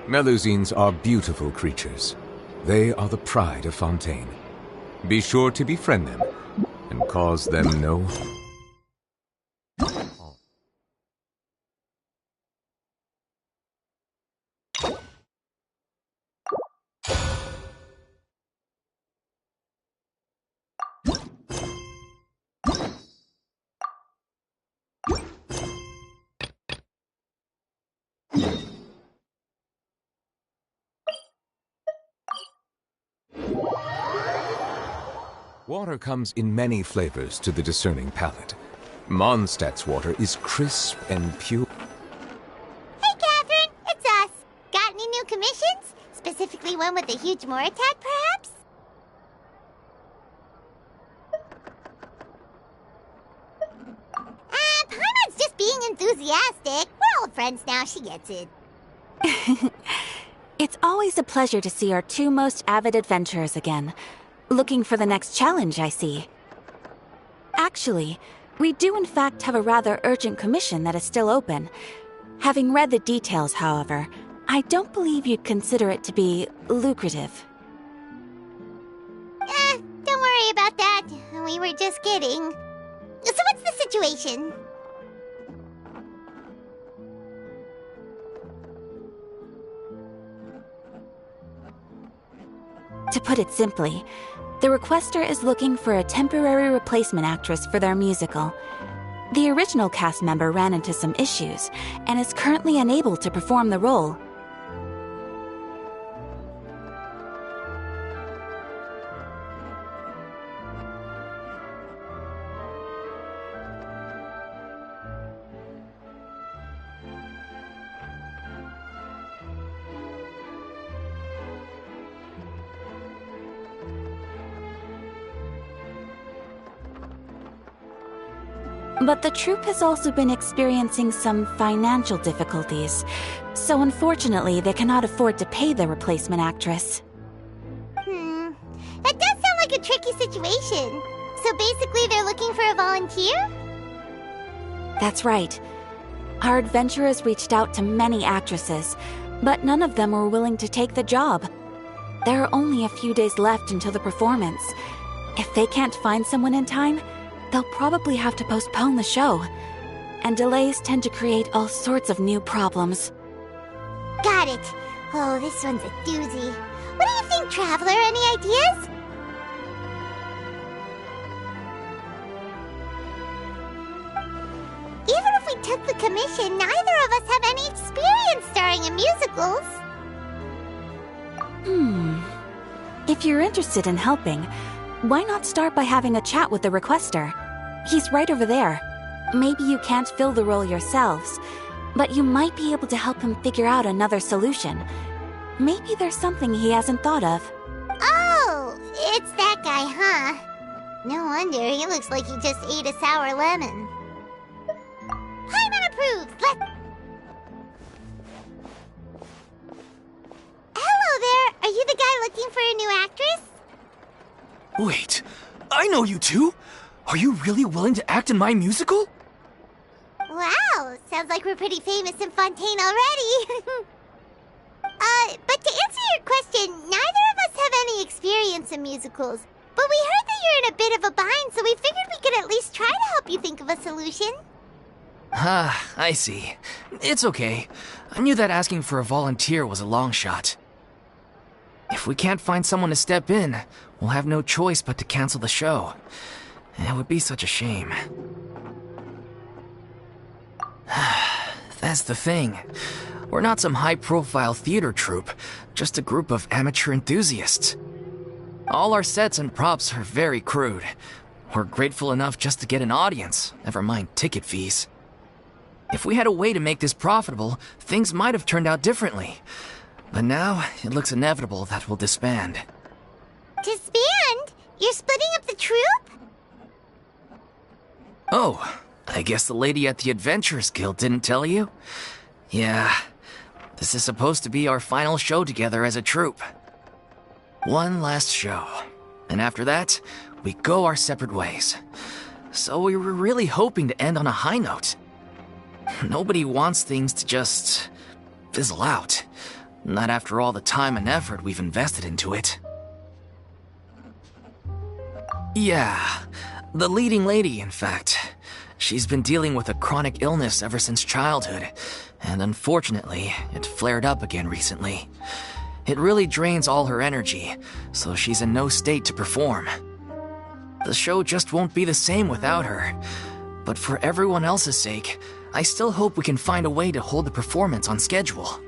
Melusines are beautiful creatures. They are the pride of Fontaine. Be sure to befriend them and cause them no... Water comes in many flavors to the discerning palate. Mondstadt's water is crisp and pure. Hey, Catherine! It's us! Got any new commissions? Specifically one with a huge Moratat, perhaps? Paimon's just being enthusiastic. We're old friends now, she gets it. It's always a pleasure to see our two most avid adventurers again. Looking for the next challenge, I see. Actually, we do in fact have a rather urgent commission that is still open. Having read the details, however, I don't believe you'd consider it to be lucrative. Don't worry about that. We were just kidding. So what's the situation? To put it simply, the requester is looking for a temporary replacement actress for their musical. The original cast member ran into some issues and is currently unable to perform the role. But the troupe has also been experiencing some financial difficulties, so unfortunately they cannot afford to pay the replacement actress. That does sound like a tricky situation. So basically they're looking for a volunteer? That's right. Our adventurers reached out to many actresses, but none of them were willing to take the job. There are only a few days left until the performance. If they can't find someone in time, they'll probably have to postpone the show. And delays tend to create all sorts of new problems. Got it. Oh, this one's a doozy. What do you think, Traveler? Any ideas? Even if we took the commission, neither of us have any experience starring in musicals. If you're interested in helping, why not start by having a chat with the requester? He's right over there. Maybe you can't fill the role yourselves, but you might be able to help him figure out another solution. Maybe there's something he hasn't thought of. Oh, it's that guy, huh? No wonder, he looks like he just ate a sour lemon. Paimon approves! Hello there! Are you the guy looking for a new actress? Wait, I know you two! Are you really willing to act in my musical? Wow, sounds like we're pretty famous in Fontaine already. But to answer your question, neither of us have any experience in musicals. But we heard that you're in a bit of a bind, so we figured we could at least try to help you think of a solution. I see. It's okay. I knew that asking for a volunteer was a long shot. If we can't find someone to step in, we'll have no choice but to cancel the show. It would be such a shame. That's the thing. We're not some high-profile theater troupe, just a group of amateur enthusiasts. All our sets and props are very crude. We're grateful enough just to get an audience, never mind ticket fees. If we had a way to make this profitable, things might have turned out differently. But now, it looks inevitable that we'll disband. Disband? You're splitting up the troupe? Oh, I guess the lady at the Adventurers Guild didn't tell you? Yeah, this is supposed to be our final show together as a troupe. One last show, and after that, we go our separate ways. So we were really hoping to end on a high note. Nobody wants things to just fizzle out. Not after all the time and effort we've invested into it. Yeah, the leading lady, in fact. She's been dealing with a chronic illness ever since childhood, and unfortunately, it flared up again recently. It really drains all her energy, so she's in no state to perform. The show just won't be the same without her. But for everyone else's sake, I still hope we can find a way to hold the performance on schedule.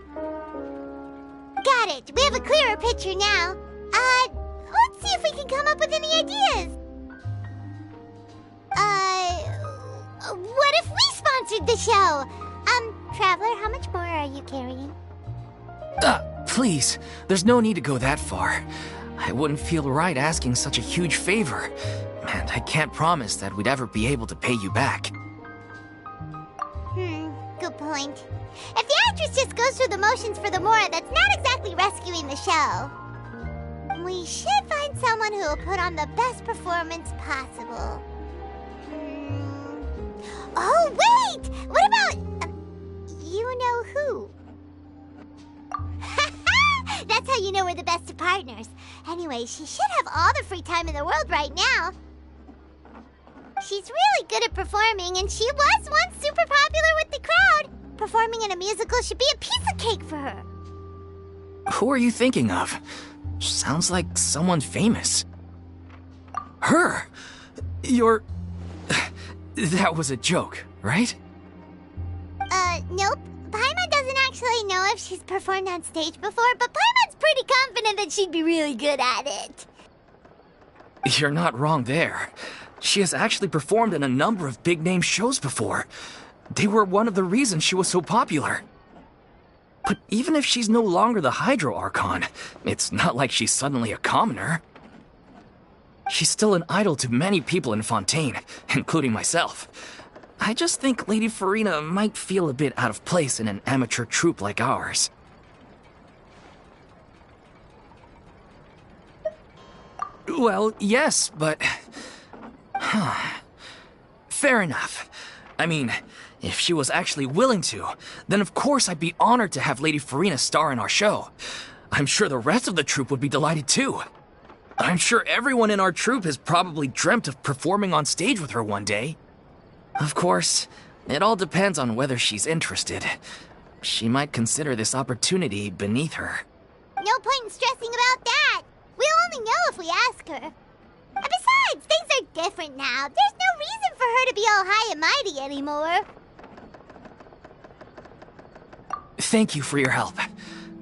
Got it. We have a clearer picture now. Let's see if we can come up with any ideas. What if we sponsored the show? Traveler, how much more are you carrying? Please, there's no need to go that far. I wouldn't feel right asking such a huge favor, and I can't promise that we'd ever be able to pay you back. Good point. If the actress just goes through the motions for the Mora, that's not exactly rescuing the show. We should find someone who will put on the best performance possible. Oh, wait! What about... you know who? That's how you know we're the best of partners. Anyway, she should have all the free time in the world right now. She's really good at performing, and she was once super popular with the crowd. Performing in a musical should be a piece of cake for her. Who are you thinking of? Sounds like someone famous. Her? You're... That was a joke, right? Nope. Paimon doesn't actually know if she's performed on stage before, but Paimon's pretty confident that she'd be really good at it. You're not wrong there. She has actually performed in a number of big-name shows before. They were one of the reasons she was so popular. But even if she's no longer the Hydro Archon, it's not like she's suddenly a commoner. She's still an idol to many people in Fontaine, including myself. I just think Lady Furina might feel a bit out of place in an amateur troupe like ours. Well, yes, but... Fair enough. I mean, if she was actually willing to, then of course I'd be honored to have Lady Furina star in our show. I'm sure the rest of the troupe would be delighted too. I'm sure everyone in our troupe has probably dreamt of performing on stage with her one day. Of course, it all depends on whether she's interested. She might consider this opportunity beneath her. No point in stressing about that. We'll only know if we ask her. And besides, things are different now. There's no reason for her to be all high and mighty anymore. Thank you for your help.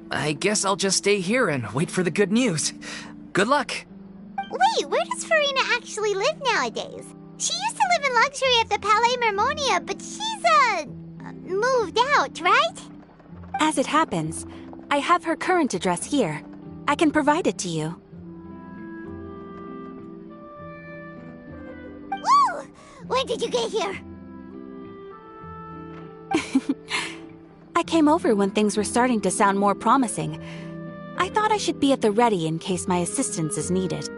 I guess I'll just stay here and wait for the good news. Good luck. Wait, where does Furina actually live nowadays? She used to live in luxury at the Palais Mermonia, but she's, moved out, right? As it happens, I have her current address here. I can provide it to you. Woo! When did you get here? I came over when things were starting to sound more promising. I thought I should be at the ready in case my assistance is needed.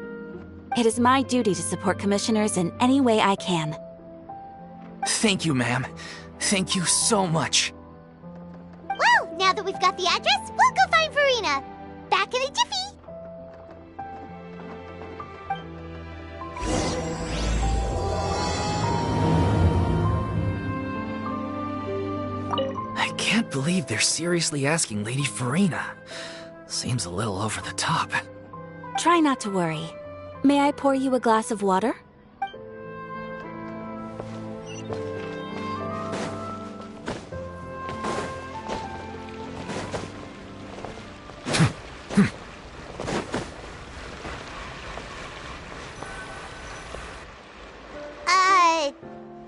It is my duty to support commissioners in any way I can. Thank you, ma'am. Thank you so much. Well, now that we've got the address, we'll go find Furina. Back in a jiffy. I can't believe they're seriously asking Lady Furina. Seems a little over the top. Try not to worry. May I pour you a glass of water?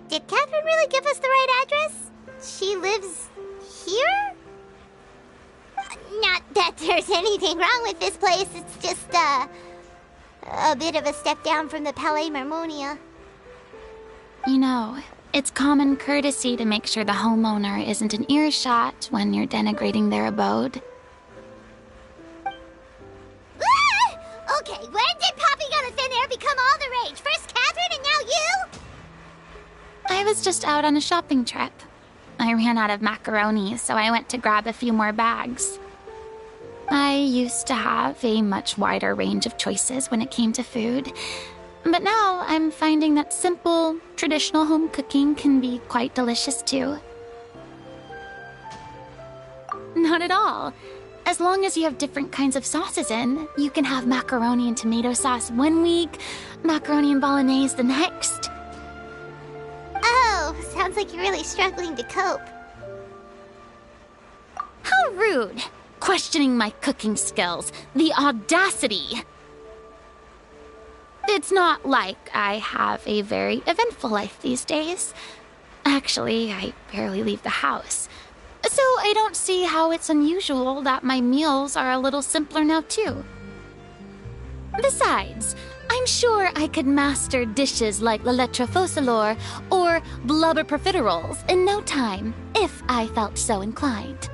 Did Catherine really give us the right address? She lives here? Not that there's anything wrong with this place, it's just, a bit of a step down from the Palais Mermonia. You know, it's common courtesy to make sure the homeowner isn't in earshot when you're denigrating their abode. Ah! Okay, when did popping on a thin air become all the rage? First Catherine and now you? I was just out on a shopping trip. I ran out of macaroni, so I went to grab a few more bags. I used to have a much wider range of choices when it came to food, but now I'm finding that simple, traditional home cooking can be quite delicious too. Not at all. As long as you have different kinds of sauces in, you can have macaroni and tomato sauce one week, macaroni and bolognese the next. Oh, sounds like you're really struggling to cope. How rude! Questioning my cooking skills. The audacity! It's not like I have a very eventful life these days. Actually, I barely leave the house. So I don't see how it's unusual that my meals are a little simpler now too. Besides, I'm sure I could master dishes like la lettre focilor or blubber profiteroles in no time, if I felt so inclined.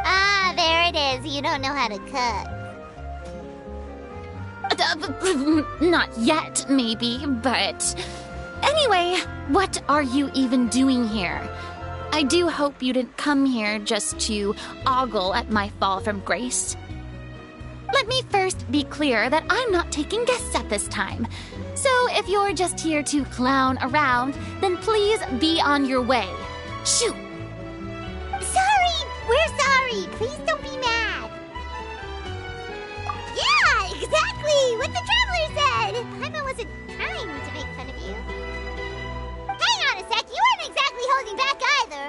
Ah, there it is. You don't know how to cook. Not yet, maybe, but... Anyway, what are you even doing here? I do hope you didn't come here just to ogle at my fall from grace. Let me first be clear that I'm not taking guests at this time. So if you're just here to clown around, then please be on your way. Shoot! Sorry! We're sorry! Please don't be mad! Yeah, exactly! What the traveler said! Paimon wasn't trying to make fun of you. Hang on a sec, you weren't exactly holding back either.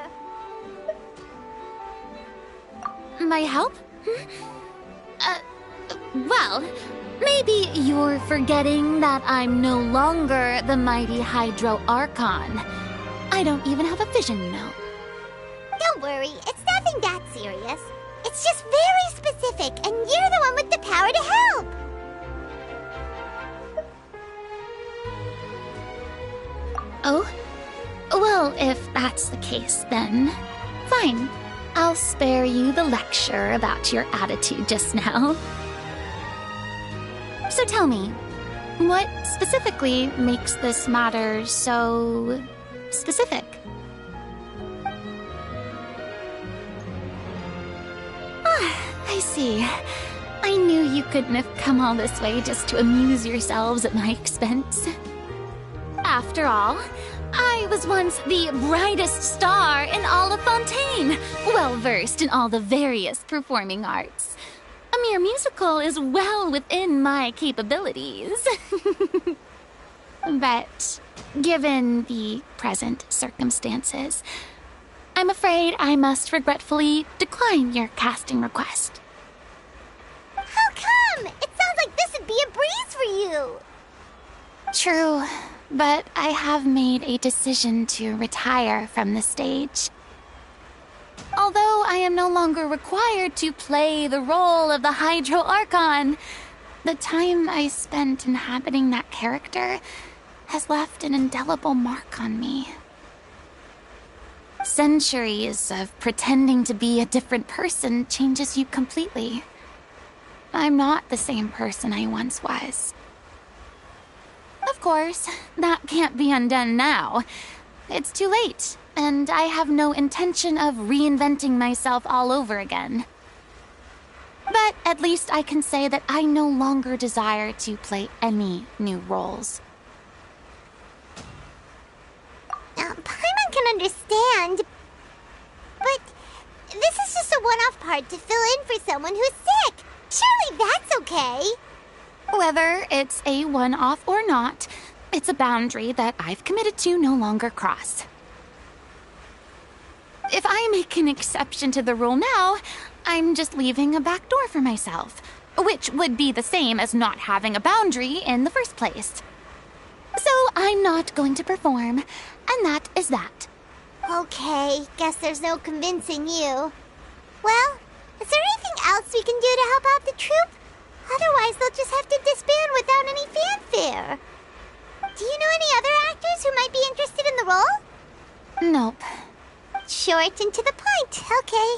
My help? Well, maybe you're forgetting that I'm no longer the mighty Hydro Archon. I don't even have a vision, you know. Don't worry, it's nothing that serious. It's just very specific, and you're the one with the power to help! Oh? Well, if that's the case, then fine. I'll spare you the lecture about your attitude just now. So tell me, what specifically makes this matter so specific? I see. I knew you couldn't have come all this way just to amuse yourselves at my expense. After all, I was once the brightest star in all of Fontaine, well-versed in all the various performing arts. A mere musical is well within my capabilities. But given the present circumstances, I'm afraid I must regretfully decline your casting request. How come? It sounds like this would be a breeze for you. True, but I have made a decision to retire from the stage. Although I am no longer required to play the role of the Hydro Archon, the time I spent inhabiting that character has left an indelible mark on me. Centuries of pretending to be a different person changes you completely. I'm not the same person I once was. Of course, that can't be undone now. It's too late, and I have no intention of reinventing myself all over again. But at least I can say that I no longer desire to play any new roles. Paimon can understand, but this is just a one-off part to fill in for someone who's sick. Surely that's okay. Whether it's a one-off or not, it's a boundary that I've committed to no longer cross. If I make an exception to the rule now, I'm just leaving a back door for myself, which would be the same as not having a boundary in the first place. So I'm not going to perform, and that is that. Okay, guess there's no convincing you. Well, is there anything else we can do to help out the troupe? Otherwise, they'll just have to disband without any fanfare. Do you know any other actors who might be interested in the role? Nope. Short and to the point, okay.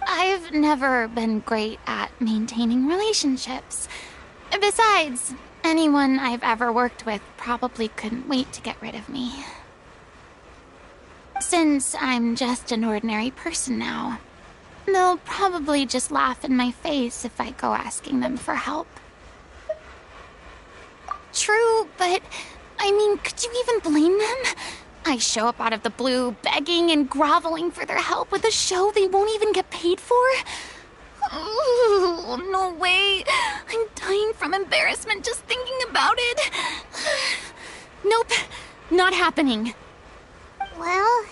I've never been great at maintaining relationships. Besides, anyone I've ever worked with probably couldn't wait to get rid of me. Since I'm just an ordinary person now, They'll probably just laugh in my face if I go asking them for help. True, but I mean, could you even blame them? I show up out of the blue, begging and groveling for their help with a show they won't even get paid for? Oh, no way. I'm dying from embarrassment just thinking about it. Nope, not happening. Well,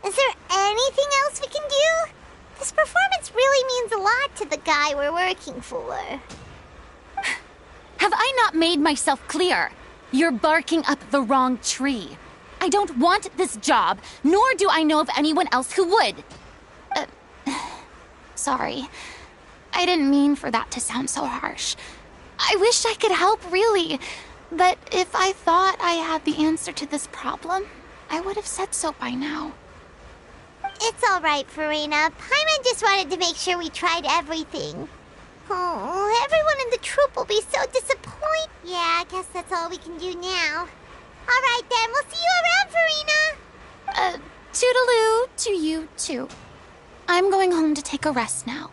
is there anything else we can do? This performance really means a lot to the guy we're working for. Have I not made myself clear? You're barking up the wrong tree. I don't want this job, nor do I know of anyone else who would. Sorry. I didn't mean for that to sound so harsh. I wish I could help, really. But if I thought I had the answer to this problem, I would have said so by now. It's all right, Furina. Paimon just wanted to make sure we tried everything. Oh, everyone in the troupe will be so disappointed. Yeah, I guess that's all we can do now. All right, then. We'll see you around, Furina. Toodaloo to you, too. I'm going home to take a rest now.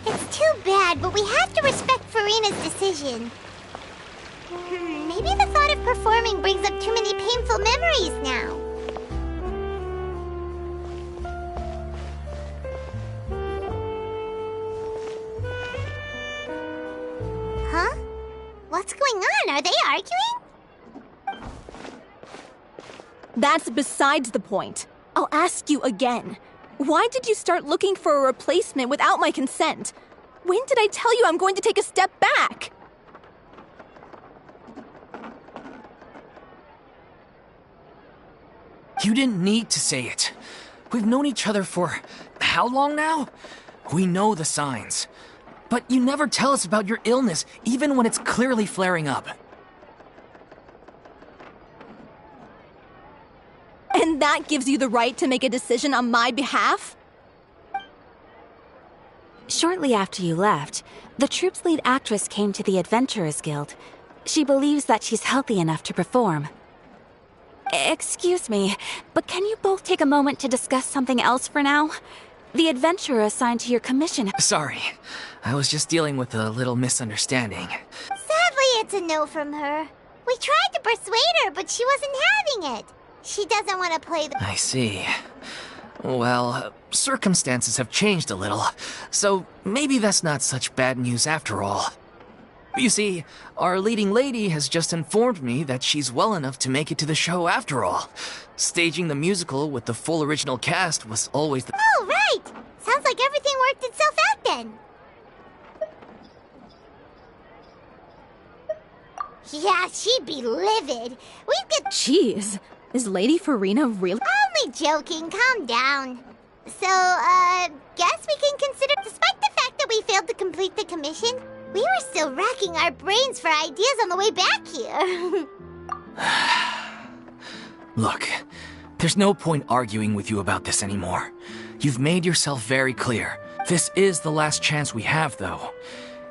It's too bad, but we have to respect Furina's decision. Maybe the thought of performing brings up too many painful memories now. Huh? What's going on? Are they arguing? That's besides the point. I'll ask you again. Why did you start looking for a replacement without my consent? When did I tell you I'm going to take a step back? You didn't need to say it. We've known each other for how long now? We know the signs. But you never tell us about your illness, even when it's clearly flaring up. And that gives you the right to make a decision on my behalf? Shortly after you left, the troupe's lead actress came to the Adventurers Guild. She believes that she's healthy enough to perform. Excuse me, but can you both take a moment to discuss something else for now? The adventurer assigned to your commission. Sorry, I was just dealing with a little misunderstanding. Sadly, it's a no from her. We tried to persuade her, but she wasn't having it. She doesn't want to play the... I see. Well, circumstances have changed a little, so maybe that's not such bad news after all. You see, our leading lady has just informed me that she's well enough to make it to the show after all. Staging the musical with the full original cast was always the... Oh, right! Sounds like everything worked itself out then. Yeah, she'd be livid. We'd get... Jeez, is Lady Furina really... Only joking, calm down. So, guess we can consider... Despite the fact that we failed to complete the commission, we were still racking our brains for ideas on the way back here. Look, there's no point arguing with you about this anymore. You've made yourself very clear. This is the last chance we have, though.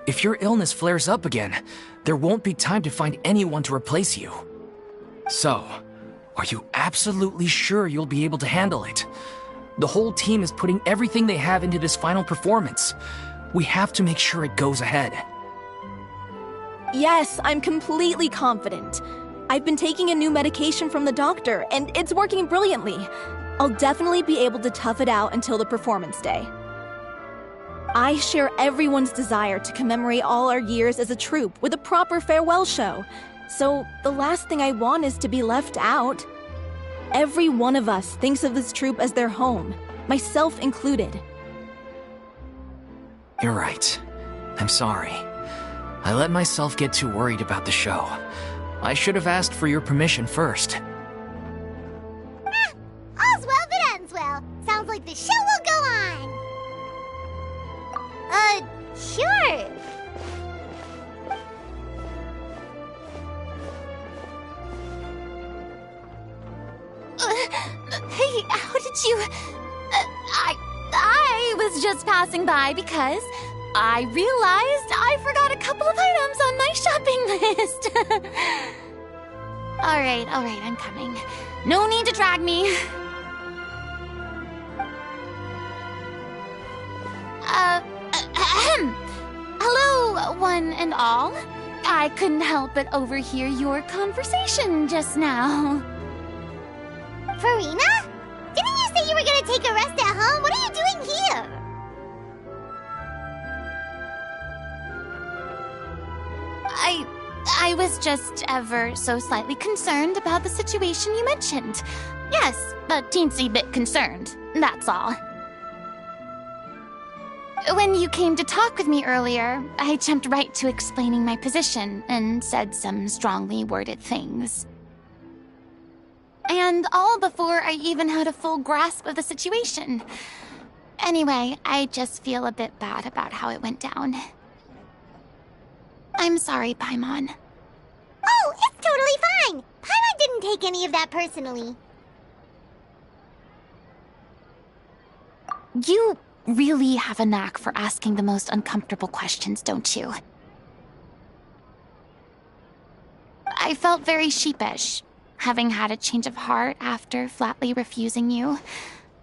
If your illness flares up again, there won't be time to find anyone to replace you. So, are you absolutely sure you'll be able to handle it? The whole team is putting everything they have into this final performance. We have to make sure it goes ahead. Yes, I'm completely confident. I've been taking a new medication from the doctor, and it's working brilliantly. I'll definitely be able to tough it out until the performance day. I share everyone's desire to commemorate all our years as a troupe with a proper farewell show. So the last thing I want is to be left out. Every one of us thinks of this troupe as their home, myself included. You're right. I'm sorry. I let myself get too worried about the show. I should have asked for your permission first. All's well that ends well. Sounds like the show will go on. Sure. Hey, how did you... I was just passing by because I realized I forgot a couple of items on my shopping list. Alright, I'm coming. No need to drag me. Hello, one and all. I couldn't help but overhear your conversation just now. Furina? Didn't you say you were gonna take a rest at home? What are you doing here? I was just ever so slightly concerned about the situation you mentioned. Yes, a teensy bit concerned, that's all. When you came to talk with me earlier, I jumped right to explaining my position and said some strongly worded things. And all before I even had a full grasp of the situation. Anyway, I just feel a bit bad about how it went down. I'm sorry, Paimon. Oh, it's totally fine. Paimon didn't take any of that personally. You really have a knack for asking the most uncomfortable questions, don't you? I felt very sheepish, having had a change of heart after flatly refusing you.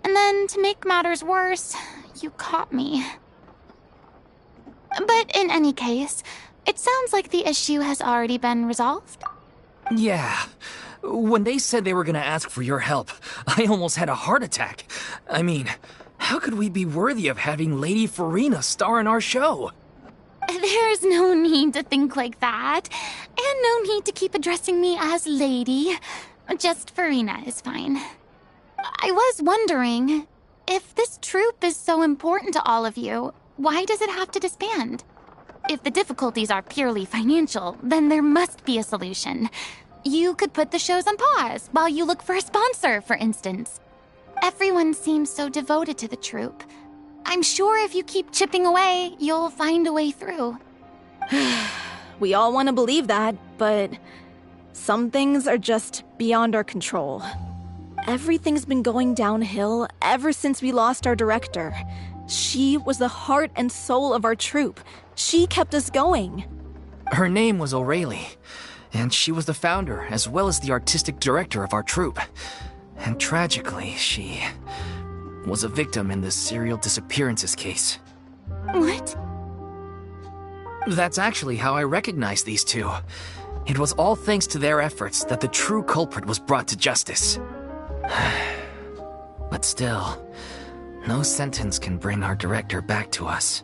And then, to make matters worse, you caught me. But in any case, it sounds like the issue has already been resolved. Yeah. When they said they were gonna ask for your help, I almost had a heart attack. I mean, how could we be worthy of having Lady Furina star in our show? There's no need to think like that. And no need to keep addressing me as Lady. Just Furina is fine. I was wondering, if this troupe is so important to all of you, why does it have to disband? If the difficulties are purely financial, then there must be a solution. You could put the shows on pause while you look for a sponsor, for instance. Everyone seems so devoted to the troupe. I'm sure if you keep chipping away, you'll find a way through. We all want to believe that, but some things are just beyond our control. Everything's been going downhill ever since we lost our director. She was the heart and soul of our troupe. She kept us going. Her name was O'Reilly, and she was the founder as well as the artistic director of our troupe. And tragically, she was a victim in the serial disappearances case. What? That's actually how I recognized these two. It was all thanks to their efforts that the true culprit was brought to justice. But still, no sentence can bring our director back to us.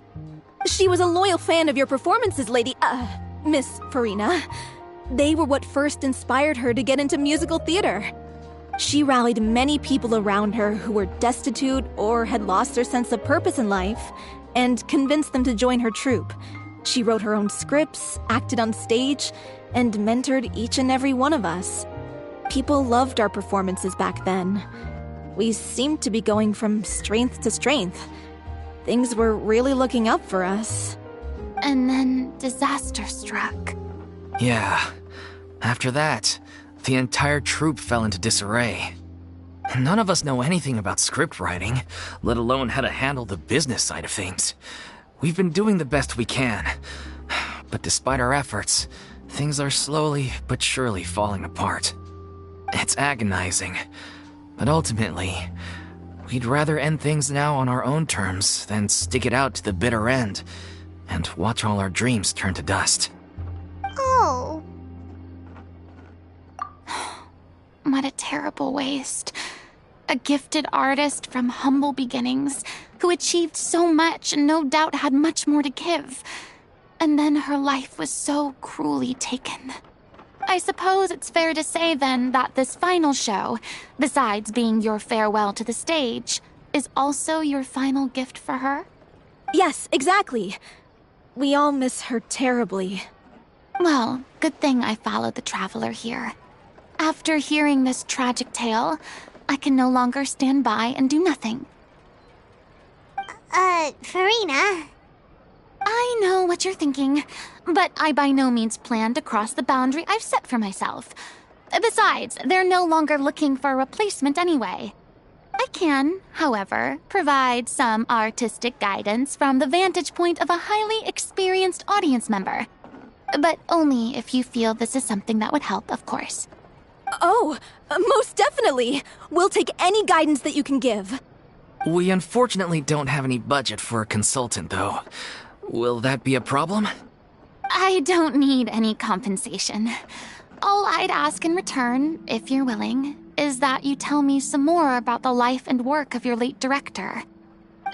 She was a loyal fan of your performances, Miss Furina. They were what first inspired her to get into musical theater. She rallied many people around her who were destitute or had lost their sense of purpose in life, and convinced them to join her troupe. She wrote her own scripts, acted on stage, and mentored each and every one of us. People loved our performances back then. We seemed to be going from strength to strength. Things were really looking up for us. And then disaster struck. Yeah. After that, the entire troupe fell into disarray. None of us know anything about script writing, let alone how to handle the business side of things. We've been doing the best we can. But despite our efforts, things are slowly but surely falling apart. It's agonizing. But ultimately, we'd rather end things now on our own terms than stick it out to the bitter end and watch all our dreams turn to dust. Oh. What a terrible waste. A gifted artist from humble beginnings who achieved so much and no doubt had much more to give. And then her life was so cruelly taken. I suppose it's fair to say then that this final show, besides being your farewell to the stage, is also your final gift for her? Yes, exactly. We all miss her terribly. Well, good thing I followed the traveler here. After hearing this tragic tale, I can no longer stand by and do nothing. Furina. I know what you're thinking, but I by no means plan to cross the boundary I've set for myself. Besides, they're no longer looking for a replacement anyway. I can, however, provide some artistic guidance from the vantage point of a highly experienced audience member. But only if you feel this is something that would help, of course. Oh, most definitely. We'll take any guidance that you can give. We unfortunately don't have any budget for a consultant, though. Will that be a problem? I don't need any compensation. All I'd ask in return, if you're willing, is that you tell me some more about the life and work of your late director.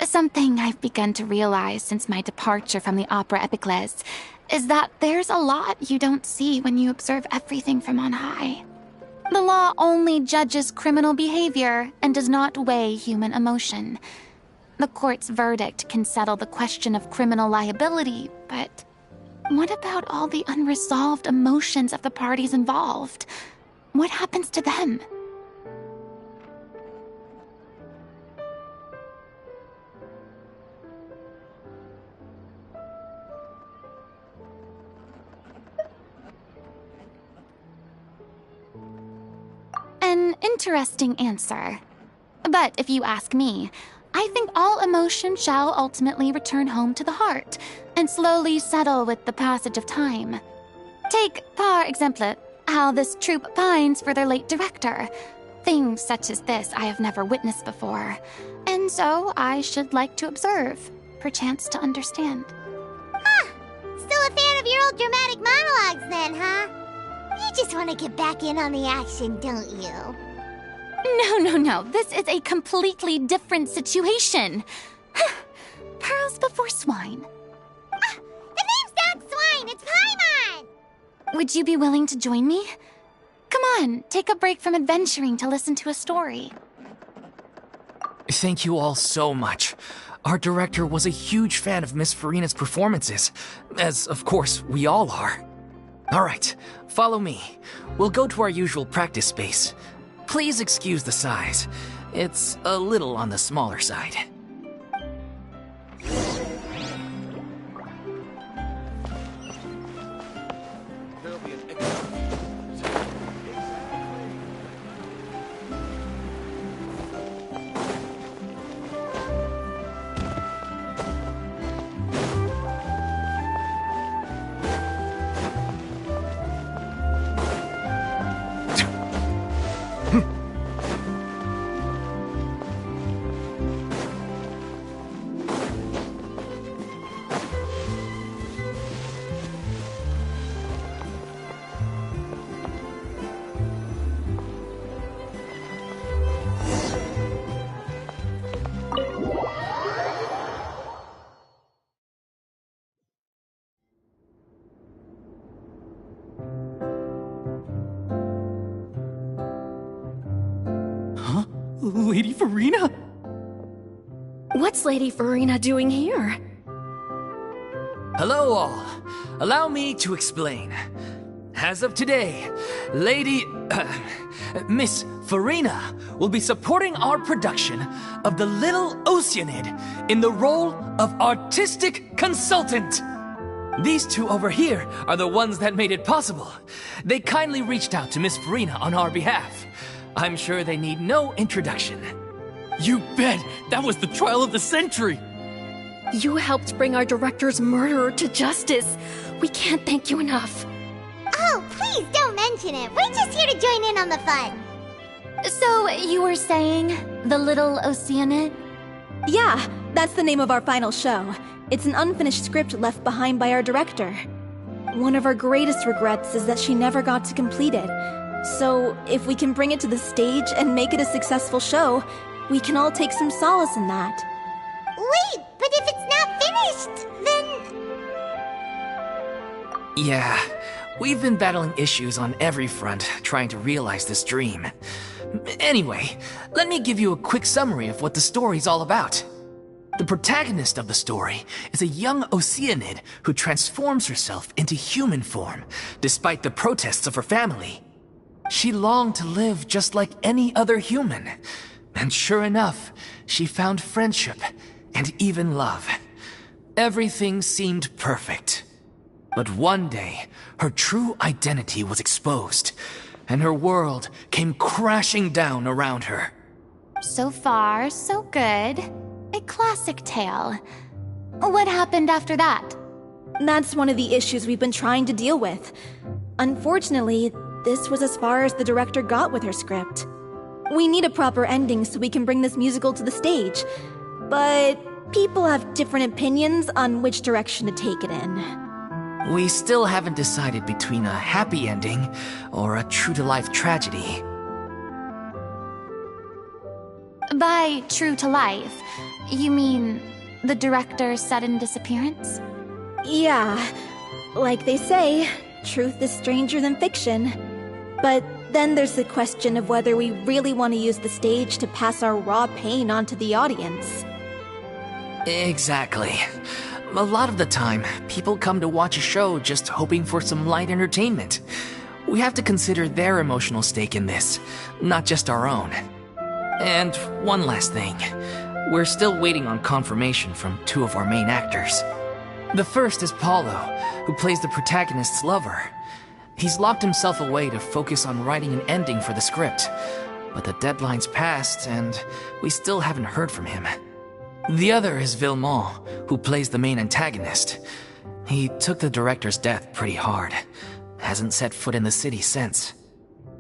Something I've begun to realize since my departure from the Opera Epiclese is that there's a lot you don't see when you observe everything from on high. The law only judges criminal behavior and does not weigh human emotion. The court's verdict can settle the question of criminal liability, but what about all the unresolved emotions of the parties involved? What happens to them? An interesting answer. But if you ask me, I think all emotion shall ultimately return home to the heart and slowly settle with the passage of time. Take, par exemple, how this troupe pines for their late director. Things such as this I have never witnessed before, and so I should like to observe, perchance to understand. Huh. Still a fan of your old dramatic monologues then, huh? You just want to get back in on the action, don't you? No. This is a completely different situation. Pearls before swine. Ah, the name's not Swine, it's Paimon! Would you be willing to join me? Come on, take a break from adventuring to listen to a story. Thank you all so much. Our director was a huge fan of Miss Furina's performances, as of course we all are. All right, follow me. We'll go to our usual practice space. Please excuse the size. It's a little on the smaller side. Lady Furina? What's Lady Furina doing here? Hello all. Allow me to explain. As of today, Miss Furina will be supporting our production of The Little Oceanid in the role of artistic consultant. These two over here are the ones that made it possible. They kindly reached out to Miss Furina on our behalf. I'm sure they need no introduction. You bet! That was the trial of the century! You helped bring our director's murderer to justice. We can't thank you enough. Oh, please don't mention it. We're just here to join in on the fun. So, you were saying The Little Oceanid? Yeah, that's the name of our final show. It's an unfinished script left behind by our director. One of our greatest regrets is that she never got to complete it. So, if we can bring it to the stage and make it a successful show, we can all take some solace in that. Wait, but if it's not finished, then... Yeah, we've been battling issues on every front trying to realize this dream. Anyway, let me give you a quick summary of what the story's all about. The protagonist of the story is a young Oceanid who transforms herself into human form, despite the protests of her family. She longed to live just like any other human. And sure enough, she found friendship and even love. Everything seemed perfect. But one day, her true identity was exposed, and her world came crashing down around her. So far, so good. A classic tale. What happened after that? That's one of the issues we've been trying to deal with. Unfortunately, this was as far as the director got with her script. We need a proper ending so we can bring this musical to the stage. But people have different opinions on which direction to take it in. We still haven't decided between a happy ending or a true-to-life tragedy. By true to life, you mean the director's sudden disappearance? Yeah, like they say, truth is stranger than fiction. But then there's the question of whether we really want to use the stage to pass our raw pain onto the audience. Exactly. A lot of the time, people come to watch a show just hoping for some light entertainment. We have to consider their emotional stake in this, not just our own. And one last thing. We're still waiting on confirmation from two of our main actors. The first is Paulo, who plays the protagonist's lover. He's locked himself away to focus on writing an ending for the script. But the deadline's passed, and we still haven't heard from him. The other is Villemont, who plays the main antagonist. He took the director's death pretty hard. Hasn't set foot in the city since.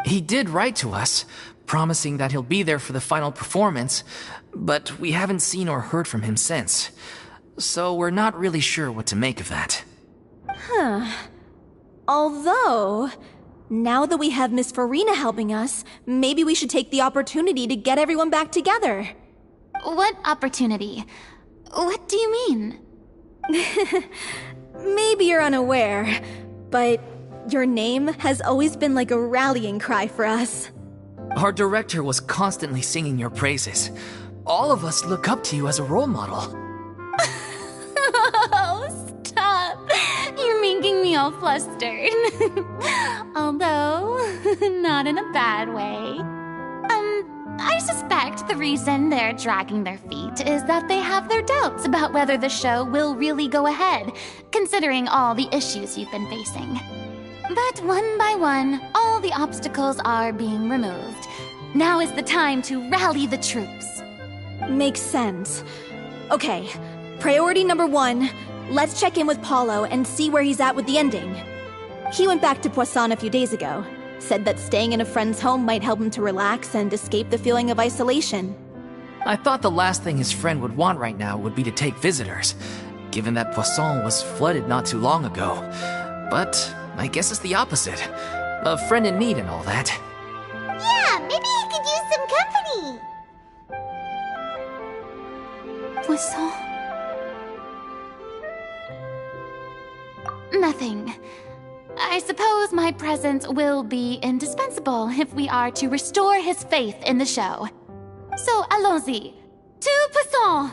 He did write to us, promising that he'll be there for the final performance, but we haven't seen or heard from him since. So we're not really sure what to make of that. Although, now that we have Miss Furina helping us, maybe we should take the opportunity to get everyone back together. What opportunity? What do you mean? Maybe you're unaware, but your name has always been like a rallying cry for us. Our director was constantly singing your praises. All of us look up to you as a role model. Oh, stop! You're making me all flustered. Although, not in a bad way. I suspect the reason they're dragging their feet is that they have their doubts about whether the show will really go ahead, considering all the issues you've been facing. But one by one, all the obstacles are being removed. Now is the time to rally the troops. Makes sense. Okay, priority number 1, let's check in with Paulo and see where he's at with the ending. He went back to Poisson a few days ago. Said that staying in a friend's home might help him to relax and escape the feeling of isolation. I thought the last thing his friend would want right now would be to take visitors, given that Poisson was flooded not too long ago. But I guess it's the opposite. A friend in need and all that. Yeah, maybe he could use some company. Poisson? Nothing. I suppose my presence will be indispensable if we are to restore his faith in the show. So, allons-y. To Poisson!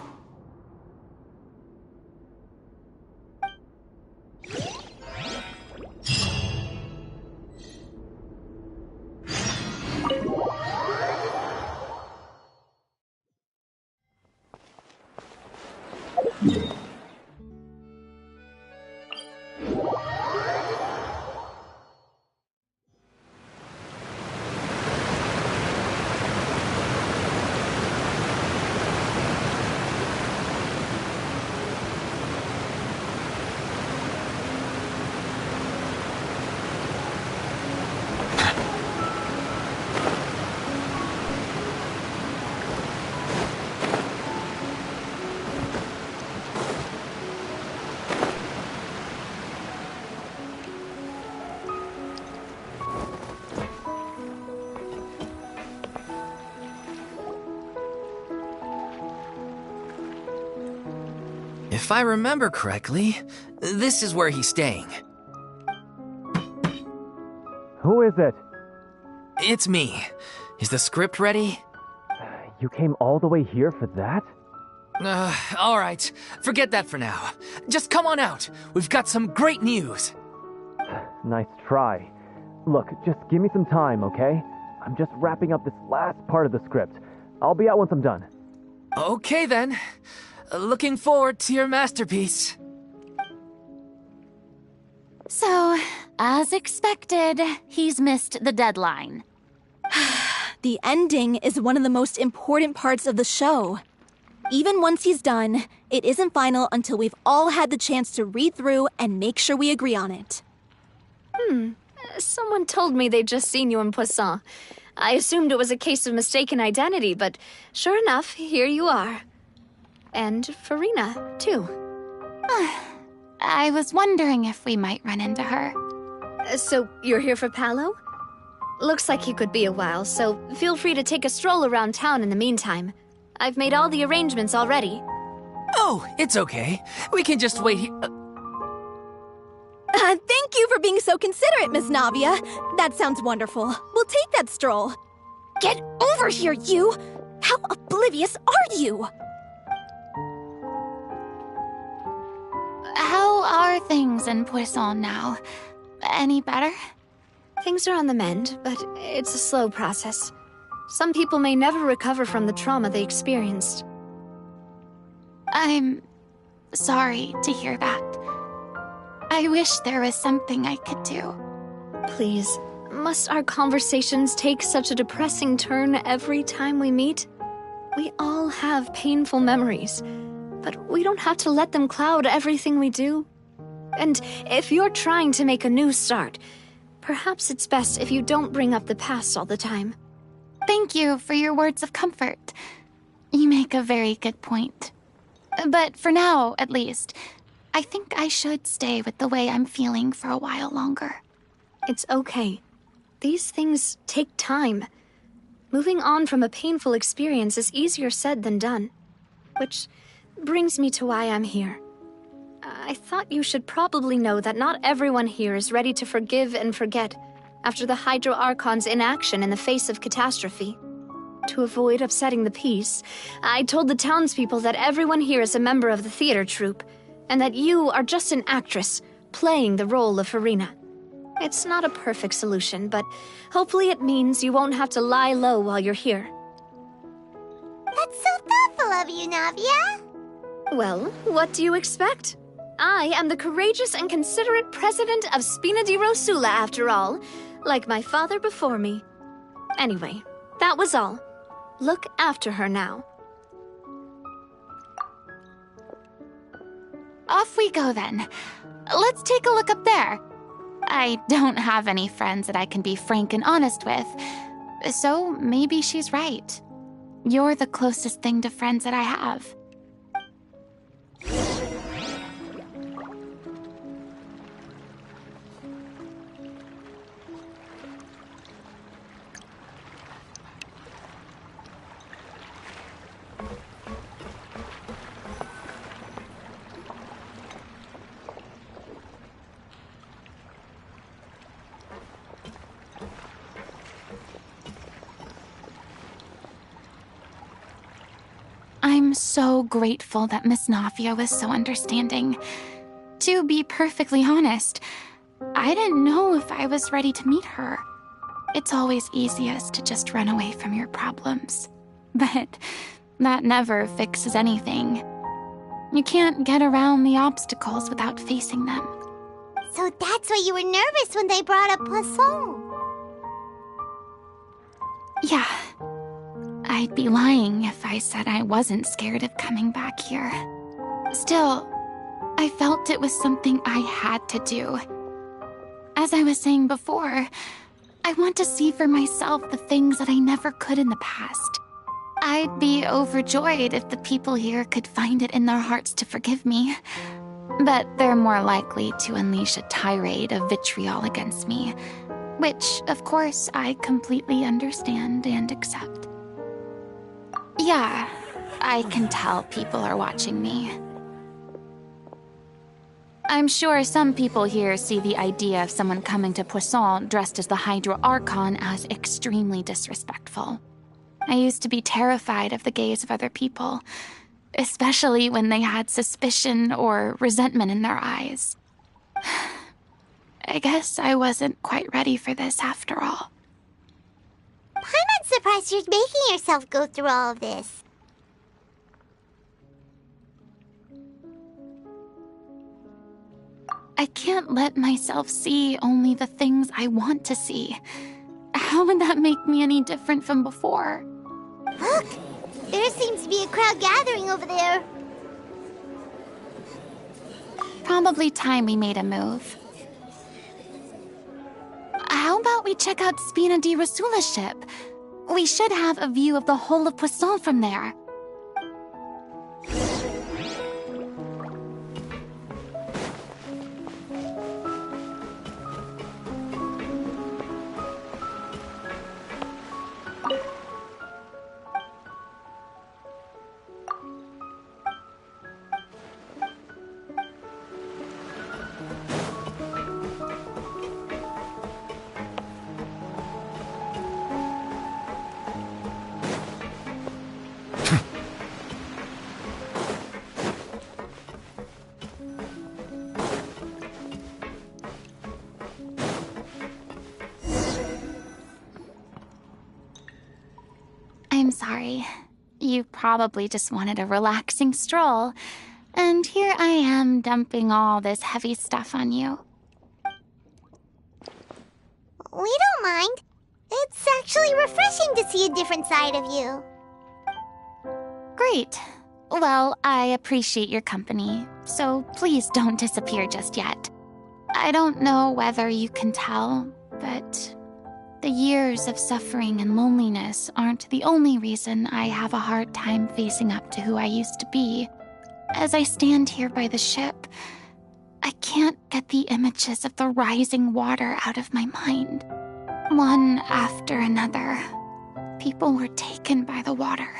If I remember correctly, this is where he's staying. Who is it? It's me. Is the script ready? You came all the way here for that? All right. Forget that for now. Just come on out. We've got some great news. Nice try. Look, just give me some time, okay? I'm just wrapping up this last part of the script. I'll be out once I'm done. Okay then. Looking forward to your masterpiece. So, as expected, he's missed the deadline. The ending is one of the most important parts of the show. Even once he's done, it isn't final until we've all had the chance to read through and make sure we agree on it. Someone told me they'd just seen you in Poisson. I assumed it was a case of mistaken identity, but sure enough, here you are. And Furina, too. I was wondering if we might run into her. So, you're here for Paolo? Looks like he could be a while, so feel free to take a stroll around town in the meantime. I've made all the arrangements already. Oh, it's okay. We can just wait here. Thank you for being so considerate, Miss Navia. That sounds wonderful. We'll take that stroll. Get over here, you! How oblivious are you? How are things in Poisson now? Any better? Things are on the mend, but it's a slow process. Some people may never recover from the trauma they experienced. I'm sorry to hear that. I wish there was something I could do. Please, must our conversations take such a depressing turn every time we meet? We all have painful memories, but we don't have to let them cloud everything we do. And if you're trying to make a new start, perhaps it's best if you don't bring up the past all the time. Thank you for your words of comfort. You make a very good point. But for now, at least, I think I should stay with the way I'm feeling for a while longer. It's okay. These things take time. Moving on from a painful experience is easier said than done. Which brings me to why I'm here. I thought you should probably know that not everyone here is ready to forgive and forget after the Hydro Archon's inaction in the face of catastrophe. To avoid upsetting the peace, I told the townspeople that everyone here is a member of the theater troupe, and that you are just an actress playing the role of Furina. It's not a perfect solution, but hopefully it means you won't have to lie low while you're here. That's so thoughtful of you, Navia. Well, what do you expect? I am the courageous and considerate president of Spina di Rosula, after all, like my father before me. Anyway, that was all. Look after her now. Off we go then. Let's take a look up there. I don't have any friends that I can be frank and honest with, so maybe she's right. You're the closest thing to friends that I have. I'm so grateful that Miss Navia was so understanding. To be perfectly honest, I didn't know if I was ready to meet her. It's always easiest to just run away from your problems. But that never fixes anything. You can't get around the obstacles without facing them. So that's why you were nervous when they brought up Poisson. Yeah. I'd be lying if I said I wasn't scared of coming back here. Still, I felt it was something I had to do. As I was saying before, I want to see for myself the things that I never could in the past. I'd be overjoyed if the people here could find it in their hearts to forgive me. But they're more likely to unleash a tirade of vitriol against me, which, of course, I completely understand and accept. Yeah, I can tell people are watching me. I'm sure some people here see the idea of someone coming to Poisson dressed as the Hydro Archon as extremely disrespectful. I used to be terrified of the gaze of other people, especially when they had suspicion or resentment in their eyes. I guess I wasn't quite ready for this after all. I'm not surprised you're making yourself go through all of this. I can't let myself see only the things I want to see. How how would that make me any different from before? Look! There seems to be a crowd gathering over there. Probably time we made a move. How about we check out Spina di Rasula's ship? We should have a view of the whole of Poisson from there. I'm sorry. You probably just wanted a relaxing stroll, and here I am dumping all this heavy stuff on you. We don't mind. It's actually refreshing to see a different side of you. Great. Well, I appreciate your company, so please don't disappear just yet. I don't know whether you can tell, but the years of suffering and loneliness aren't the only reason I have a hard time facing up to who I used to be. As I stand here by the ship, I can't get the images of the rising water out of my mind. One after another, people were taken by the water.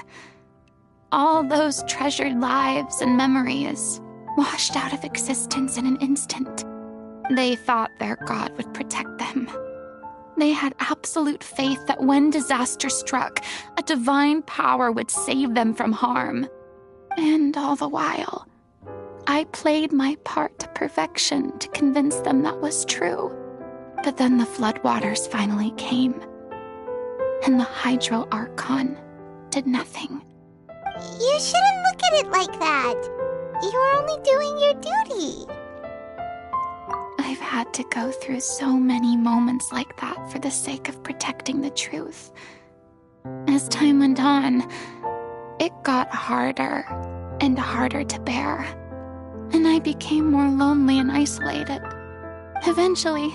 All those treasured lives and memories washed out of existence in an instant. They thought their God would protect them. They had absolute faith that when disaster struck, a divine power would save them from harm. And all the while, I played my part to perfection to convince them that was true. But then the floodwaters finally came, and the Hydro Archon did nothing. You shouldn't look at it like that. You're only doing your duty. I've had to go through so many moments like that for the sake of protecting the truth. As time went on, it got harder and harder to bear, and I became more lonely and isolated. Eventually,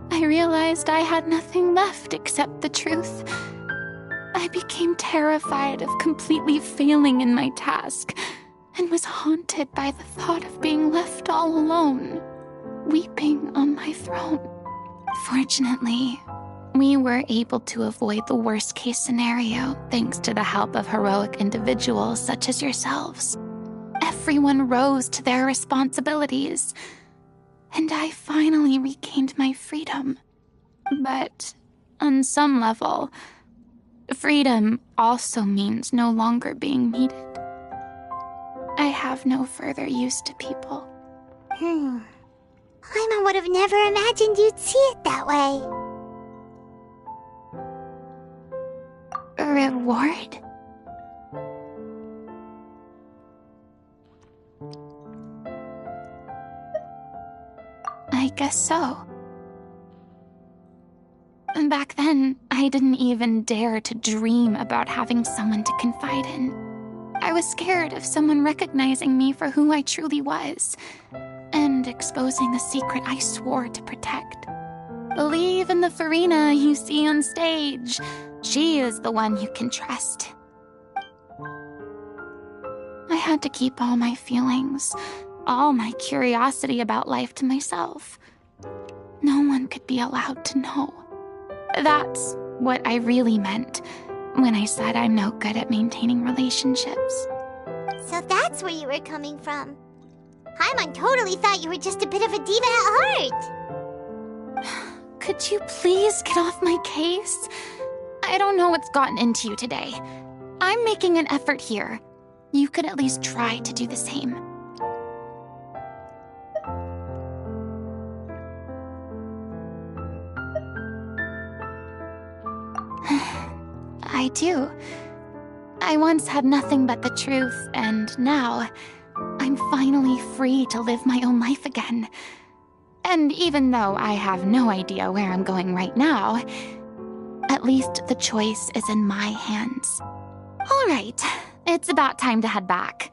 I realized I had nothing left except the truth. I became terrified of completely failing in my task, and was haunted by the thought of being left all alone, weeping on my throne. Fortunately, we were able to avoid the worst-case scenario thanks to the help of heroic individuals such as yourselves. Everyone rose to their responsibilities, and I finally regained my freedom. But on some level, freedom also means no longer being needed. I have no further use to people. Paimon would have never imagined you'd see it that way. A reward? I guess so. Back then, I didn't even dare to dream about having someone to confide in. I was scared of someone recognizing me for who I truly was, and exposing the secret I swore to protect. Believe in the Furina you see on stage. She is the one you can trust. I had to keep all my feelings, all my curiosity about life to myself. No one could be allowed to know. That's what I really meant when I said I'm no good at maintaining relationships. So that's where you were coming from. Paimon totally thought you were just a bit of a diva at heart. Could you please get off my case? I don't know what's gotten into you today. I'm making an effort here. You could at least try to do the same. I do. I once had nothing but the truth, and now I'm finally free to live my own life again. And even though I have no idea where I'm going right now, At least the choice is in my hands. All right, it's about time to head back.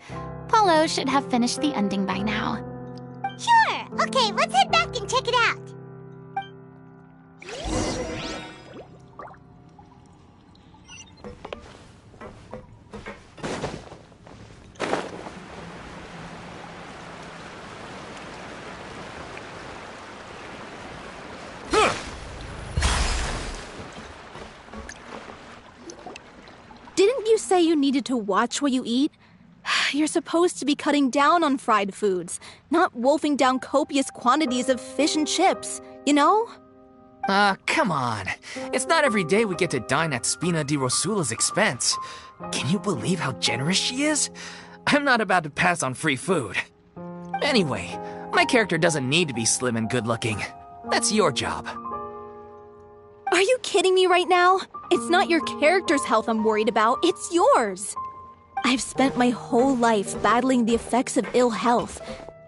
Paulo should have finished the ending by now. Sure! Okay, let's head back and check it out. Didn't you say you needed to watch what you eat? You're supposed to be cutting down on fried foods, not wolfing down copious quantities of fish and chips, you know? Come on. It's not every day we get to dine at Spina di Rosula's expense. Can you believe how generous she is? I'm not about to pass on free food. Anyway, my character doesn't need to be slim and good-looking. That's your job. Are you kidding me right now? It's not your character's health I'm worried about, it's yours. I've spent my whole life battling the effects of ill health,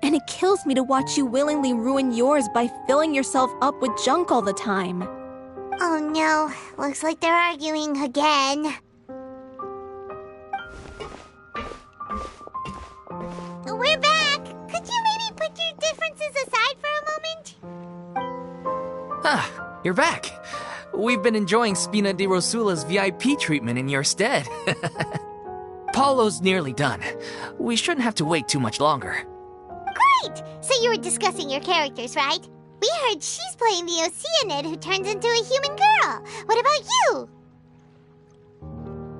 and it kills me to watch you willingly ruin yours by filling yourself up with junk all the time. Oh no, looks like they're arguing again. We're back! Could you maybe put your differences aside for a moment? Ah, you're back. We've been enjoying Spina di Rosula's VIP treatment in your stead. Paulo's nearly done. We shouldn't have to wait too much longer. Great! So you were discussing your characters, right? We heard she's playing the Oceanid who turns into a human girl. What about you?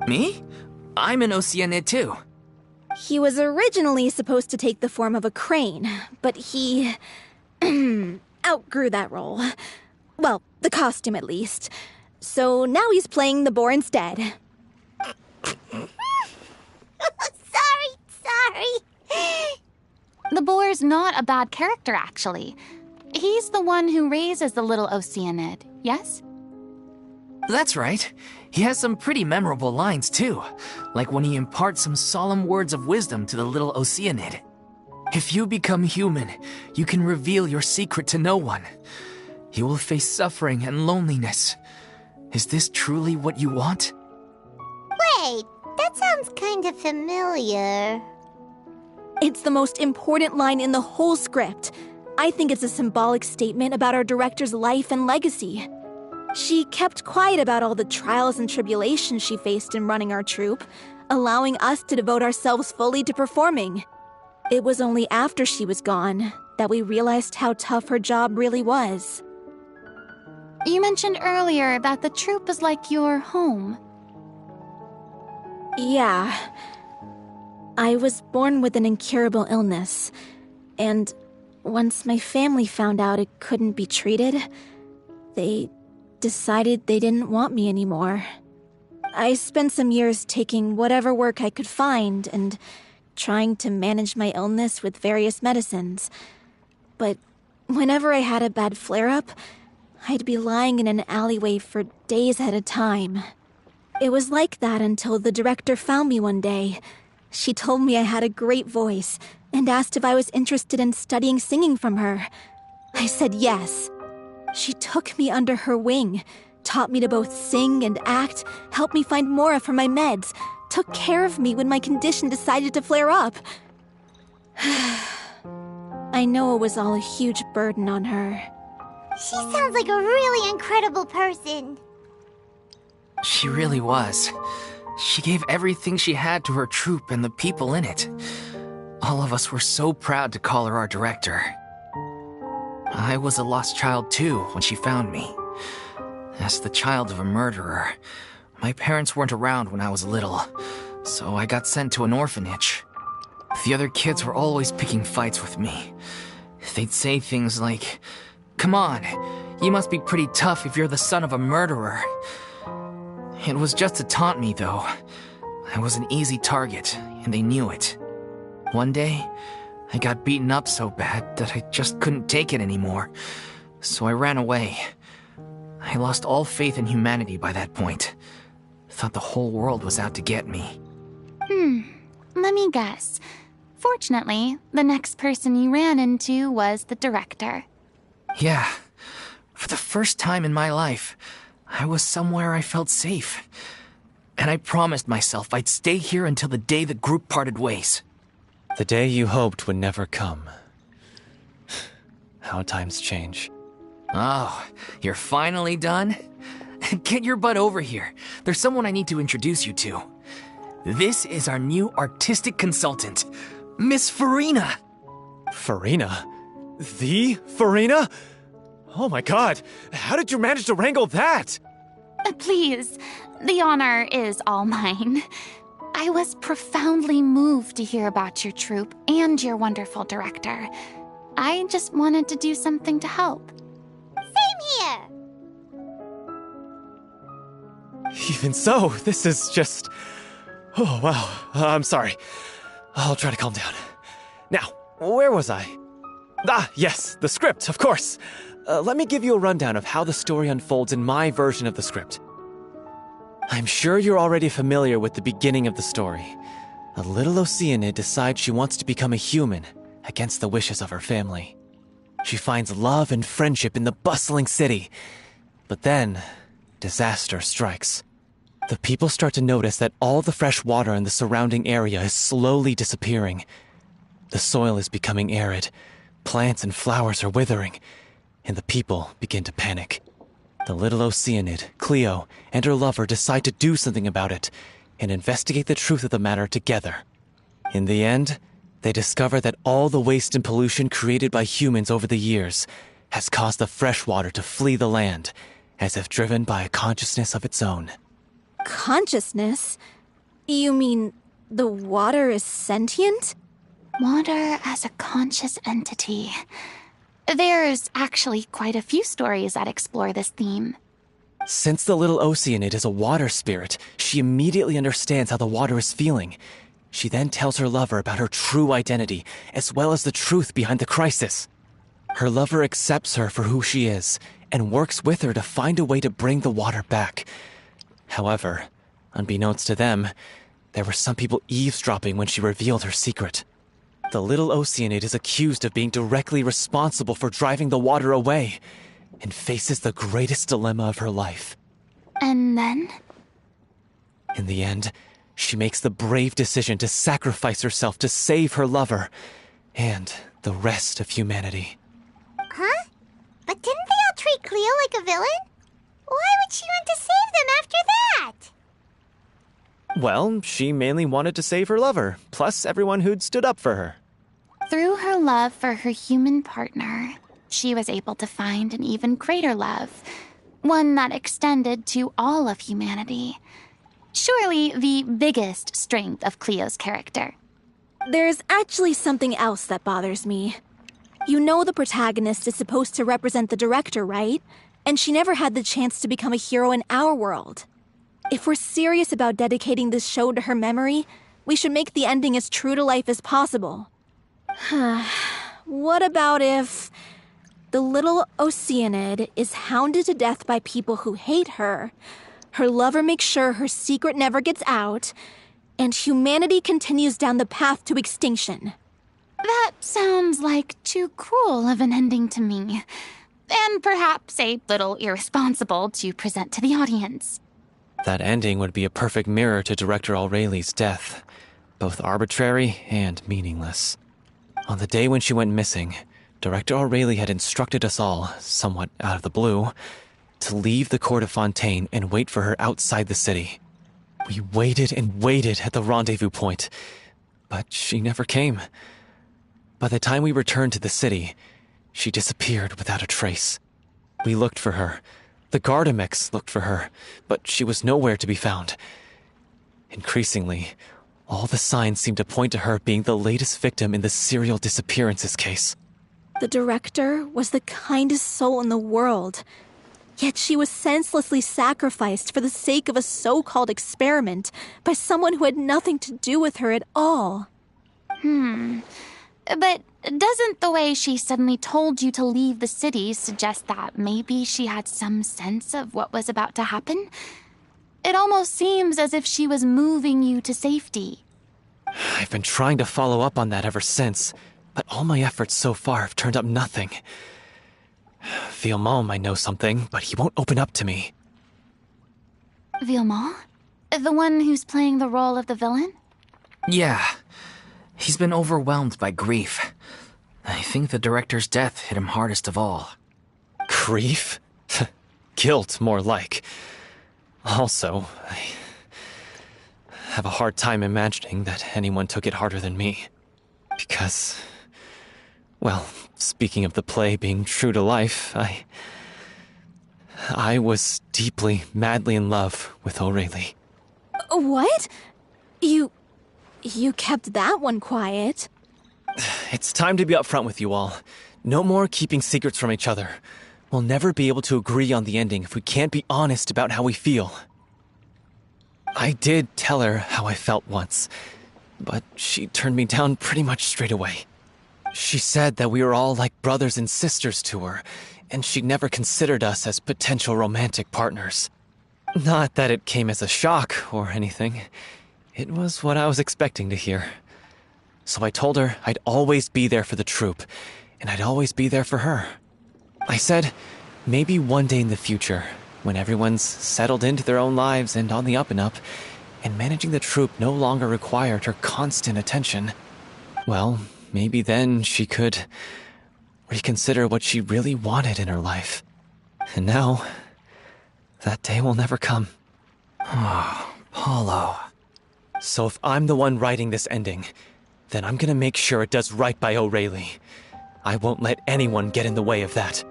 Me? I'm an Oceanid too. He was originally supposed to take the form of a crane, but he outgrew that role. Well, the costume at least. So now he's playing the boar instead. Sorry. The boar's not a bad character, actually. He's the one who raises the little Oceanid, yes? That's right. He has some pretty memorable lines too, like when he imparts some solemn words of wisdom to the little Oceanid. If you become human, you can reveal your secret to no one. You will face suffering and loneliness. Is this truly what you want? Wait, that sounds kind of familiar. It's the most important line in the whole script. I think it's a symbolic statement about our director's life and legacy. She kept quiet about all the trials and tribulations she faced in running our troupe, allowing us to devote ourselves fully to performing. It was only after she was gone that we realized how tough her job really was. You mentioned earlier that the troupe is like your home. Yeah. I was born with an incurable illness, and once my family found out it couldn't be treated, they decided they didn't want me anymore. I spent some years taking whatever work I could find and trying to manage my illness with various medicines. But whenever I had a bad flare-up, I'd be lying in an alleyway for days at a time. It was like that until the director found me one day. She told me I had a great voice and asked if I was interested in studying singing from her. I said yes. She took me under her wing, taught me to both sing and act, helped me find Mora for my meds, took care of me when my condition decided to flare up. I know it was all a huge burden on her. She sounds like a really incredible person. She really was. She gave everything she had to her troupe and the people in it. All of us were so proud to call her our director. I was a lost child too when she found me. As the child of a murderer, my parents weren't around when I was little, so I got sent to an orphanage. The other kids were always picking fights with me. They'd say things like, "Come on, you must be pretty tough if you're the son of a murderer." It was just to taunt me, though. I was an easy target, and they knew it. One day, I got beaten up so bad that I just couldn't take it anymore, so I ran away. I lost all faith in humanity by that point. Thought the whole world was out to get me. Let me guess. Fortunately, the next person you ran into was the director. Yeah. For the first time in my life, I was somewhere I felt safe. And I promised myself I'd stay here until the day the group parted ways. The day you hoped would never come. How times change. Oh, you're finally done? Get your butt over here. There's someone I need to introduce you to. This is our new artistic consultant, Miss Furina. Furina? The Furina? Oh my god, how did you manage to wrangle that? Please, the honor is all mine. I was profoundly moved to hear about your troupe and your wonderful director. I just wanted to do something to help. Same here! Even so, this is just... Oh, wow. I'm sorry. I'll try to calm down. Now, where was I? Ah, yes, the script, of course. Let me give you a rundown of how the story unfolds in my version of the script. I'm sure you're already familiar with the beginning of the story. A little Oceanid decides she wants to become a human, against the wishes of her family. She finds love and friendship in the bustling city. But then, disaster strikes. The people start to notice that all the fresh water in the surrounding area is slowly disappearing. The soil is becoming arid, plants and flowers are withering, and the people begin to panic. The little Oceanid, Cleo, and her lover decide to do something about it and investigate the truth of the matter together. In the end, they discover that all the waste and pollution created by humans over the years has caused the fresh water to flee the land, as if driven by a consciousness of its own. Consciousness? You mean the water is sentient? Water as a conscious entity. There's actually quite a few stories that explore this theme. Since the little Oceanid is a water spirit, she immediately understands how the water is feeling. She then tells her lover about her true identity, as well as the truth behind the crisis. Her lover accepts her for who she is, and works with her to find a way to bring the water back. However, unbeknownst to them, there were some people eavesdropping when she revealed her secret. The little Oceanid is accused of being directly responsible for driving the water away, and faces the greatest dilemma of her life. And then? In the end, she makes the brave decision to sacrifice herself to save her lover, and the rest of humanity. Huh? But didn't they all treat Cleo like a villain? Why would she want to save them after that? Well, she mainly wanted to save her lover, plus everyone who'd stood up for her. Through her love for her human partner, she was able to find an even greater love, one that extended to all of humanity. Surely the biggest strength of Cleo's character. There's actually something else that bothers me. You know the protagonist is supposed to represent the director, right? And she never had the chance to become a hero in our world. If we're serious about dedicating this show to her memory, we should make the ending as true to life as possible. What about if the little Oceanid is hounded to death by people who hate her, her lover makes sure her secret never gets out, and humanity continues down the path to extinction? That sounds like too cruel of an ending to me, and perhaps a little irresponsible to present to the audience. That ending would be a perfect mirror to Director Aureli's death, both arbitrary and meaningless. On the day when she went missing, Director Aureli had instructed us all, somewhat out of the blue, to leave the court of Fontaine and wait for her outside the city. We waited and waited at the rendezvous point, but she never came. By the time we returned to the city, she disappeared without a trace. We looked for her. The Gardamex looked for her, but she was nowhere to be found. Increasingly, all the signs seemed to point to her being the latest victim in the serial disappearances case. The director was the kindest soul in the world, yet she was senselessly sacrificed for the sake of a so-called experiment by someone who had nothing to do with her at all. But doesn't the way she suddenly told you to leave the city suggest that maybe she had some sense of what was about to happen? It almost seems as if she was moving you to safety. I've been trying to follow up on that ever since, but all my efforts so far have turned up nothing. Villemont might know something, but he won't open up to me. Villemont? The one who's playing the role of the villain? Yeah. He's been overwhelmed by grief. I think the director's death hit him hardest of all. Grief? Guilt, more like. Also, I have a hard time imagining that anyone took it harder than me. Because, well, speaking of the play being true to life, I was deeply, madly in love with Aurelie. What? You kept that one quiet. It's time to be upfront with you all. No more keeping secrets from each other. We'll never be able to agree on the ending if we can't be honest about how we feel. I did tell her how I felt once, but she turned me down pretty much straight away. She said that we were all like brothers and sisters to her, and she'd never considered us as potential romantic partners. Not that it came as a shock or anything. It was what I was expecting to hear. So I told her I'd always be there for the troupe, and I'd always be there for her. I said, maybe one day in the future, when everyone's settled into their own lives and on the up and up, and managing the troupe no longer required her constant attention, well, maybe then she could reconsider what she really wanted in her life. And now, that day will never come. Oh, Paulo. So if I'm the one writing this ending, then I'm gonna make sure it does right by Aurelie. I won't let anyone get in the way of that.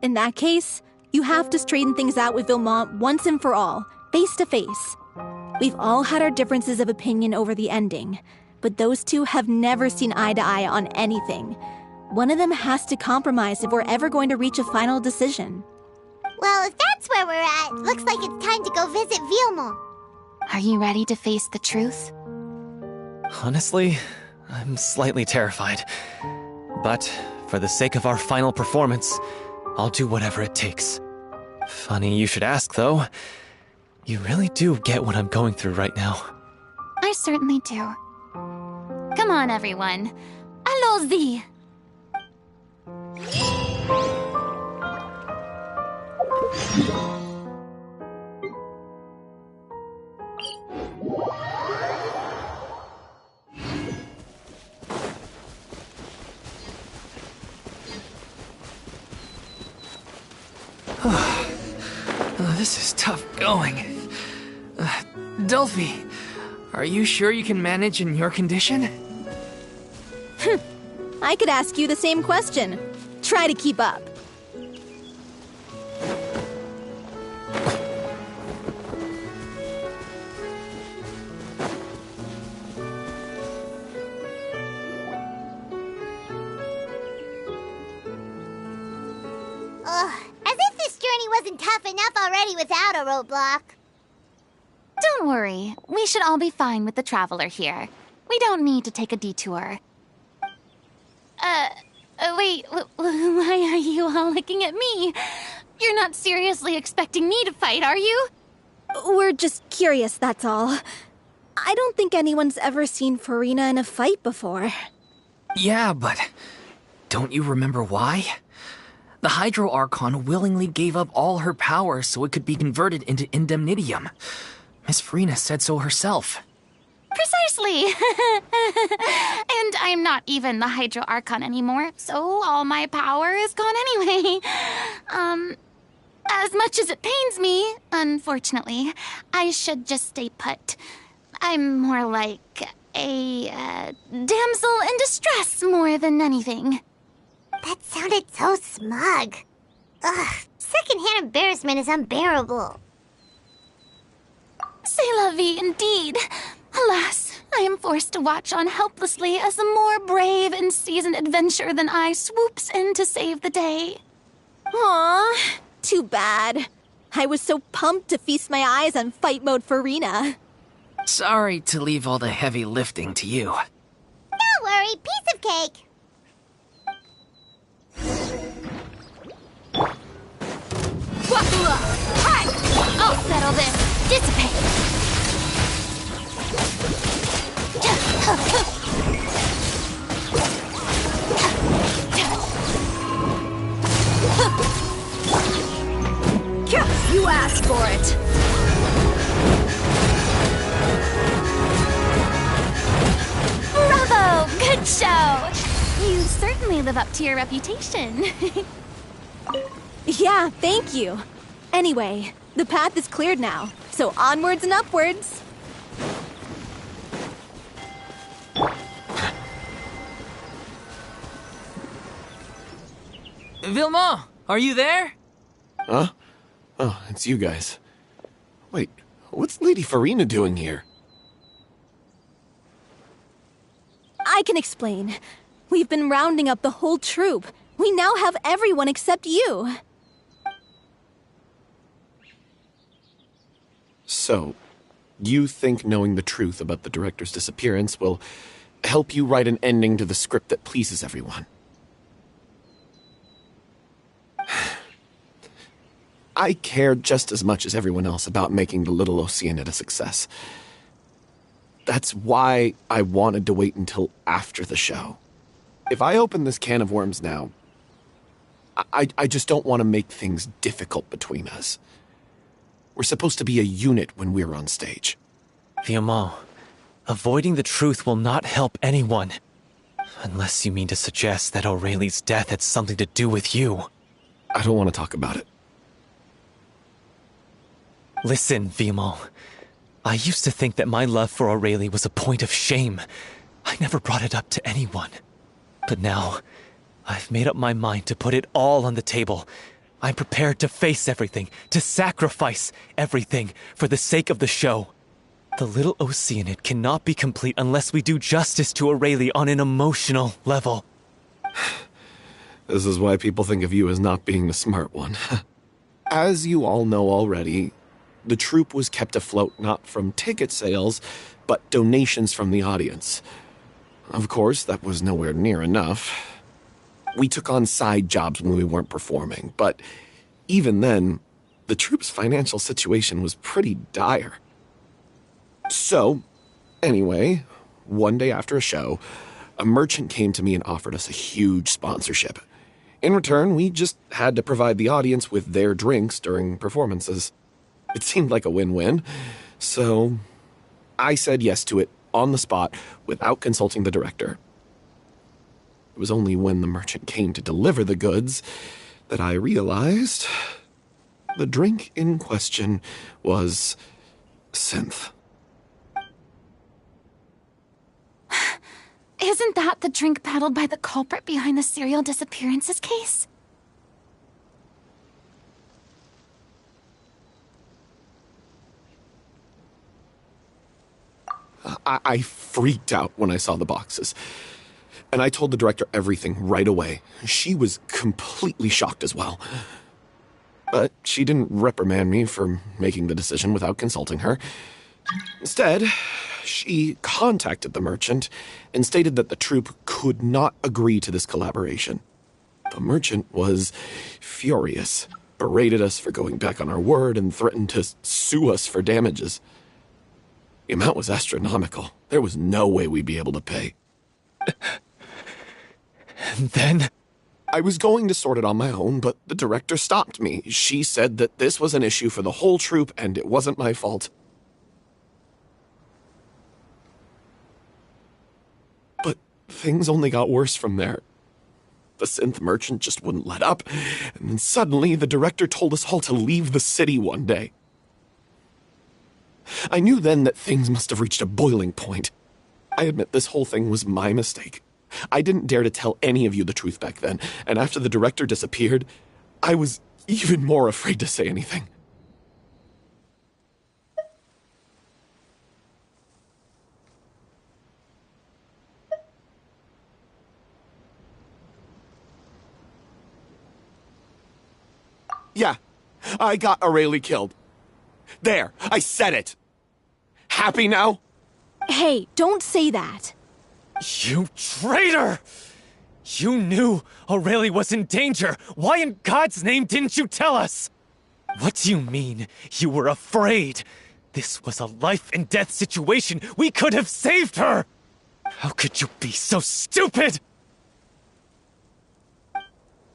In that case, you have to straighten things out with Villemont once and for all, face to face. We've all had our differences of opinion over the ending, but those two have never seen eye to eye on anything. One of them has to compromise if we're ever going to reach a final decision. Well, if that's where we're at, looks like it's time to go visit Villemont. Are you ready to face the truth? Honestly, I'm slightly terrified. But for the sake of our final performance, I'll do whatever it takes. Funny you should ask, though. You really do get what I'm going through right now. I certainly do. Come on, everyone. Allons-y! This is tough going. Delphi, are you sure you can manage in your condition? I could ask you the same question. Try to keep up. As if this journey wasn't tough enough already without a roadblock. Don't worry. We should all be fine with the traveler here. We don't need to take a detour. Wait, why are you all looking at me? You're not seriously expecting me to fight, are you? We're just curious, that's all. I don't think anyone's ever seen Furina in a fight before. Yeah, but don't you remember why? The Hydro Archon willingly gave up all her power so it could be converted into indemnitium. Miss Furina said so herself. Precisely! And I'm not even the Hydro Archon anymore, so all my power is gone anyway. As much as it pains me, unfortunately, I should just stay put. I'm more like a damsel in distress more than anything. That sounded so smug. Ugh, secondhand embarrassment is unbearable. C'est la vie indeed. Alas, I am forced to watch on helplessly as a more brave and seasoned adventurer than I swoops in to save the day. Aw, too bad. I was so pumped to feast my eyes on fight mode Furina. Sorry to leave all the heavy lifting to you. Don't worry, piece of cake. Wakula! Hi! I'll settle this. Dissipate! You asked for it. live up to your reputation. Yeah, thank you. Anyway, the path is cleared now, so onwards and upwards. Vilma, are you there? Huh? Oh, it's you guys. Wait, what's Lady Furina doing here? I can explain. We've been rounding up the whole troop. We now have everyone except you. So, you think knowing the truth about the director's disappearance will help you write an ending to the script that pleases everyone? I care just as much as everyone else about making the Little Oceanid a success. That's why I wanted to wait until after the show. If I open this can of worms now, I just don't want to make things difficult between us. We're supposed to be a unit when we're on stage. Vilma, avoiding the truth will not help anyone. Unless you mean to suggest that Aurelie's death had something to do with you. I don't want to talk about it. Listen, Vilma. I used to think that my love for Aurelie was a point of shame. I never brought it up to anyone. But now, I've made up my mind to put it all on the table. I'm prepared to face everything, to sacrifice everything for the sake of the show. The Little Oceanid cannot be complete unless we do justice to Aurelie on an emotional level. This is why people think of you as not being the smart one. As you all know already, the troupe was kept afloat not from ticket sales, but donations from the audience. Of course, that was nowhere near enough. We took on side jobs when we weren't performing, but even then, the troupe's financial situation was pretty dire. So, anyway, one day after a show, a merchant came to me and offered us a huge sponsorship. In return, we just had to provide the audience with their drinks during performances. It seemed like a win-win, so I said yes to it on the spot without consulting the director. It was only when the merchant came to deliver the goods that I realized the drink in question was synth. Isn't that the drink peddled by the culprit behind the serial disappearances case? I freaked out when I saw the boxes. And I told the director everything right away. She was completely shocked as well. But she didn't reprimand me for making the decision without consulting her. Instead, she contacted the merchant and stated that the troupe could not agree to this collaboration. The merchant was furious, berated us for going back on our word, and threatened to sue us for damages. The amount was astronomical. There was no way we'd be able to pay. And then? I was going to sort it on my own, but the director stopped me. She said that this was an issue for the whole troupe, and it wasn't my fault. But things only got worse from there. The synth merchant just wouldn't let up, and then suddenly the director told us all to leave the city one day. I knew then that things must have reached a boiling point. I admit this whole thing was my mistake. I didn't dare to tell any of you the truth back then, and after the director disappeared, I was even more afraid to say anything. Yeah, I got Aurelie killed. There, I said it. Happy now? Hey, don't say that. You traitor! You knew Aurelie was in danger. Why in God's name didn't you tell us? What do you mean you were afraid? This was a life and death situation. We could have saved her! How could you be so stupid?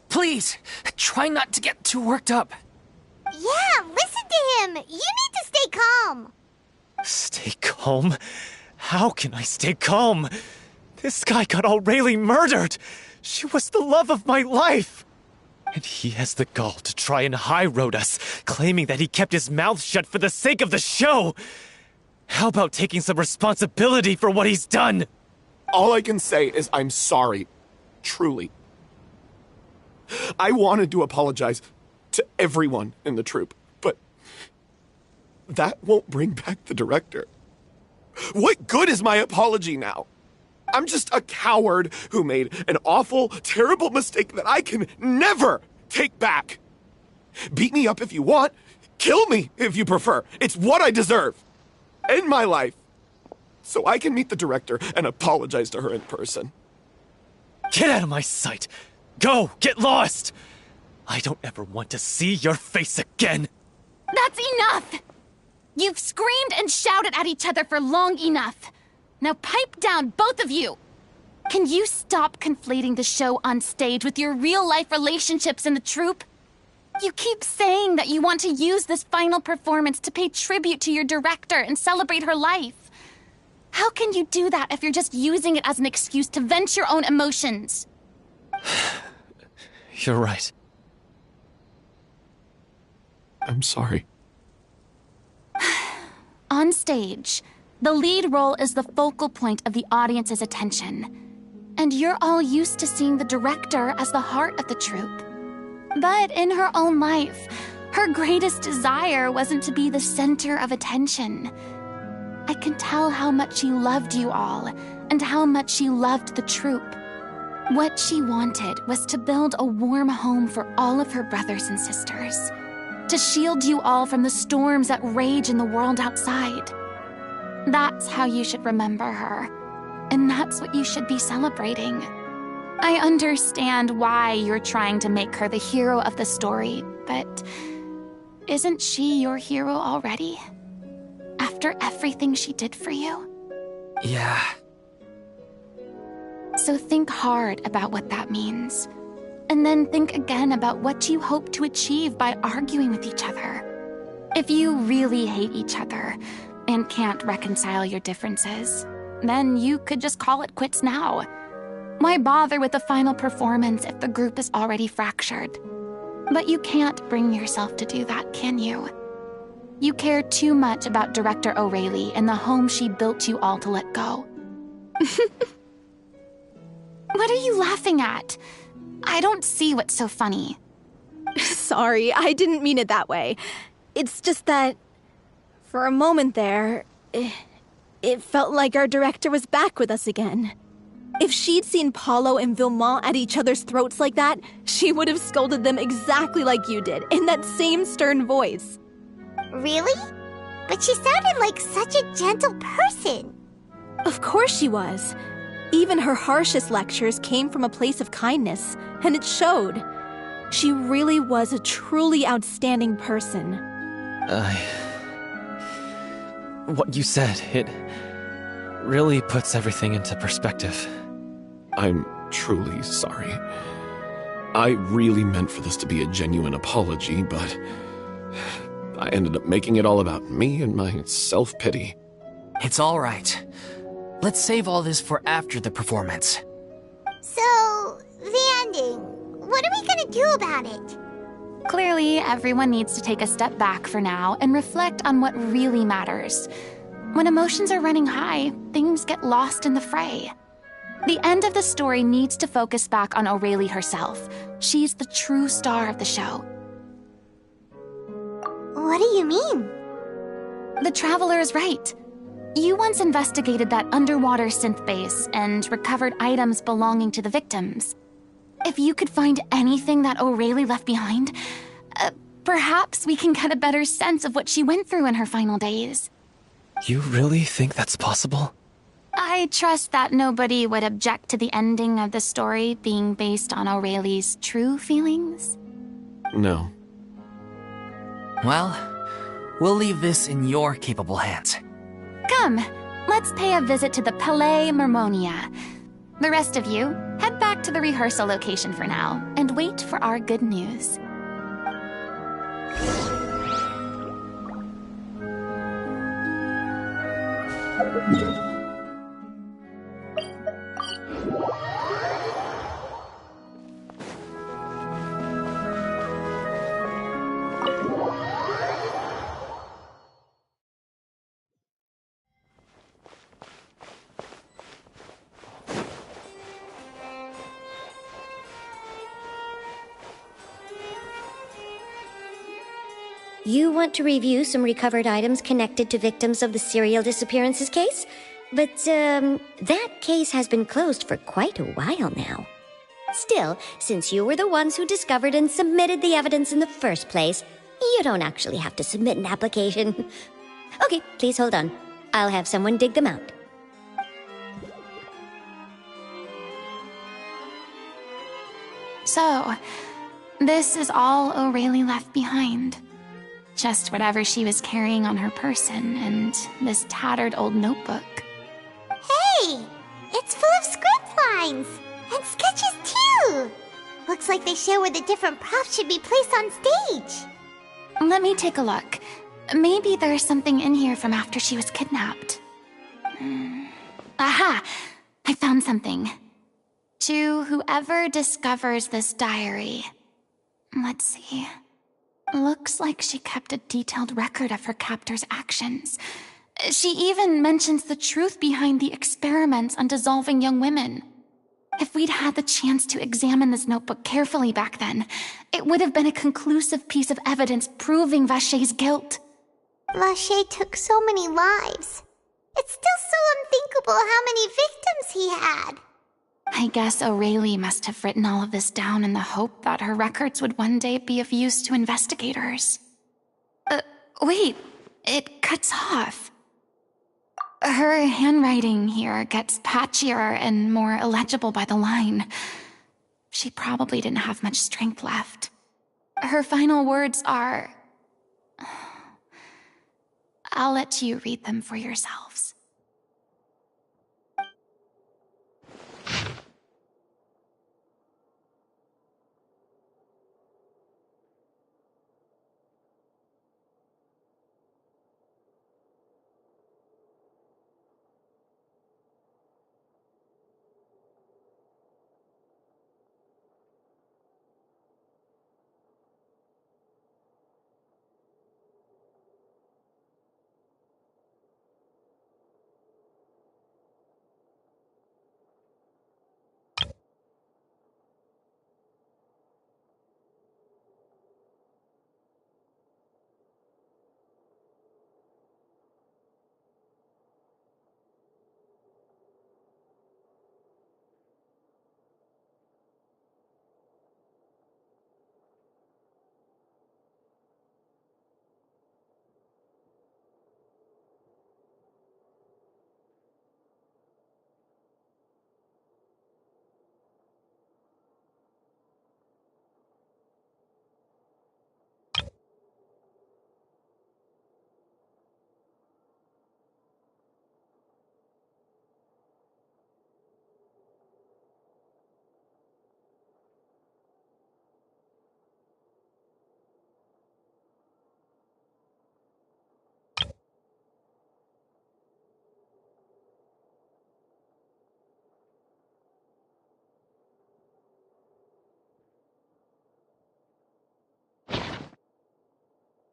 Please, try not to get too worked up. Yeah, listen to him. You need to stay calm. Stay calm? How can I stay calm? This guy got Aurelie murdered. She was the love of my life! And he has the gall to try and high-road us, claiming that he kept his mouth shut for the sake of the show! How about taking some responsibility for what he's done? All I can say is I'm sorry. Truly. I wanted to apologize to everyone in the troupe, but that won't bring back the director. What good is my apology now? I'm just a coward who made an awful, terrible mistake that I can never take back. Beat me up if you want. Kill me if you prefer. It's what I deserve. End my life. So I can meet the director and apologize to her in person. Get out of my sight! Go! Get lost! I don't ever want to see your face again! That's enough! You've screamed and shouted at each other for long enough. Now pipe down, both of you! Can you stop conflating the show on stage with your real-life relationships in the troupe? You keep saying that you want to use this final performance to pay tribute to your director and celebrate her life. How can you do that if you're just using it as an excuse to vent your own emotions? You're right. I'm sorry. On stage, the lead role is the focal point of the audience's attention. And you're all used to seeing the director as the heart of the troupe. But in her own life, her greatest desire wasn't to be the center of attention. I can tell how much she loved you all, and how much she loved the troupe. What she wanted was to build a warm home for all of her brothers and sisters. To shield you all from the storms that rage in the world outside. That's how you should remember her. And that's what you should be celebrating. I understand why you're trying to make her the hero of the story, but isn't she your hero already? After everything she did for you? Yeah. So think hard about what that means. And then think again about what you hope to achieve by arguing with each other. If you really hate each other and can't reconcile your differences, then you could just call it quits now. Why bother with the final performance if the group is already fractured? But you can't bring yourself to do that, can you? You care too much about Director O'Reilly and the home she built you all to let go. What are you laughing at? I don't see what's so funny. Sorry, I didn't mean it that way. It's just that, for a moment there, it felt like our director was back with us again. If she'd seen Paulo and Vilmont at each other's throats like that, she would have scolded them exactly like you did, in that same stern voice. Really? But she sounded like such a gentle person. Of course she was. Even her harshest lectures came from a place of kindness, and it showed. She really was a truly outstanding person. What you said, it really puts everything into perspective. I'm truly sorry. I really meant for this to be a genuine apology, but I ended up making it all about me and my self-pity. It's all right. Let's save all this for after the performance. So, the ending. What are we gonna do about it? Clearly, everyone needs to take a step back for now and reflect on what really matters. When emotions are running high, things get lost in the fray. The end of the story needs to focus back on O'Reilly herself. She's the true star of the show. What do you mean? The Traveler is right. You once investigated that underwater synth base and recovered items belonging to the victims. If you could find anything that O'Reilly left behind, perhaps we can get a better sense of what she went through in her final days. You really think that's possible? I trust that nobody would object to the ending of the story being based on O'Reilly's true feelings. No. Well, we'll leave this in your capable hands. Come, let's pay a visit to the Palais Mermonia. The rest of you, head back to the rehearsal location for now, and wait for our good news. You want to review some recovered items connected to victims of the serial disappearances case? But, that case has been closed for quite a while now. Still, since you were the ones who discovered and submitted the evidence in the first place, you don't actually have to submit an application. Okay, please hold on. I'll have someone dig them out. So, this is all O'Reilly left behind. Just whatever she was carrying on her person and this tattered old notebook. Hey! It's full of script lines! And sketches too! Looks like they show where the different props should be placed on stage. Let me take a look. Maybe there's something in here from after she was kidnapped. Aha! I found something. To whoever discovers this diary. Let's see. Looks like she kept a detailed record of her captor's actions. She even mentions the truth behind the experiments on dissolving young women. If we'd had the chance to examine this notebook carefully back then, it would have been a conclusive piece of evidence proving Vachey's guilt. Vachey took so many lives. It's still so unthinkable how many victims he had. I guess O'Reilly must have written all of this down in the hope that her records would one day be of use to investigators. Wait, it cuts off. Her handwriting here gets patchier and more illegible by the line. She probably didn't have much strength left. Her final words are... I'll let you read them for yourselves.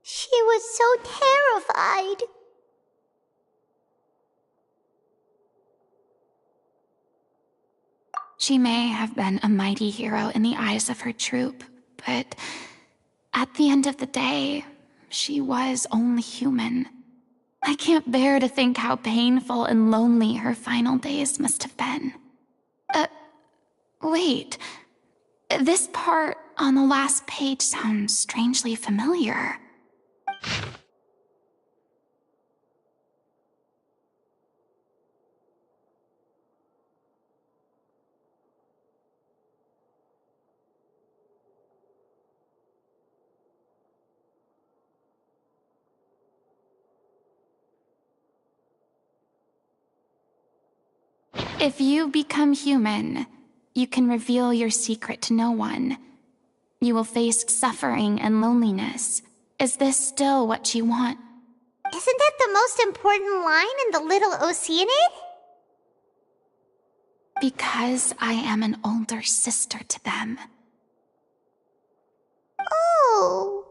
She was so terrified. She may have been a mighty hero in the eyes of her troop, but at the end of the day, she was only human. I can't bear to think how painful and lonely her final days must have been. Wait. This part on the last page sounds strangely familiar. If you become human, you can reveal your secret to no one. You will face suffering and loneliness. Is this still what you want? Isn't that the most important line in the Little Oceanid? Because I am an older sister to them. Oh.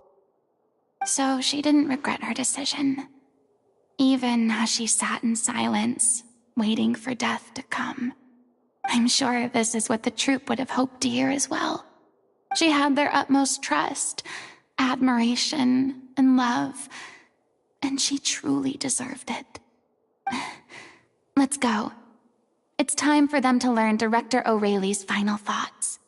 So she didn't regret her decision. Even as she sat in silence, waiting for death to come. I'm sure this is what the troop would have hoped to hear as well. She had their utmost trust, admiration, and love. And she truly deserved it. Let's go. It's time for them to learn Director O'Reilly's final thoughts.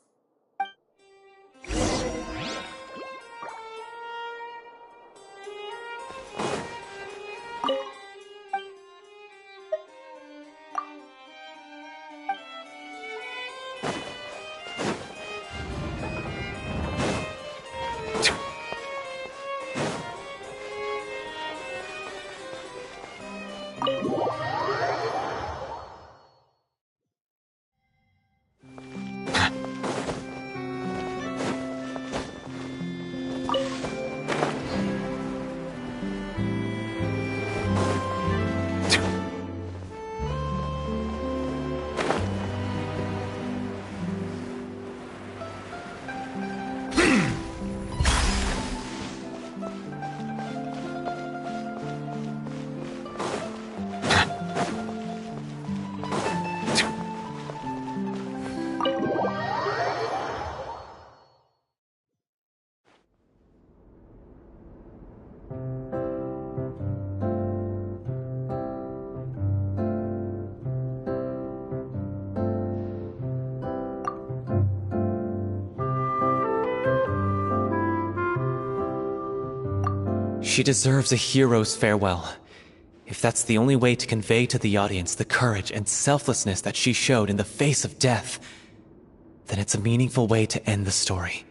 She deserves a hero's farewell. If that's the only way to convey to the audience the courage and selflessness that she showed in the face of death, then it's a meaningful way to end the story.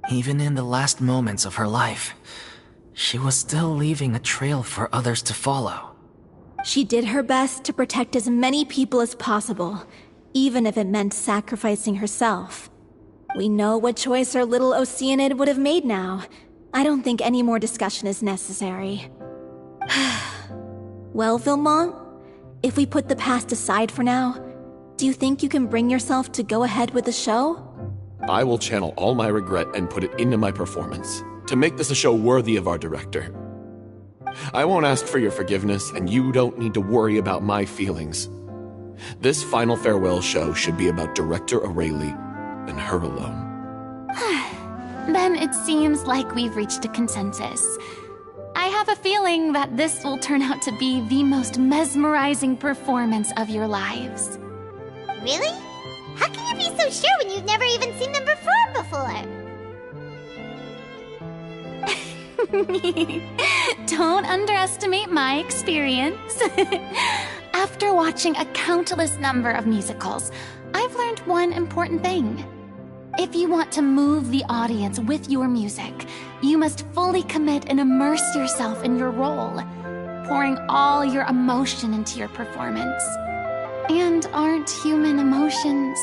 Even in the last moments of her life, she was still leaving a trail for others to follow. She did her best to protect as many people as possible, even if it meant sacrificing herself. We know what choice our little Oceanid would have made now. I don't think any more discussion is necessary. Well, Vilmont, if we put the past aside for now, do you think you can bring yourself to go ahead with the show? I will channel all my regret and put it into my performance, to make this a show worthy of our director. I won't ask for your forgiveness, and you don't need to worry about my feelings. This final farewell show should be about Director O'Reilly and her alone. Then it seems like we've reached a consensus. I have a feeling that this will turn out to be the most mesmerizing performance of your lives. Really? How can you be so sure when you've never even seen them perform before? Don't underestimate my experience. After watching a countless number of musicals, I've learned one important thing. If you want to move the audience with your music, you must fully commit and immerse yourself in your role, pouring all your emotion into your performance. And aren't human emotions,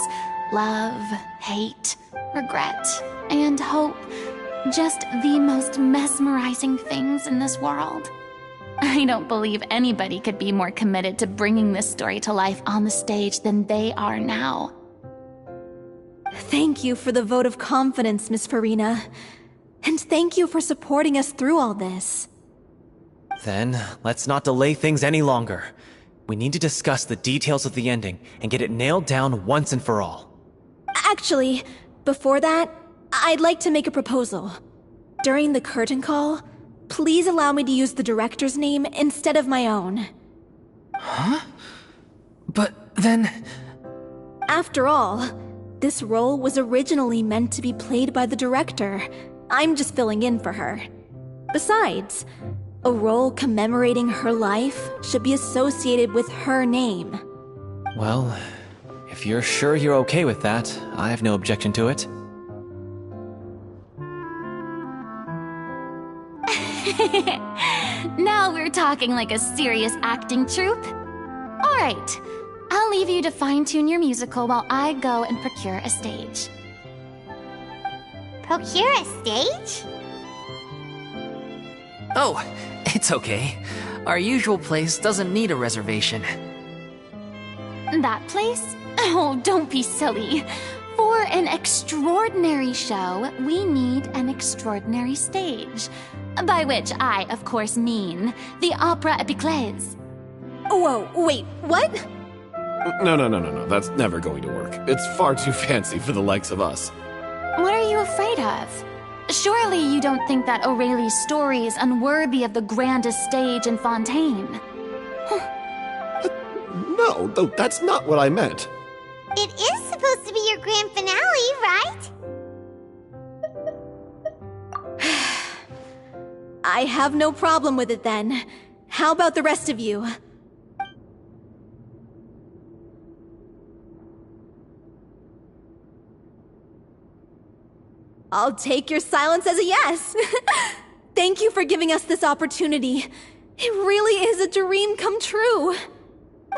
love, hate, regret, and hope, just the most mesmerizing things in this world? I don't believe anybody could be more committed to bringing this story to life on the stage than they are now. Thank you for the vote of confidence, Miss Furina. And thank you for supporting us through all this. Then, let's not delay things any longer. We need to discuss the details of the ending and get it nailed down once and for all. Actually, before that, I'd like to make a proposal. During the curtain call, please allow me to use the director's name instead of my own. Huh? But then... After all, this role was originally meant to be played by the director. I'm just filling in for her. Besides, a role commemorating her life should be associated with her name. Well, if you're sure you're okay with that, I have no objection to it. Now we're talking like a serious acting troupe. All right, I'll leave you to fine-tune your musical while I go and procure a stage. Procure a stage? Oh, it's okay. Our usual place doesn't need a reservation. That place? Oh, don't be silly. For an extraordinary show, we need an extraordinary stage. By which I, of course, mean the Opera Epiclese. Whoa, wait, what? No. That's never going to work. It's far too fancy for the likes of us. What are you afraid of? Surely you don't think that Aurelie's story is unworthy of the grandest stage in Fontaine. No, that's not what I meant. It is supposed to be your grand finale, right? I have no problem with it then. How about the rest of you? I'll take your silence as a yes. Thank you for giving us this opportunity. It really is a dream come true.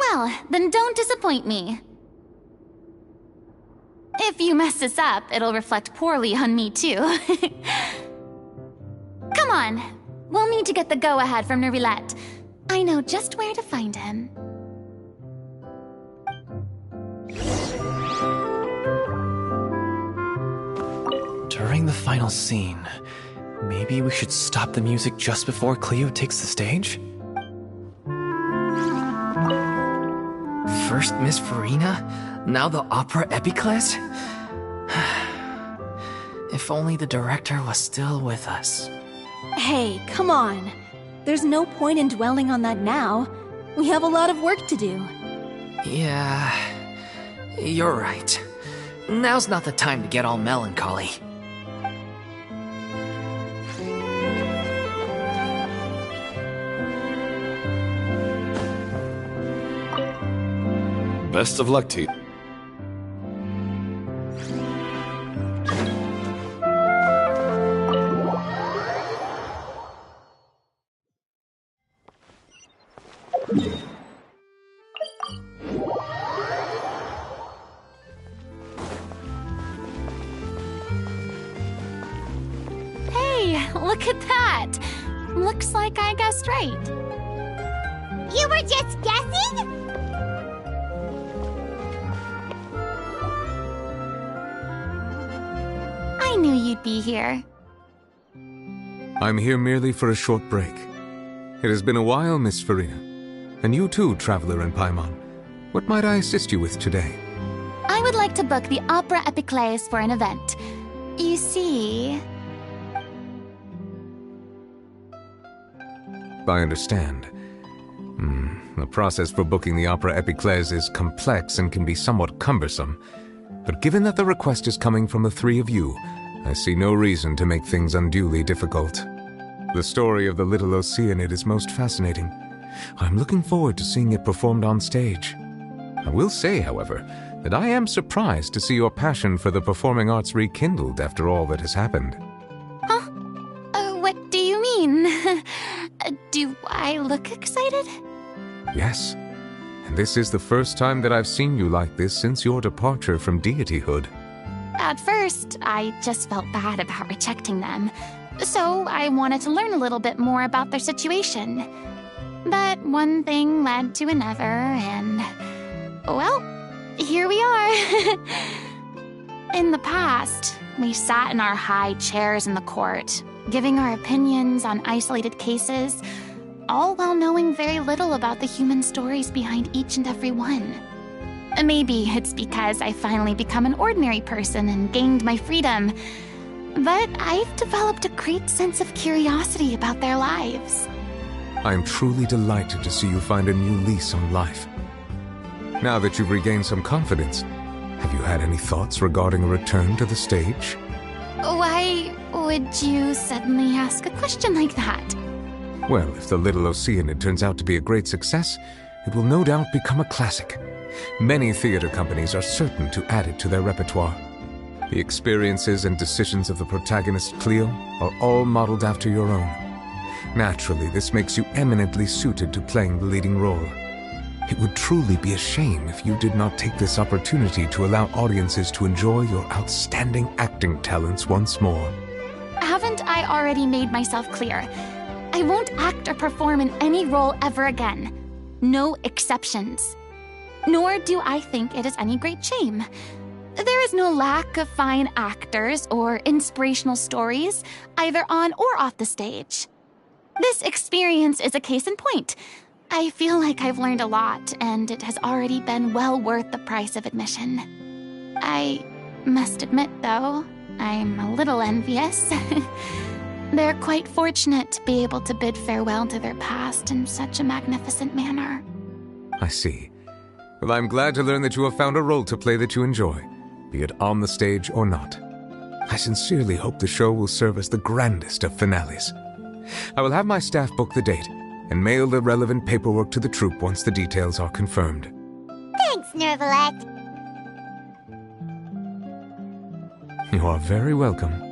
Well, then don't disappoint me. If you mess this up, it'll reflect poorly on me too. Come on, we'll need to get the go-ahead from Nervilette. I know just where to find him. During the final scene, maybe we should stop the music just before Cleo takes the stage? First Miss Furina, now the opera epiclese? If only the director was still with us. Hey, come on. There's no point in dwelling on that now. We have a lot of work to do. Yeah, you're right. Now's not the time to get all melancholy. Best of luck to you. Hey, look at that! Looks like I guessed right. You were just guessing? I knew you'd be here. I'm here merely for a short break. It has been a while, Miss Furina. And you too, Traveler in Paimon. What might I assist you with today? I would like to book the Opera Epiclese for an event. You see... I understand. The process for booking the Opera Epiclese is complex and can be somewhat cumbersome. But given that the request is coming from the three of you, I see no reason to make things unduly difficult. The story of the little Oceanid is most fascinating. I'm looking forward to seeing it performed on stage. I will say, however, that I am surprised to see your passion for the performing arts rekindled after all that has happened. Huh? What do you mean? Do I look excited? Yes. And this is the first time that I've seen you like this since your departure from deityhood. At first, I just felt bad about rejecting them. So I wanted to learn a little bit more about their situation. But one thing led to another, and... well, here we are. In the past, we sat in our high chairs in the court, giving our opinions on isolated cases, all while knowing very little about the human stories behind each and every one. Maybe it's because I finally become an ordinary person and gained my freedom, but I've developed a great sense of curiosity about their lives. I am truly delighted to see you find a new lease on life. Now that you've regained some confidence, have you had any thoughts regarding a return to the stage? Why would you suddenly ask a question like that? Well, if the Little Oceanid turns out to be a great success, it will no doubt become a classic. Many theater companies are certain to add it to their repertoire. The experiences and decisions of the protagonist Cleo are all modeled after your own. Naturally, this makes you eminently suited to playing the leading role. It would truly be a shame if you did not take this opportunity to allow audiences to enjoy your outstanding acting talents once more. Haven't I already made myself clear? I won't act or perform in any role ever again. No exceptions. Nor do I think it is any great shame. There is no lack of fine actors or inspirational stories, either on or off the stage. This experience is a case in point. I feel like I've learned a lot, and it has already been well worth the price of admission. I must admit, though, I'm a little envious. They're quite fortunate to be able to bid farewell to their past in such a magnificent manner. I see. Well, I'm glad to learn that you have found a role to play that you enjoy, be it on the stage or not. I sincerely hope the show will serve as the grandest of finales. I will have my staff book the date and mail the relevant paperwork to the troupe once the details are confirmed. Thanks, Nervalette. You are very welcome.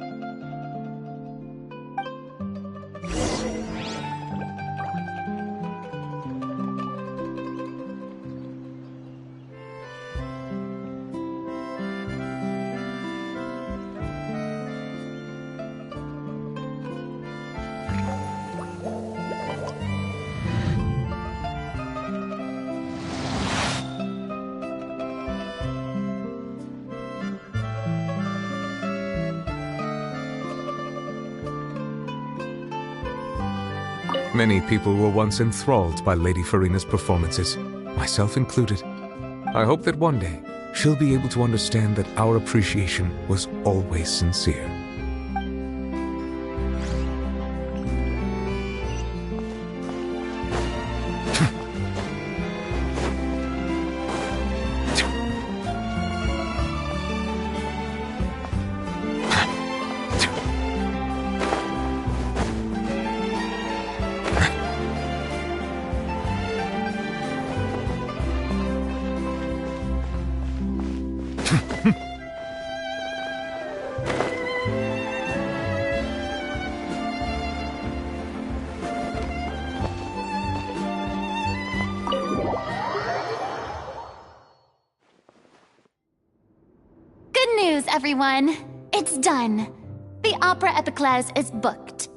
Many people were once enthralled by Lady Furina's performances, myself included. I hope that one day she'll be able to understand that our appreciation was always sincere. Everyone, it's done. The Opera Epiclese is booked.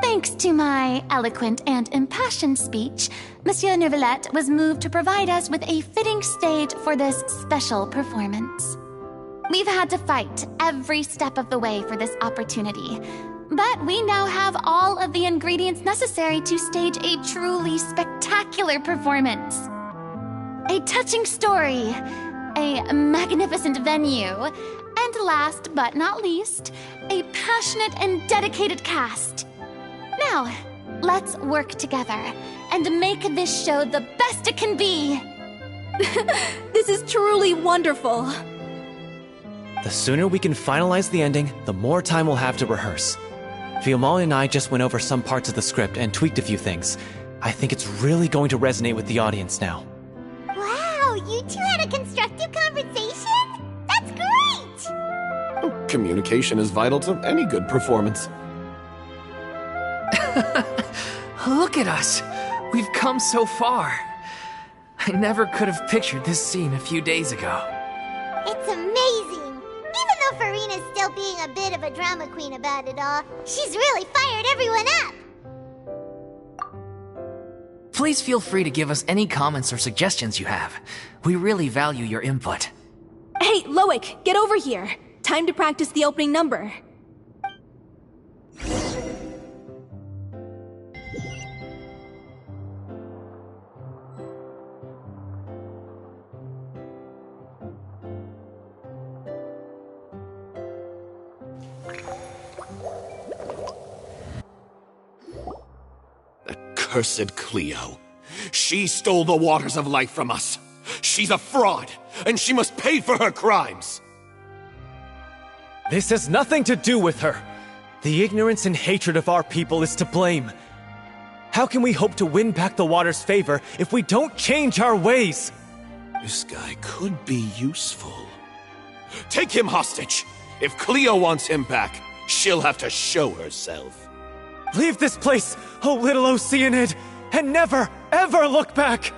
Thanks to my eloquent and impassioned speech, Monsieur Nervalette was moved to provide us with a fitting stage for this special performance. We've had to fight every step of the way for this opportunity, but we now have all of the ingredients necessary to stage a truly spectacular performance. A touching story, a magnificent venue, and last but not least, a passionate and dedicated cast. Now, let's work together and make this show the best it can be. This is truly wonderful. The sooner we can finalize the ending, the more time we'll have to rehearse. Fiamma and I just went over some parts of the script and tweaked a few things. I think it's really going to resonate with the audience now. Wow, you two had a constructive conversation? That's great! Communication is vital to any good performance. Look at us! We've come so far. I never could have pictured this scene a few days ago. It's amazing! Even though Furina's still being a bit of a drama queen about it all, she's really fired everyone up! Please feel free to give us any comments or suggestions you have. We really value your input. Hey, Loic, get over here. Time to practice the opening number. Cursed Cleo. She stole the waters of life from us. She's a fraud, and she must pay for her crimes. This has nothing to do with her. The ignorance and hatred of our people is to blame. How can we hope to win back the water's favor if we don't change our ways? This guy could be useful. Take him hostage. If Cleo wants him back, she'll have to show herself. Leave this place, oh little Oceanid, and never, ever look back!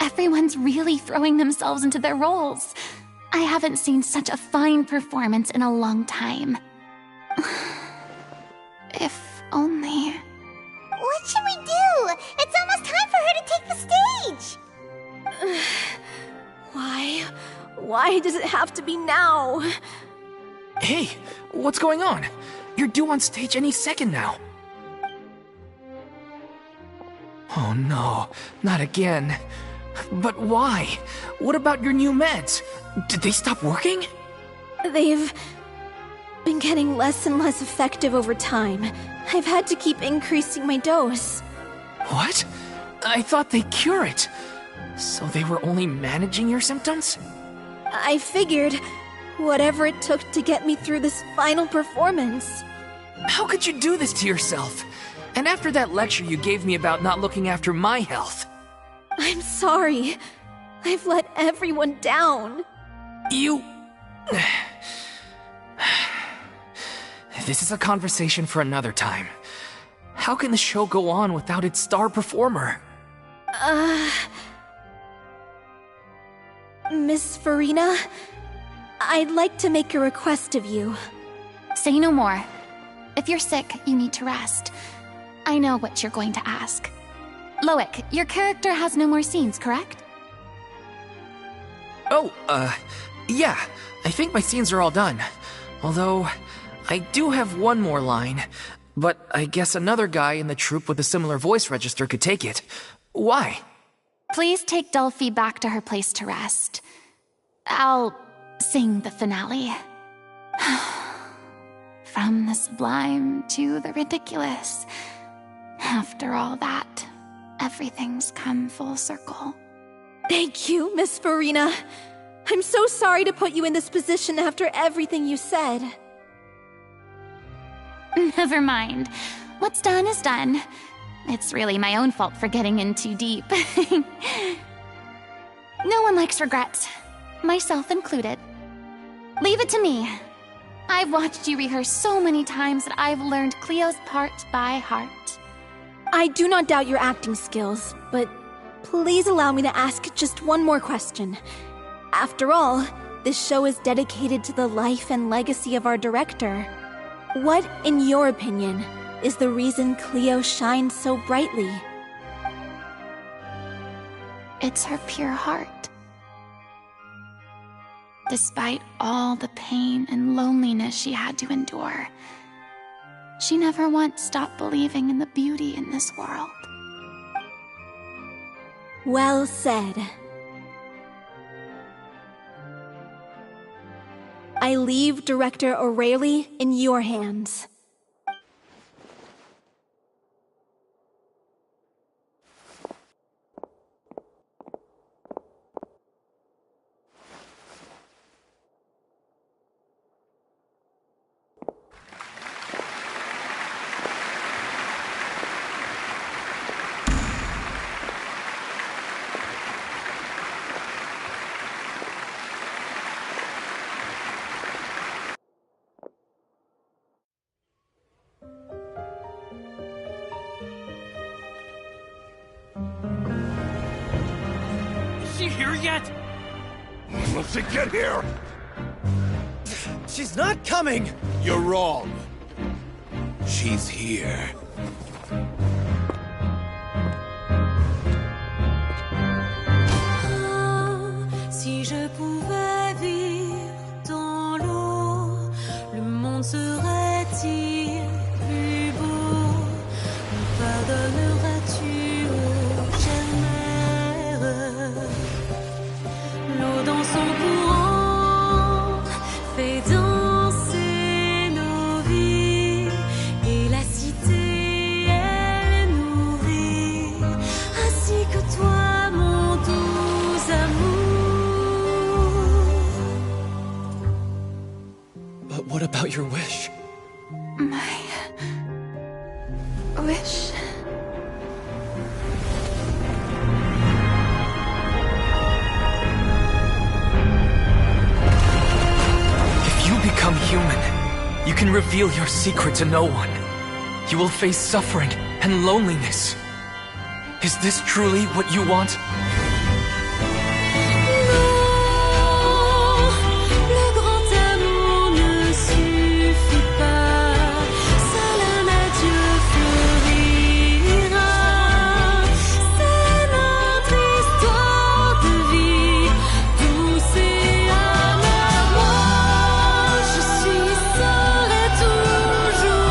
Everyone's really throwing themselves into their roles. I haven't seen such a fine performance in a long time. If only... What should we do? It's almost time for her to take the stage! Why does it have to be now? Hey, what's going on? You're You're due on stage any second now. Oh no, not again. But why? What about your new meds? Did they stop working? They've been getting less and less effective over time. I've had to keep increasing my dose. What? I thought they cure it. So they were only managing your symptoms? I figured whatever it took to get me through this final performance. How could you do this to yourself? And after that lecture you gave me about not looking after my health. I'm sorry. I've let everyone down. You... This is a conversation for another time. How can the show go on without its star performer? Miss Furina, I'd like to make a request of you. Say no more. If you're sick, you need to rest. I know what you're going to ask. Loic, your character has no more scenes, correct? Oh, yeah. I think my scenes are all done. Although, I do have one more line. But I guess another guy in the troupe with a similar voice register could take it. Why? Please take Delphi back to her place to rest. I'll sing the finale. From the sublime to the ridiculous. After all that, everything's come full circle. Thank you, Miss Furina. I'm so sorry to put you in this position after everything you said. Never mind. What's done is done. It's really my own fault for getting in too deep. No one likes regrets, myself included. Leave it to me. I've watched you rehearse so many times that I've learned Cleo's part by heart. I do not doubt your acting skills, but please allow me to ask just one more question. After all, this show is dedicated to the life and legacy of our director. What, in your opinion, is the reason Cleo shines so brightly? It's her pure heart. Despite all the pain and loneliness she had to endure, she never once stopped believing in the beauty in this world. Well said. I leave Director O'Reilly in your hands. Yet? Let's get here! She's not coming! You're wrong. She's here. Si je pouvais vivre dans l'eau, le monde serait-il plus beau? Me pardonneras-tu, ô chère mère? L'eau dans son courant fait danser nos vies, et la cité elle nourrit, ainsi que toi mon doux amour. But what about your wish? My wish... Become human. You can reveal your secret to no one. You will face suffering and loneliness. Is this truly what you want? Je suis seule et toujours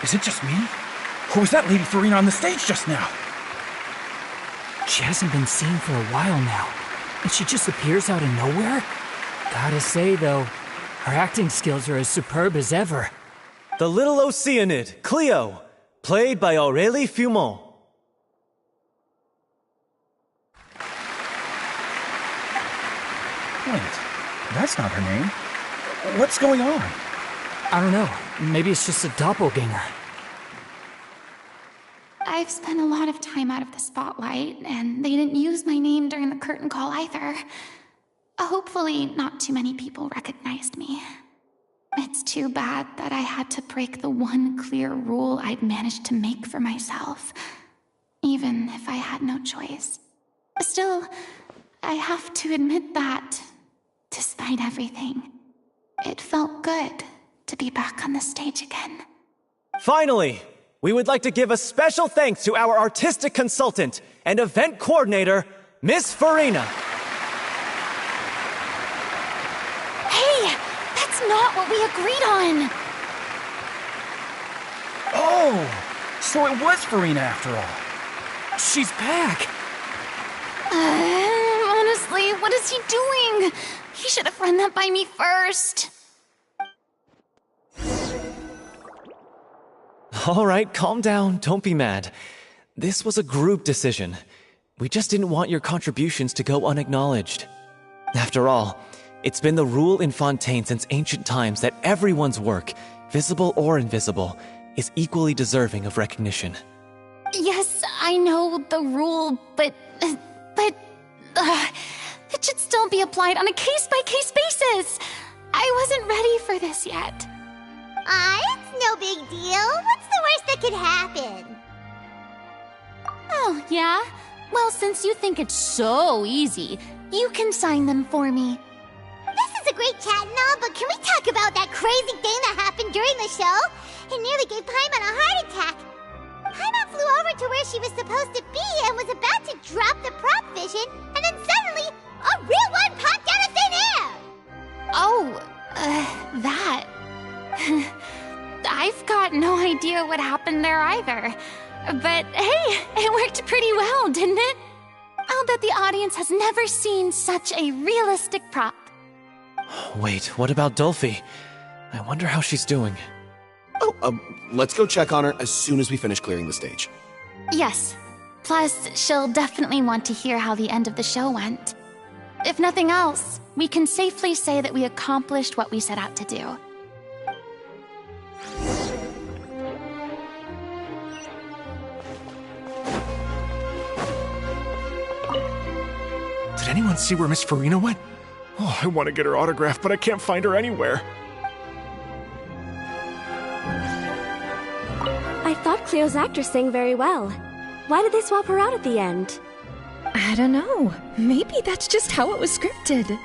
Is it just me? Or was that Lady Furina on the stage just now? She hasn't been seen for a while now, and she just appears out of nowhere? Gotta say, though, her acting skills are as superb as ever. The little Oceanid, Cleo, played by Aurélie Fumont. Wait, that's not her name. What's going on? I don't know. Maybe it's just a doppelganger. I've spent a lot of time out of the spotlight, and they didn't use my name during the curtain call either. Hopefully, not too many people recognized me. It's too bad that I had to break the one clear rule I'd managed to make for myself, even if I had no choice. Still, I have to admit that, despite everything, it felt good to be back on the stage again. Finally, we would like to give a special thanks to our artistic consultant and event coordinator, Miss Furina. Hey, that's not what we agreed on! Oh, so it was Furina after all. She's back! Honestly, what is he doing? He should have run that by me first. All right, calm down, don't be mad. This was a group decision. We just didn't want your contributions to go unacknowledged. After all, it's been the rule in Fontaine since ancient times that everyone's work, visible or invisible, is equally deserving of recognition. Yes, I know the rule, but it should still be applied on a case-by-case basis. I wasn't ready for this yet. It's no big deal. What's the worst that could happen? Oh, yeah? Well, since you think it's so easy, you can sign them for me. This is a great chat and all, but can we talk about that crazy thing that happened during the show? It nearly gave Paimon a heart attack. Paimon flew over to where she was supposed to be and was about to drop the prop vision, and then suddenly, a real one popped out of thin air! Oh, that... I've got no idea what happened there either. But hey, it worked pretty well, didn't it? I'll bet the audience has never seen such a realistic prop. Wait, what about Dolphy? I wonder how she's doing. Oh, let's go check on her as soon as we finish clearing the stage. Yes. Plus, she'll definitely want to hear how the end of the show went. If nothing else, we can safely say that we accomplished what we set out to do. Did anyone see where Miss Furina went? Oh, I want to get her autograph, but I can't find her anywhere. I thought Cleo's actor sang very well. Why did they swap her out at the end? I don't know. Maybe that's just how it was scripted.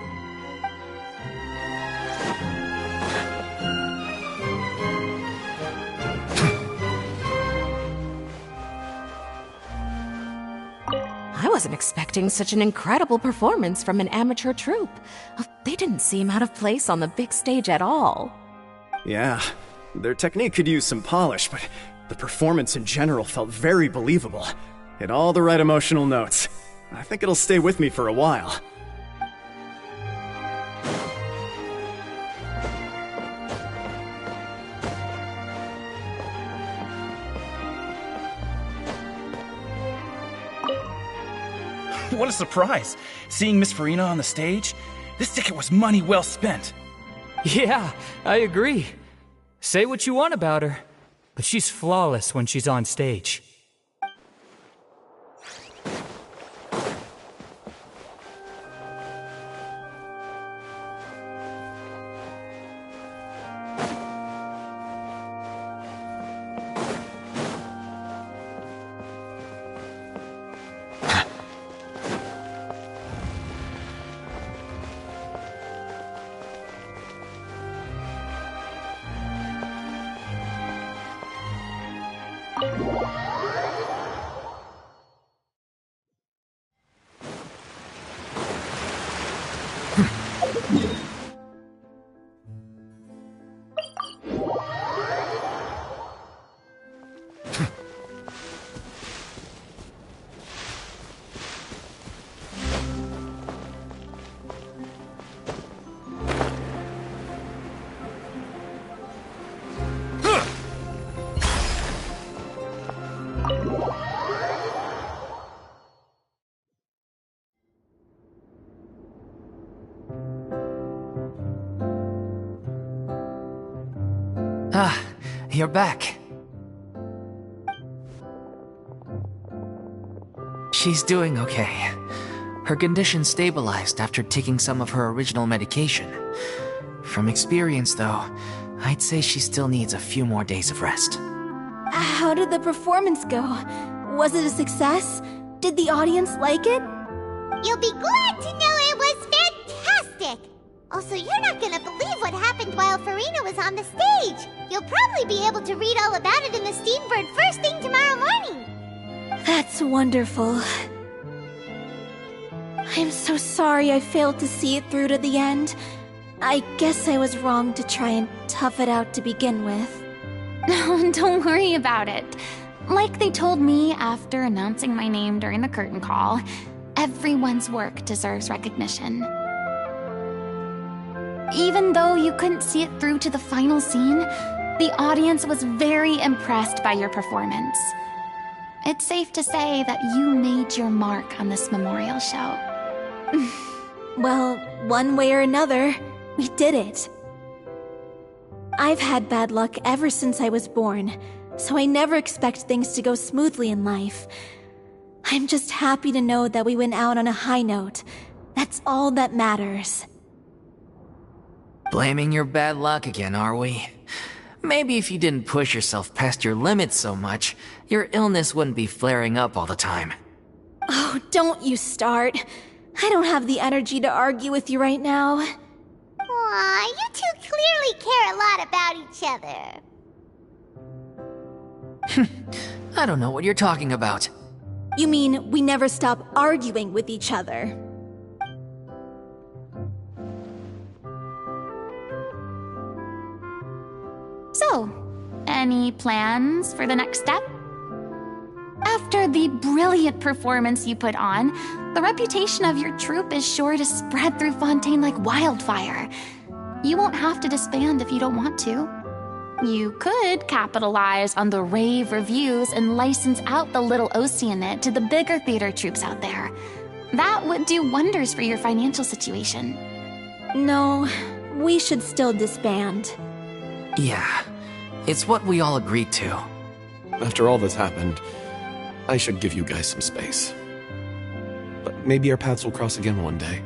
I wasn't expecting such an incredible performance from an amateur troupe. They didn't seem out of place on the big stage at all. Yeah, their technique could use some polish, but the performance in general felt very believable. Hit all the right emotional notes. I think it'll stay with me for a while. What a surprise! Seeing Miss Furina on the stage? This ticket was money well spent. Yeah, I agree. Say what you want about her, but she's flawless when she's on stage. Ah, you're back. She's doing okay. Her condition stabilized after taking some of her original medication. From experience, though, I'd say she still needs a few more days of rest. How did the performance go? Was it a success? Did the audience like it? You'll be glad to know it was fantastic! Also, you're not gonna believe what happened while Furina was on the stage. You'll probably be able to read all about it in the Steambird first thing tomorrow morning. That's wonderful. I'm so sorry I failed to see it through to the end. I guess I was wrong to try and tough it out to begin with. No, don't worry about it. Like they told me after announcing my name during the curtain call, everyone's work deserves recognition. Even though you couldn't see it through to the final scene, the audience was very impressed by your performance. It's safe to say that you made your mark on this memorial show. Well, one way or another, we did it. I've had bad luck ever since I was born, so I never expect things to go smoothly in life. I'm just happy to know that we went out on a high note. That's all that matters. Blaming your bad luck again, are we? Maybe if you didn't push yourself past your limits so much, your illness wouldn't be flaring up all the time. Oh, don't you start. I don't have the energy to argue with you right now. Aw, you two clearly care a lot about each other. I don't know what you're talking about. You mean we never stop arguing with each other? So, any plans for the next step? After the brilliant performance you put on, the reputation of your troupe is sure to spread through Fontaine like wildfire. You won't have to disband if you don't want to. You could capitalize on the rave reviews and license out the Little Oceanid to the bigger theater troupes out there. That would do wonders for your financial situation. No, we should still disband. Yeah, it's what we all agreed to. After all that's happened, I should give you guys some space. But maybe our paths will cross again one day.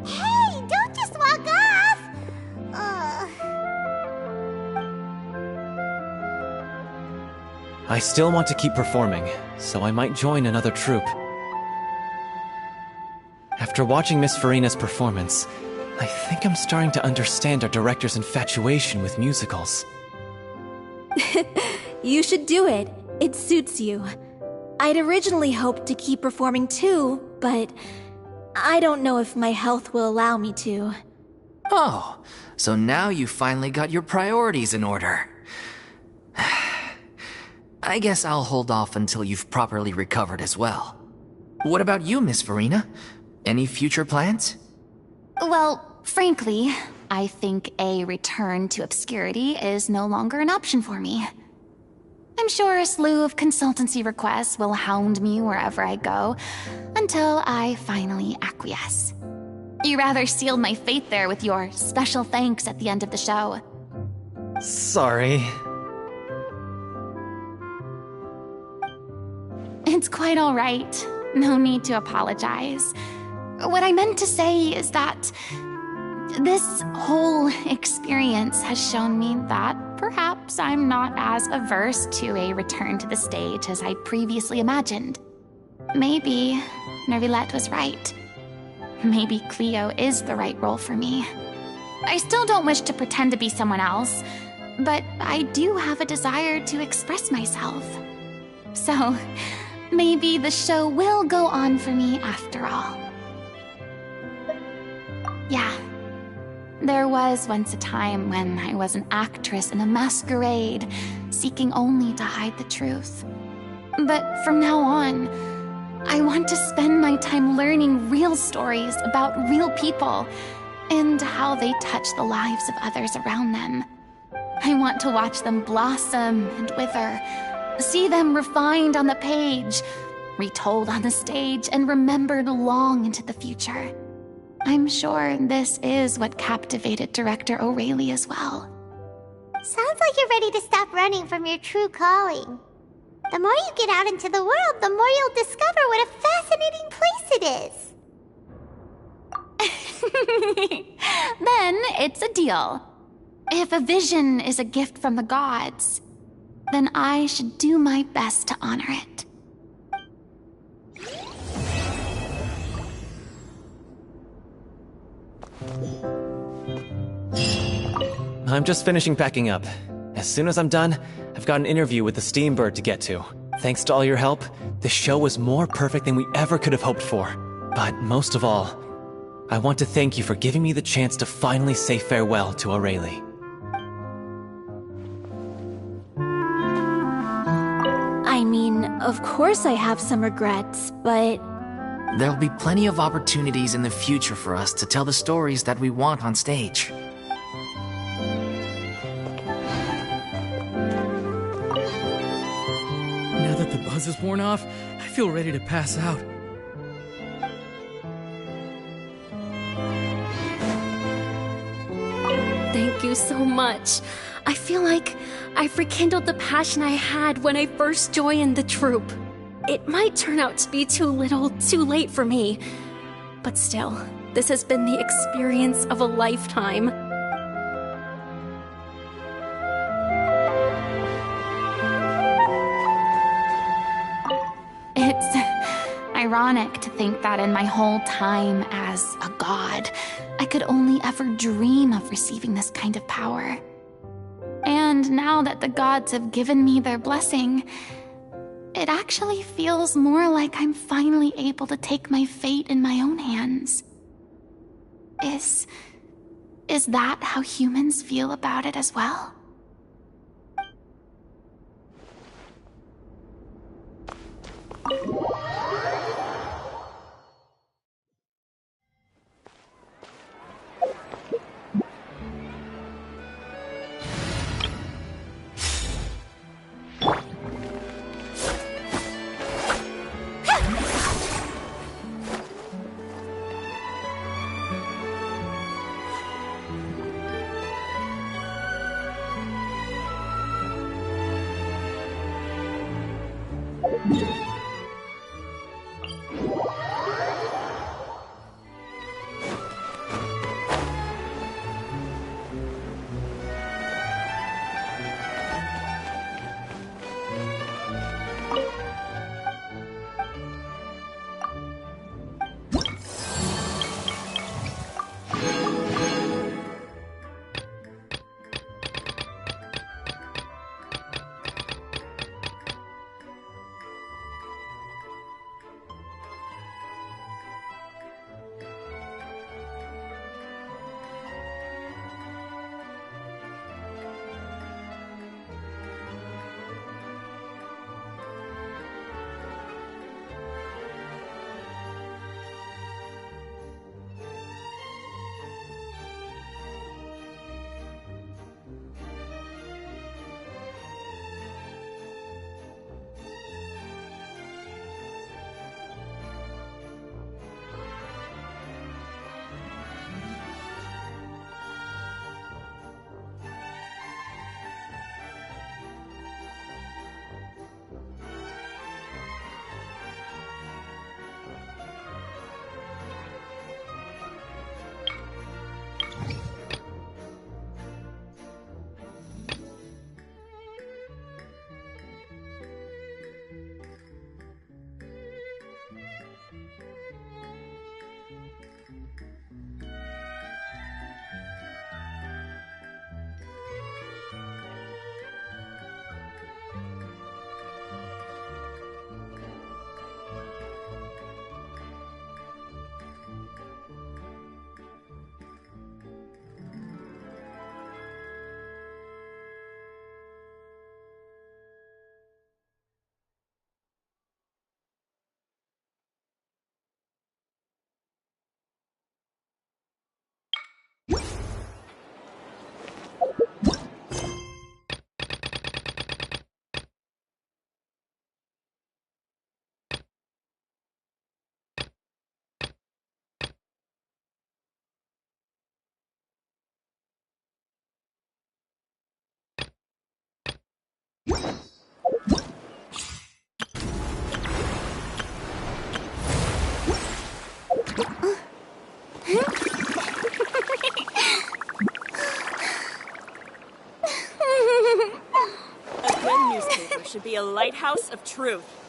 Hey, don't just walk off! I still want to keep performing, so I might join another troupe. After watching Miss Furina's performance, I think I'm starting to understand our director's infatuation with musicals. You should do it. It suits you. I'd originally hoped to keep performing too, but I don't know if my health will allow me to. Oh, so now you finally got your priorities in order. I guess I'll hold off until you've properly recovered as well. What about you, Miss Furina? Any future plans? Well, frankly, I think a return to obscurity is no longer an option for me. I'm sure a slew of consultancy requests will hound me wherever I go, until I finally acquiesce. You rather sealed my fate there with your special thanks at the end of the show. Sorry. It's quite all right. No need to apologize. What I meant to say is that this whole experience has shown me that perhaps I'm not as averse to a return to the stage as I previously imagined. Maybe Nervilette was right. Maybe Cleo is the right role for me. I still don't wish to pretend to be someone else, but I do have a desire to express myself. So, maybe the show will go on for me after all. Yeah. There was once a time when I was an actress in a masquerade, seeking only to hide the truth. But from now on, I want to spend my time learning real stories about real people and how they touch the lives of others around them. I want to watch them blossom and wither, see them refined on the page, retold on the stage, and remembered long into the future. I'm sure this is what captivated Director O'Reilly as well. Sounds like you're ready to stop running from your true calling. The more you get out into the world, the more you'll discover what a fascinating place it is. Then it's a deal. If a vision is a gift from the gods, then I should do my best to honor it. I'm just finishing packing up. As soon as I'm done, I've got an interview with the Steambird to get to. Thanks to all your help, the show was more perfect than we ever could have hoped for. But most of all, I want to thank you for giving me the chance to finally say farewell to O'Reilly. I mean, of course I have some regrets, but... There'll be plenty of opportunities in the future for us to tell the stories that we want on stage. Now that the buzz is worn off, I feel ready to pass out. Thank you so much. I feel like I've rekindled the passion I had when I first joined the troupe. It might turn out to be too little, too late for me. But still, this has been the experience of a lifetime. It's ironic to think that in my whole time as a god, I could only ever dream of receiving this kind of power. And now that the gods have given me their blessing, it actually feels more like I'm finally able to take my fate in my own hands. Is that how humans feel about it as well? should be a lighthouse of truth.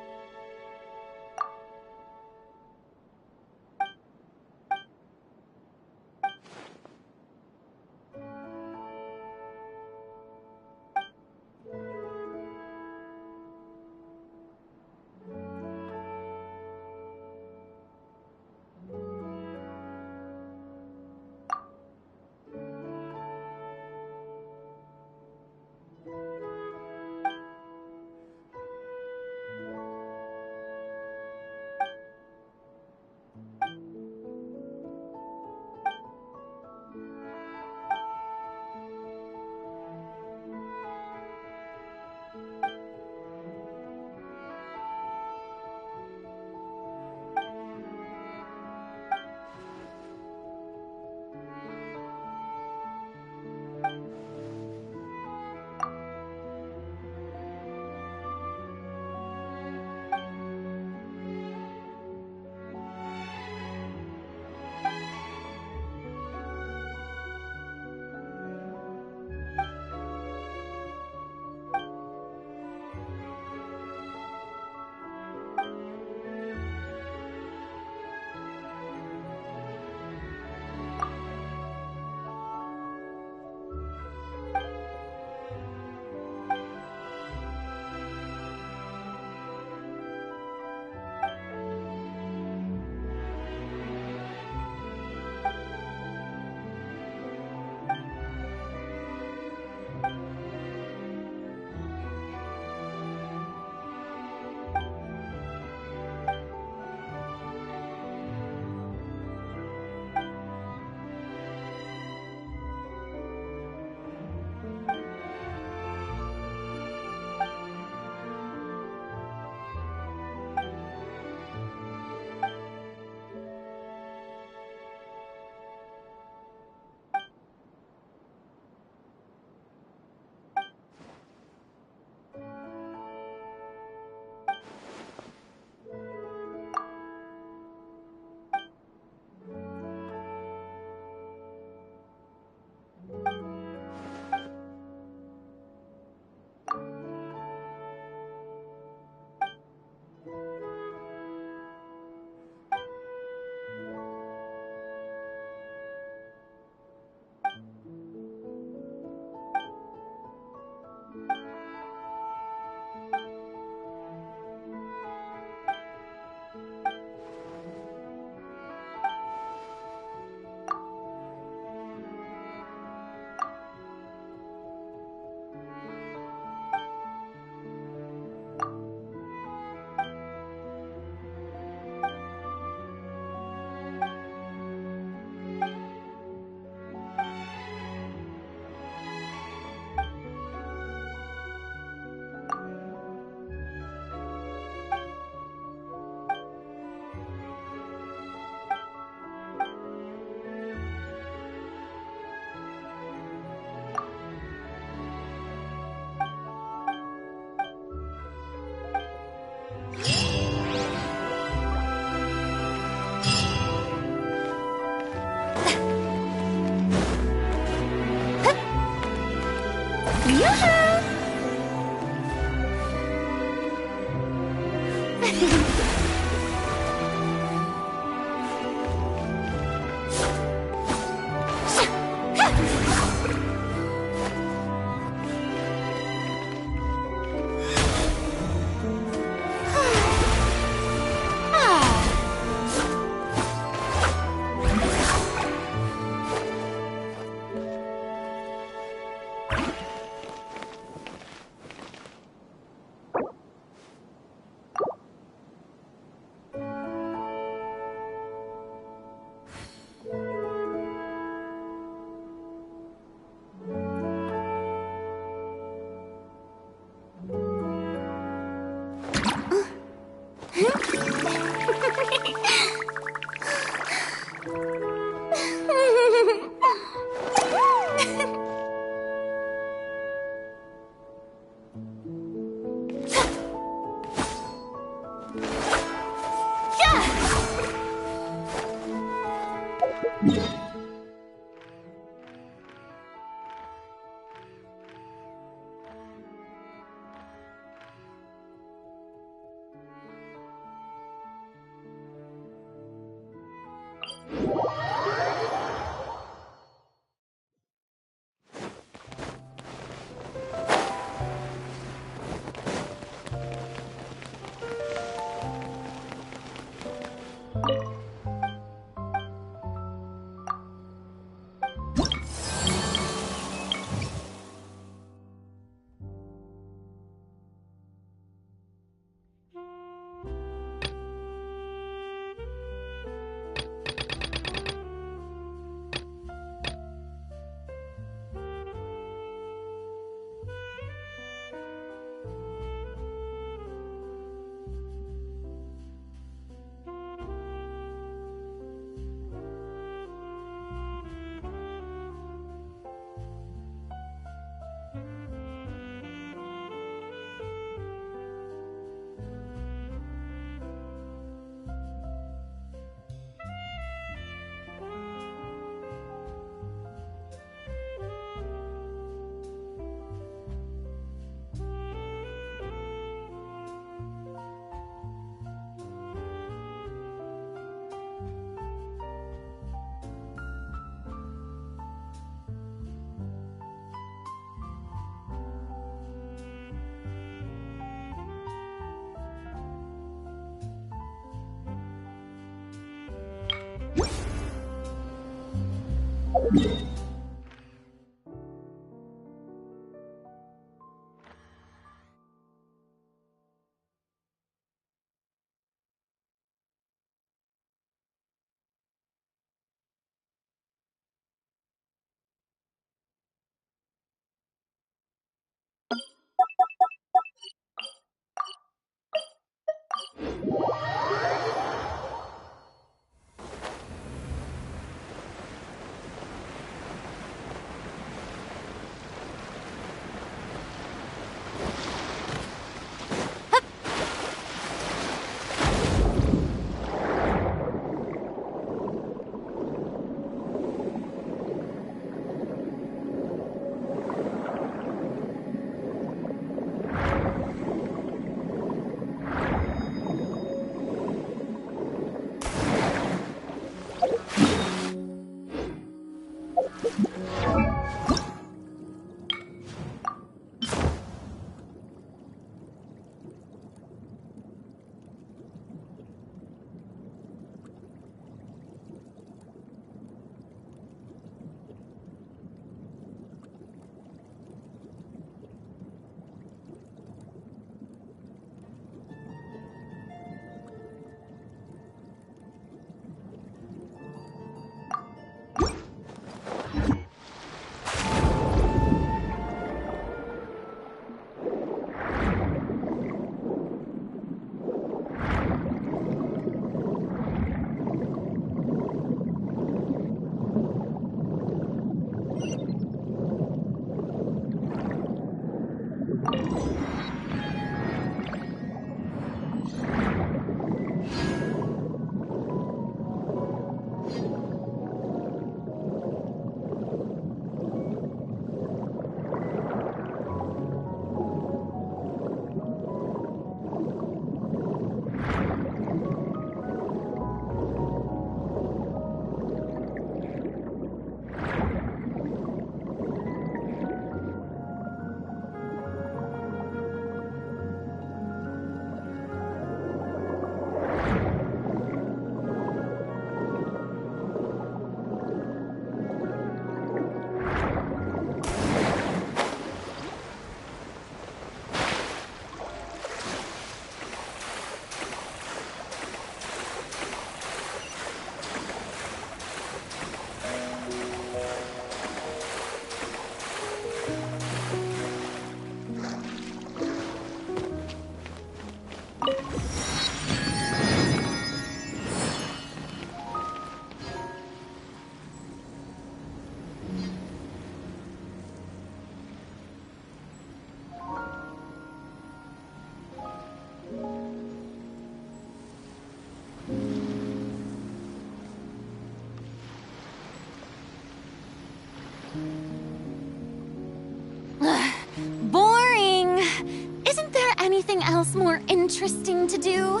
else more interesting to do?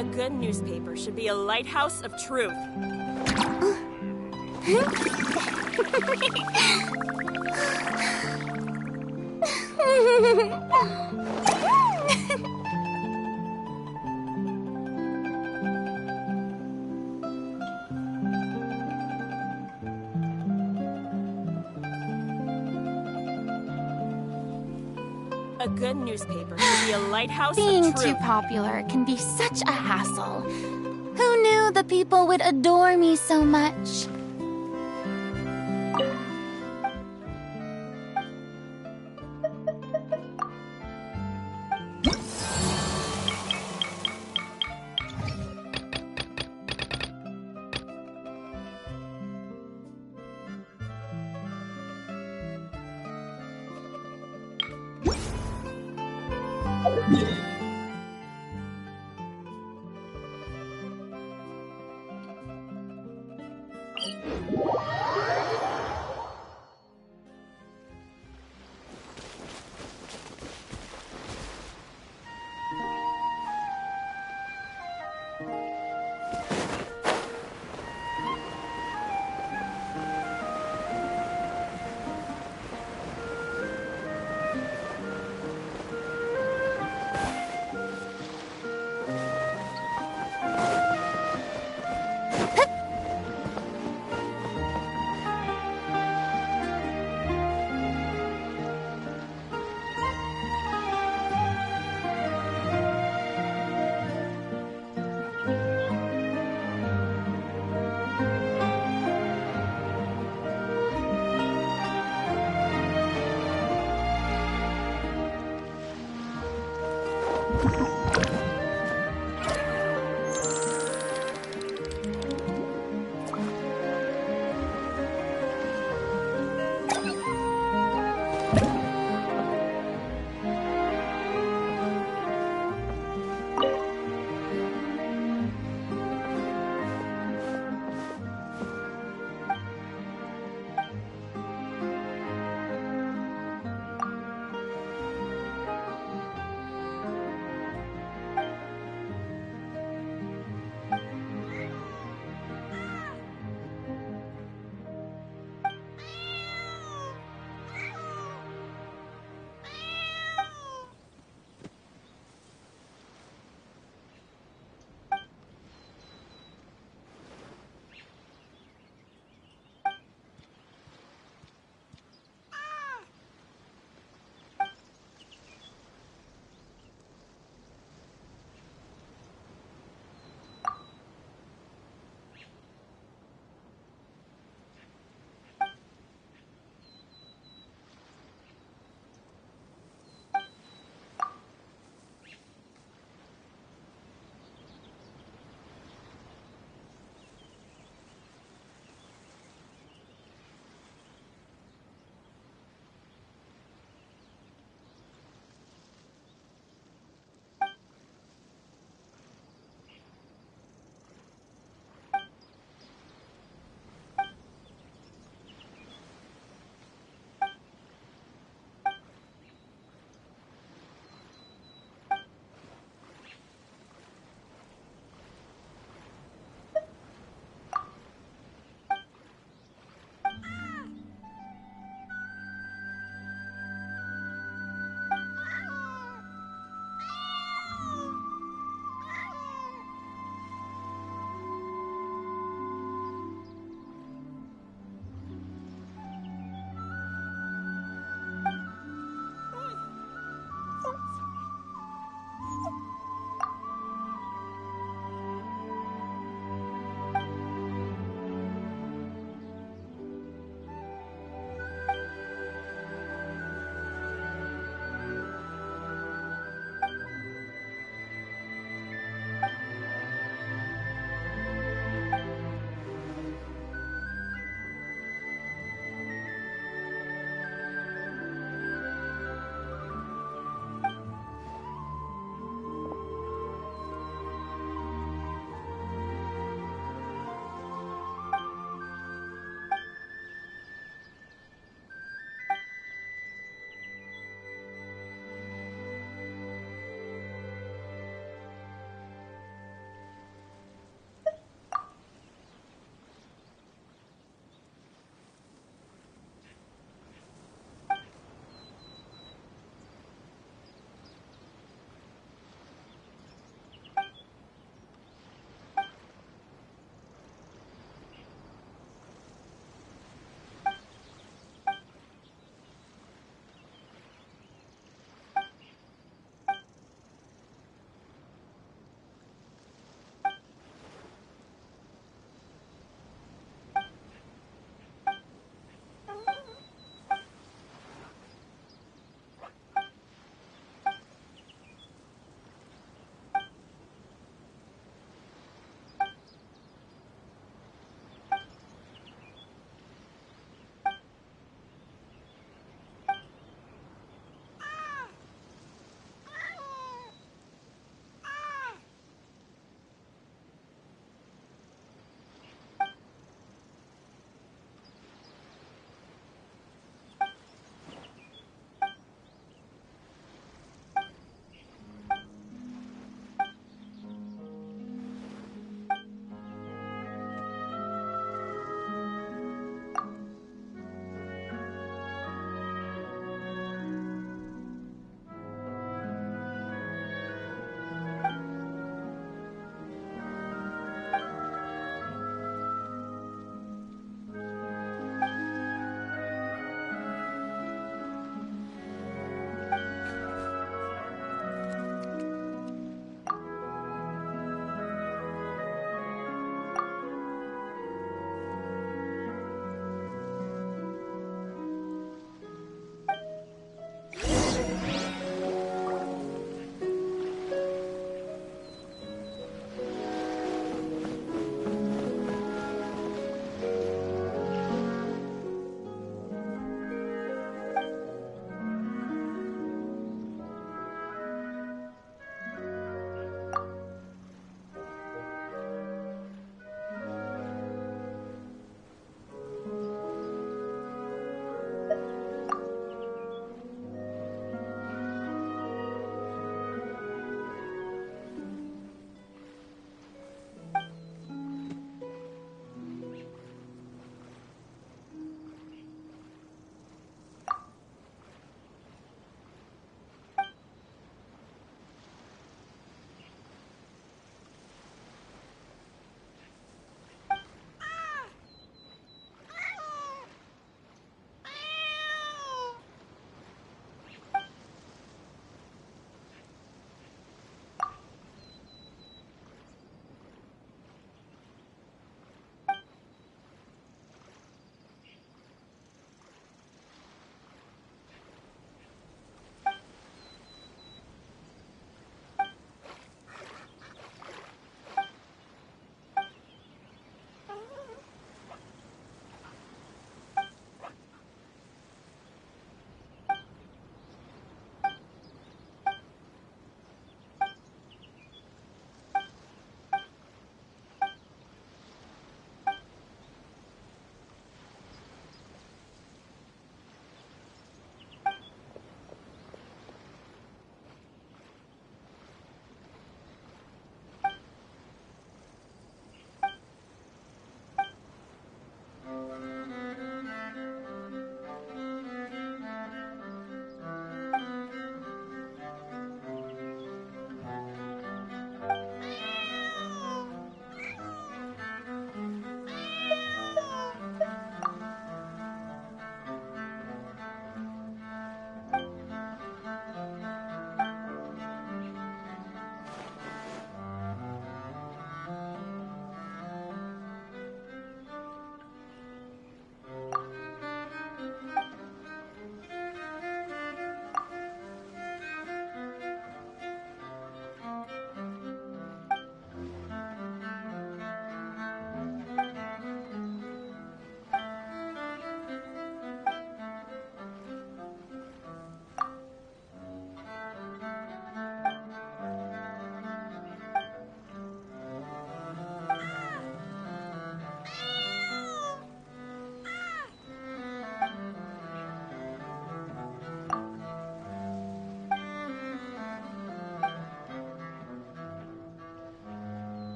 A good newspaper should be a lighthouse of truth. A good newspaper should be a lighthouse Being of truth. too popular can be such a hassle. Who knew the people would adore me so much?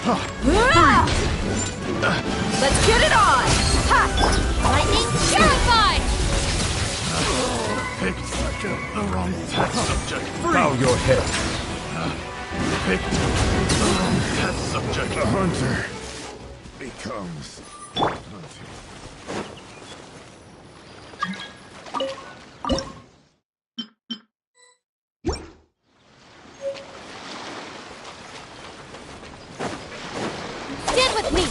Let's get it on! Ha! Lightning terrified! Picked the wrong test subject. Bow your head. Picked the wrong test subject. The hunter becomes hunted. Stand with me!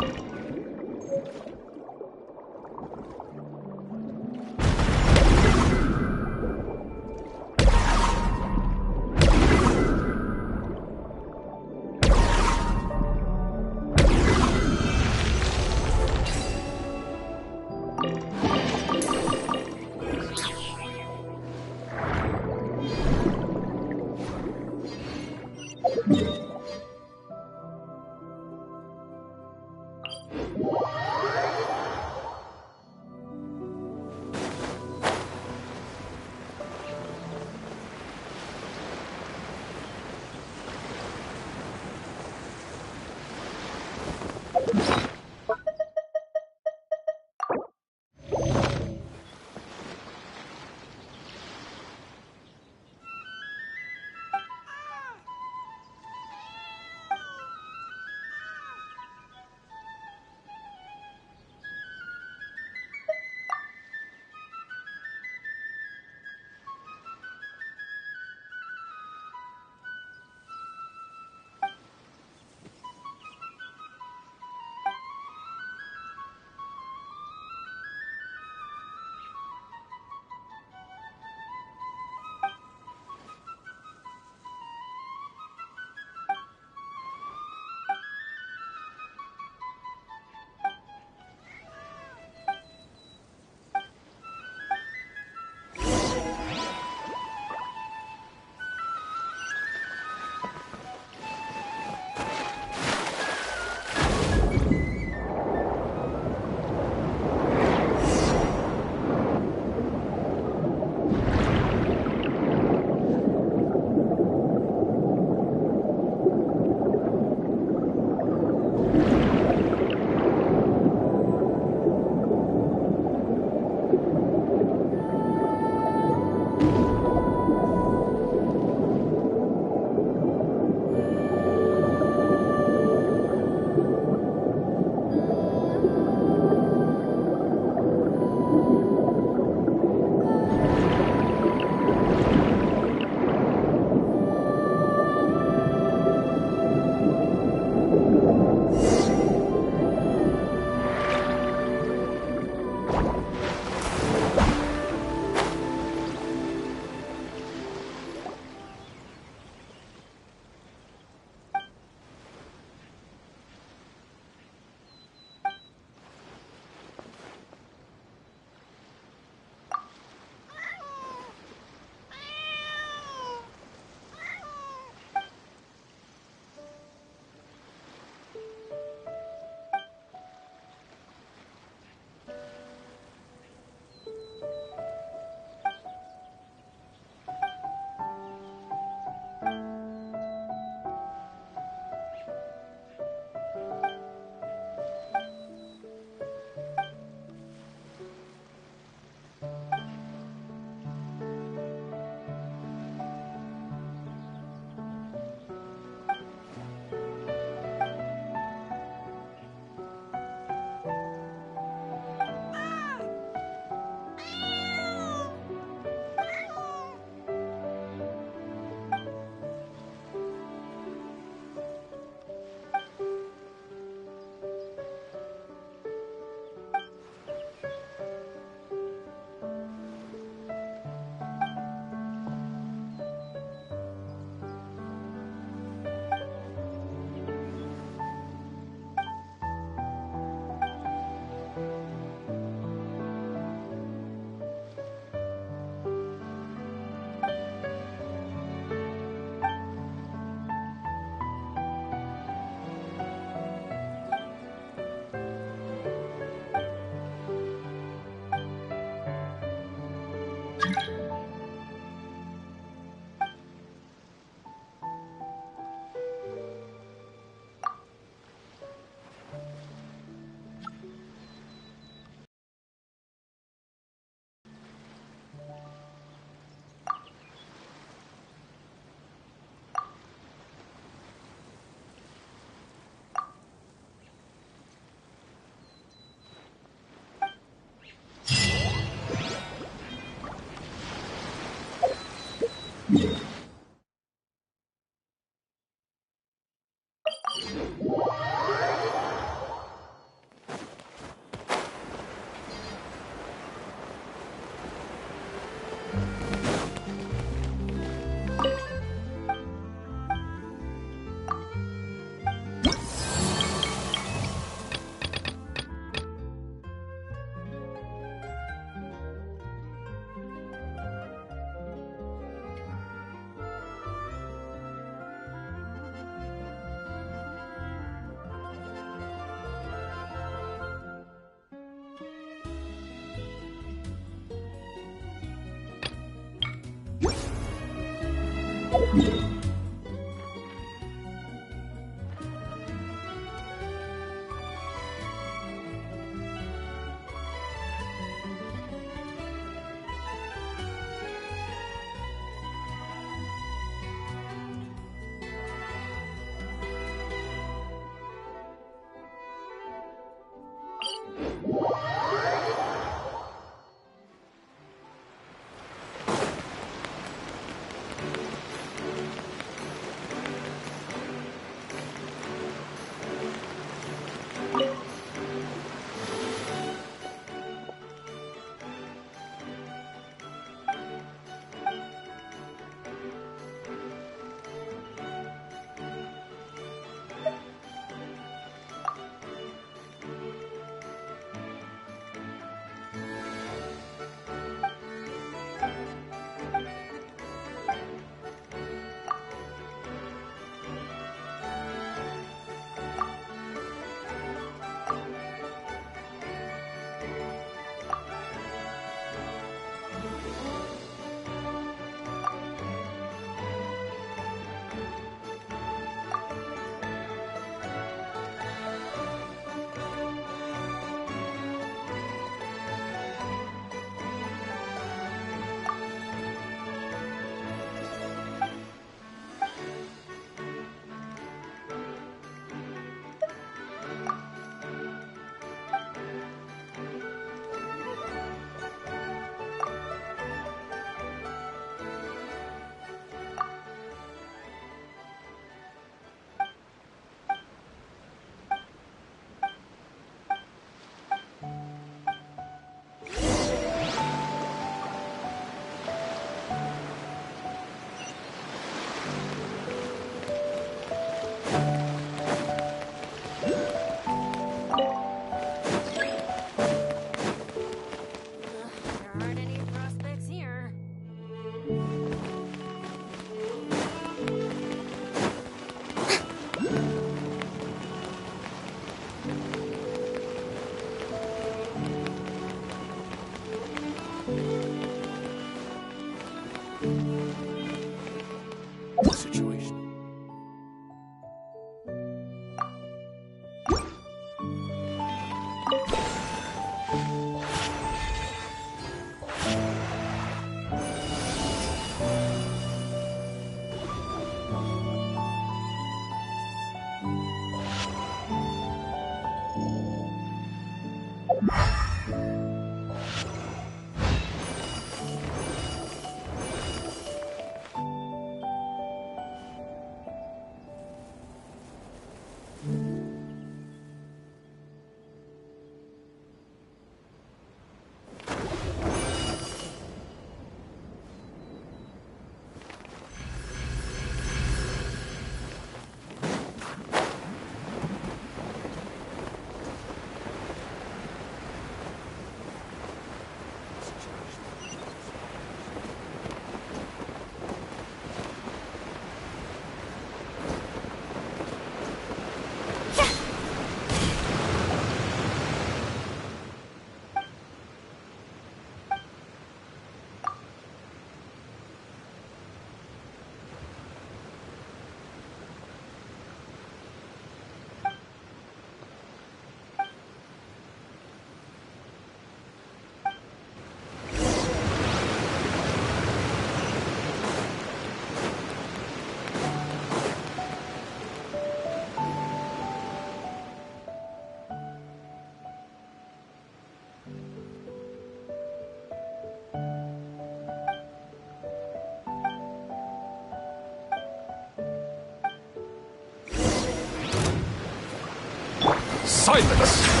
Silence!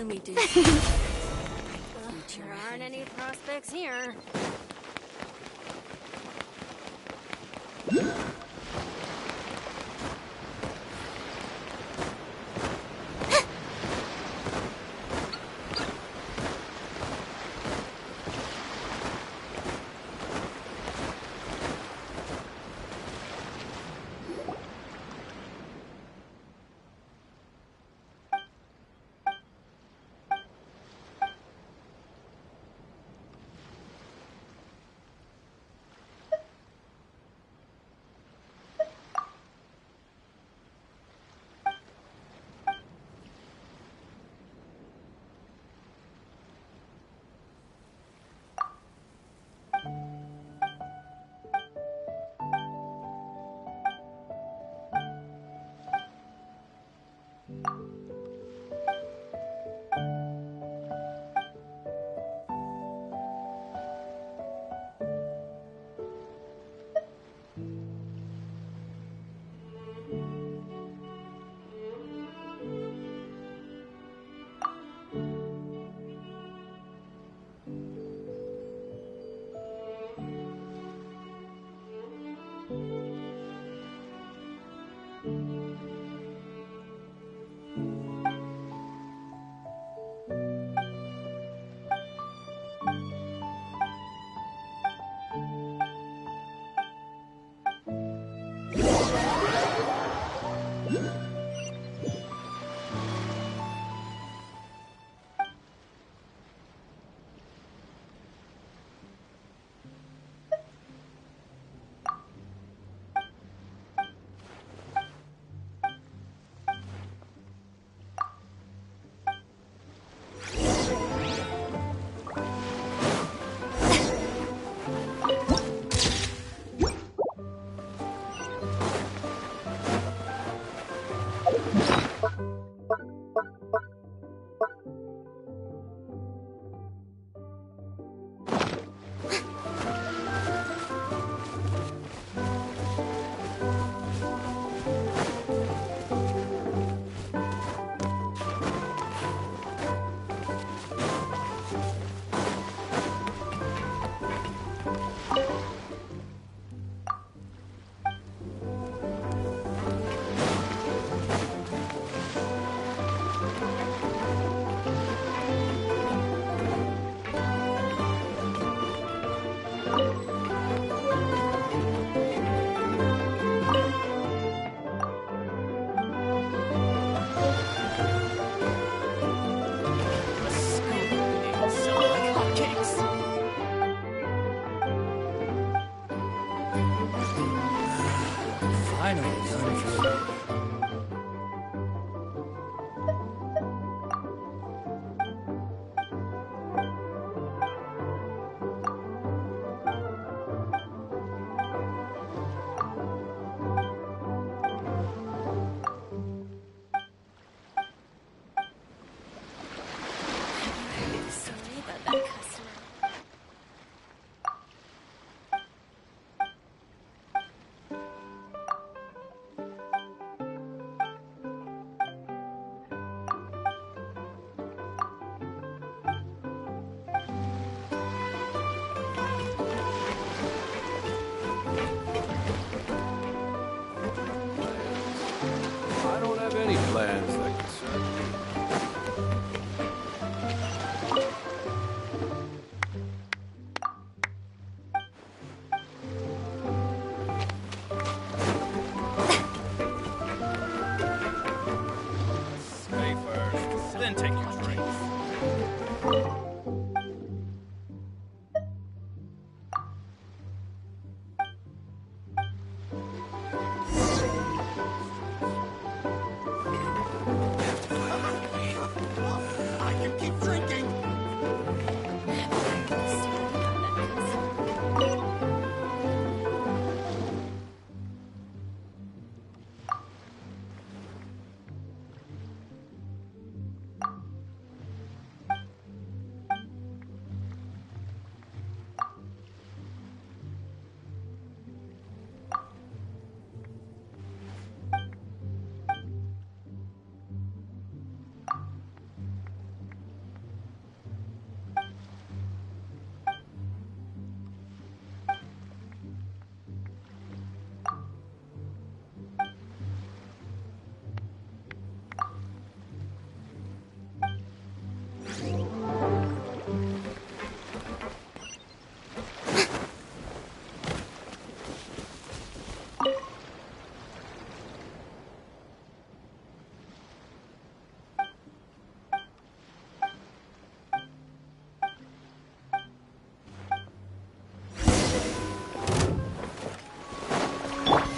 when we do. There aren't any prospects here.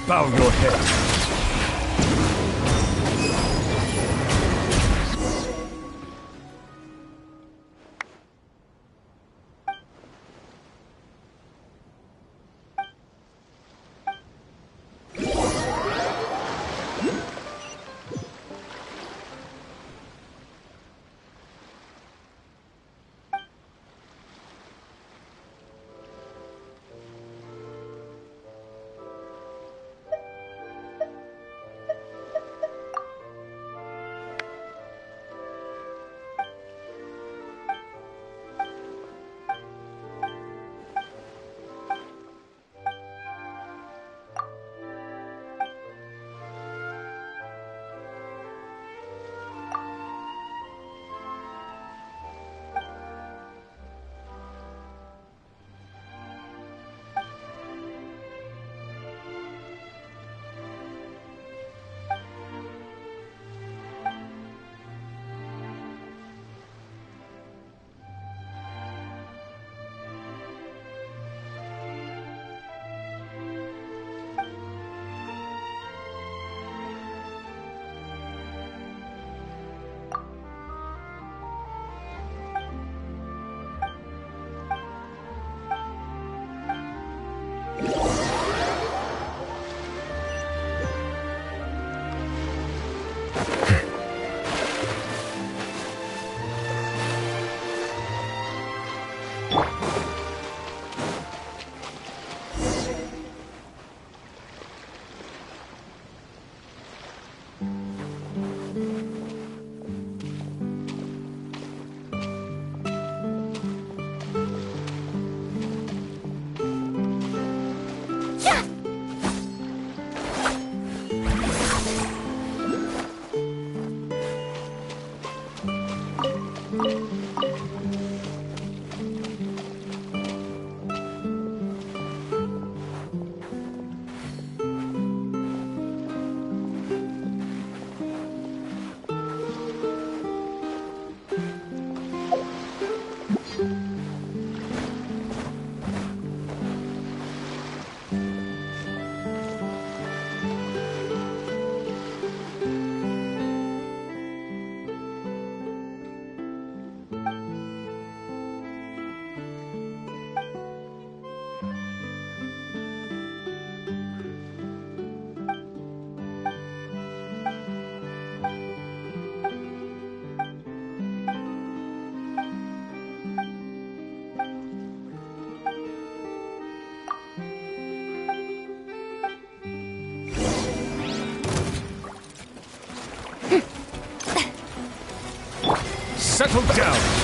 Bow your head. Settle down!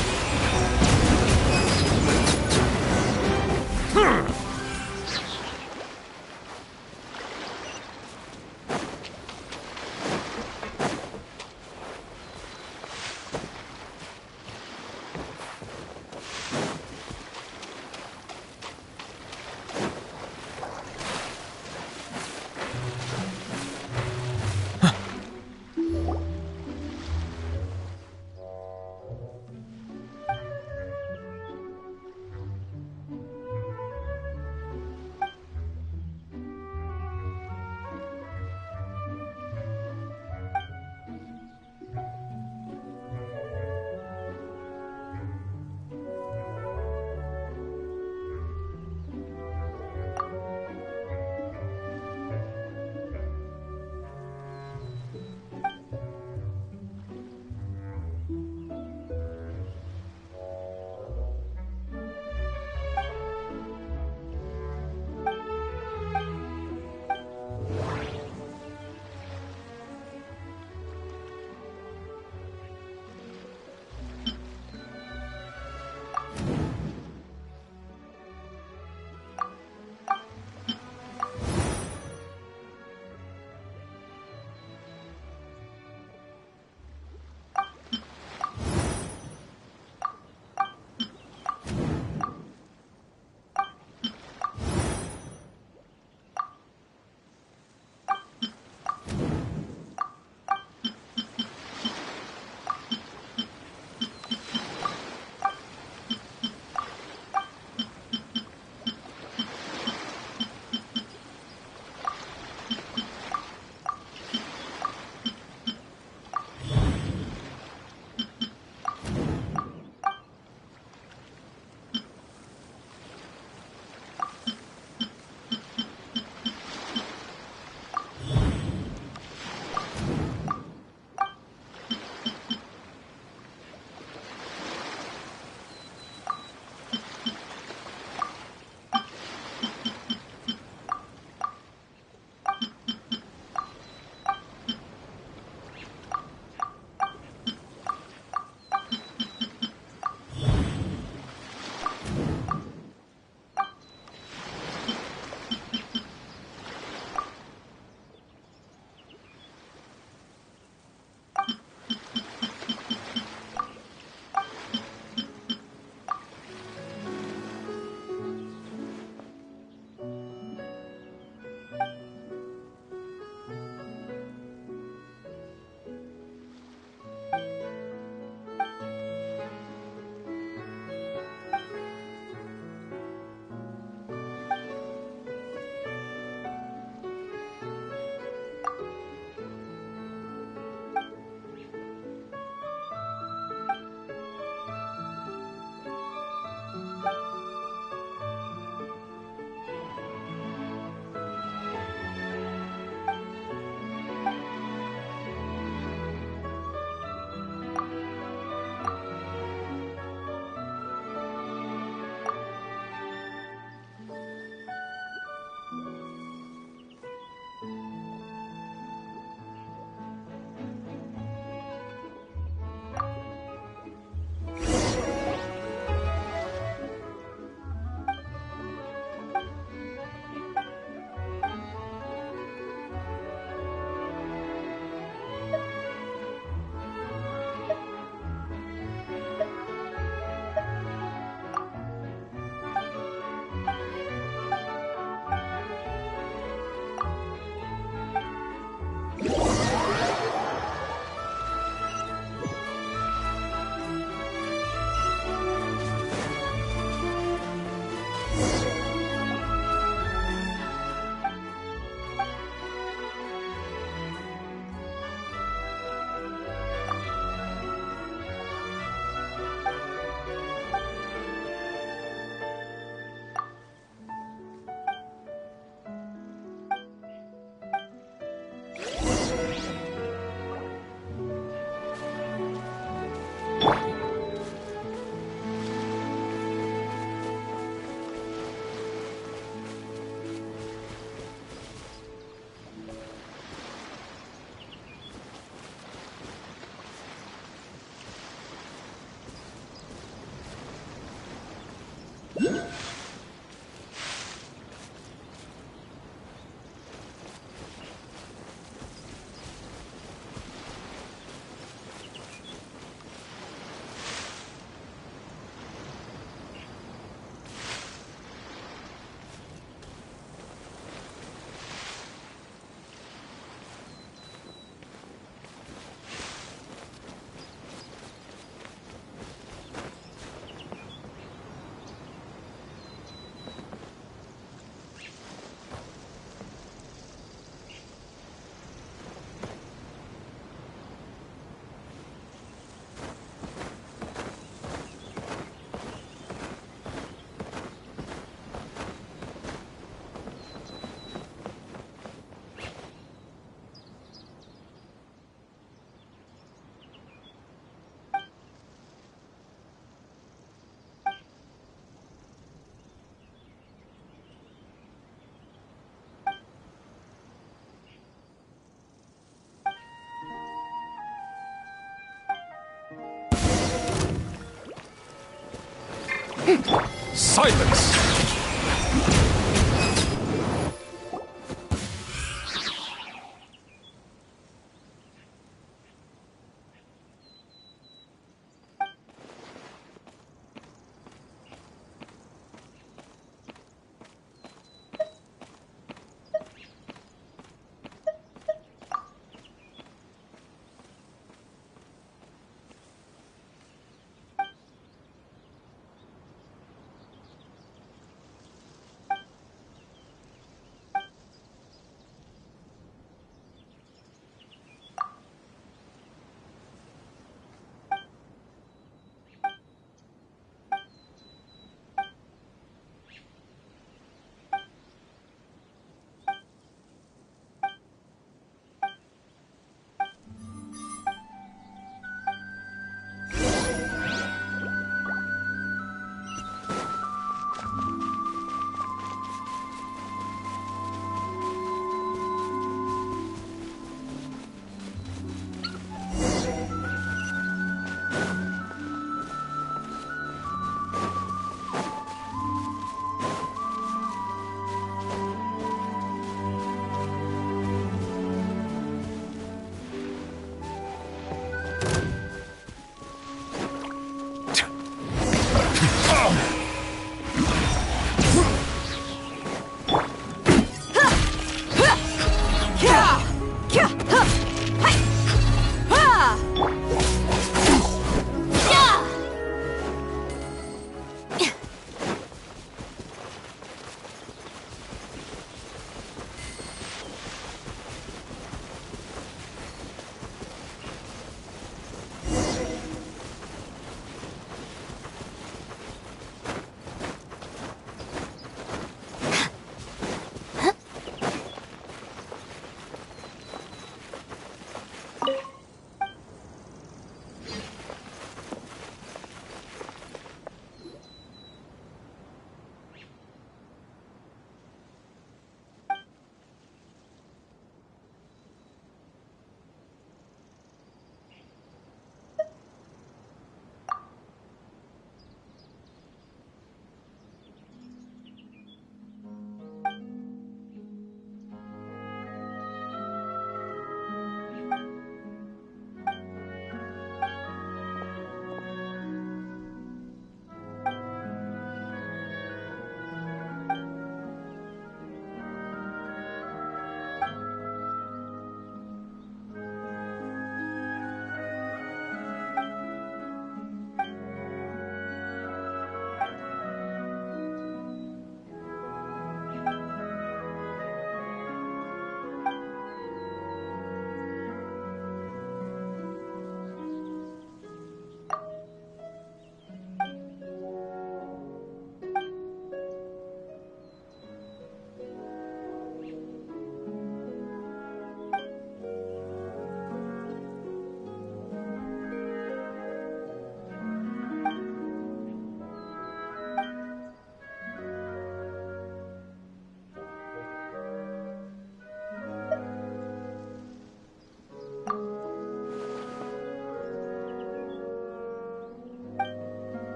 Silence!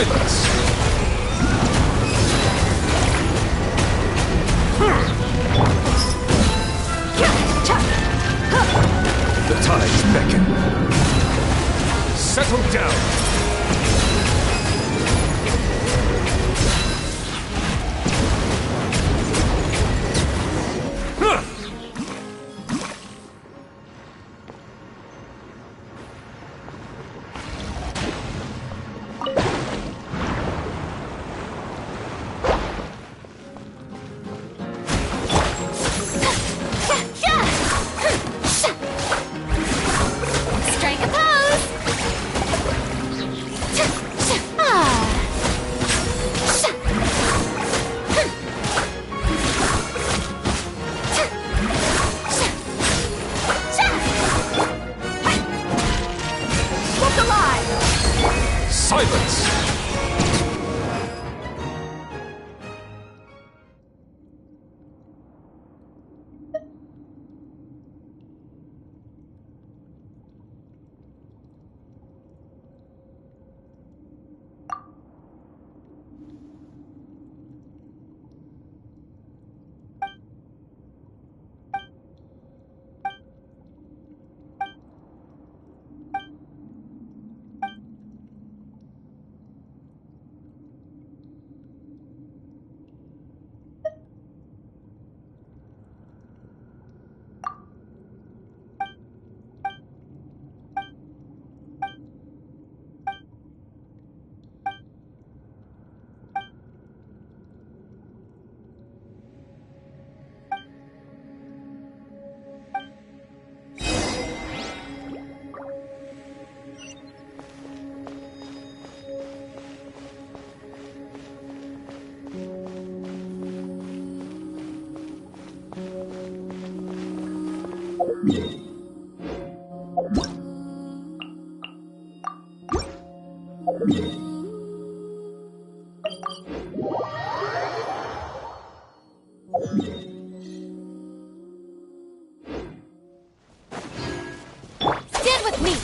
Silence! The tides beckon. Settle down! Strike a pose! Look alive! Silence! Stand with me!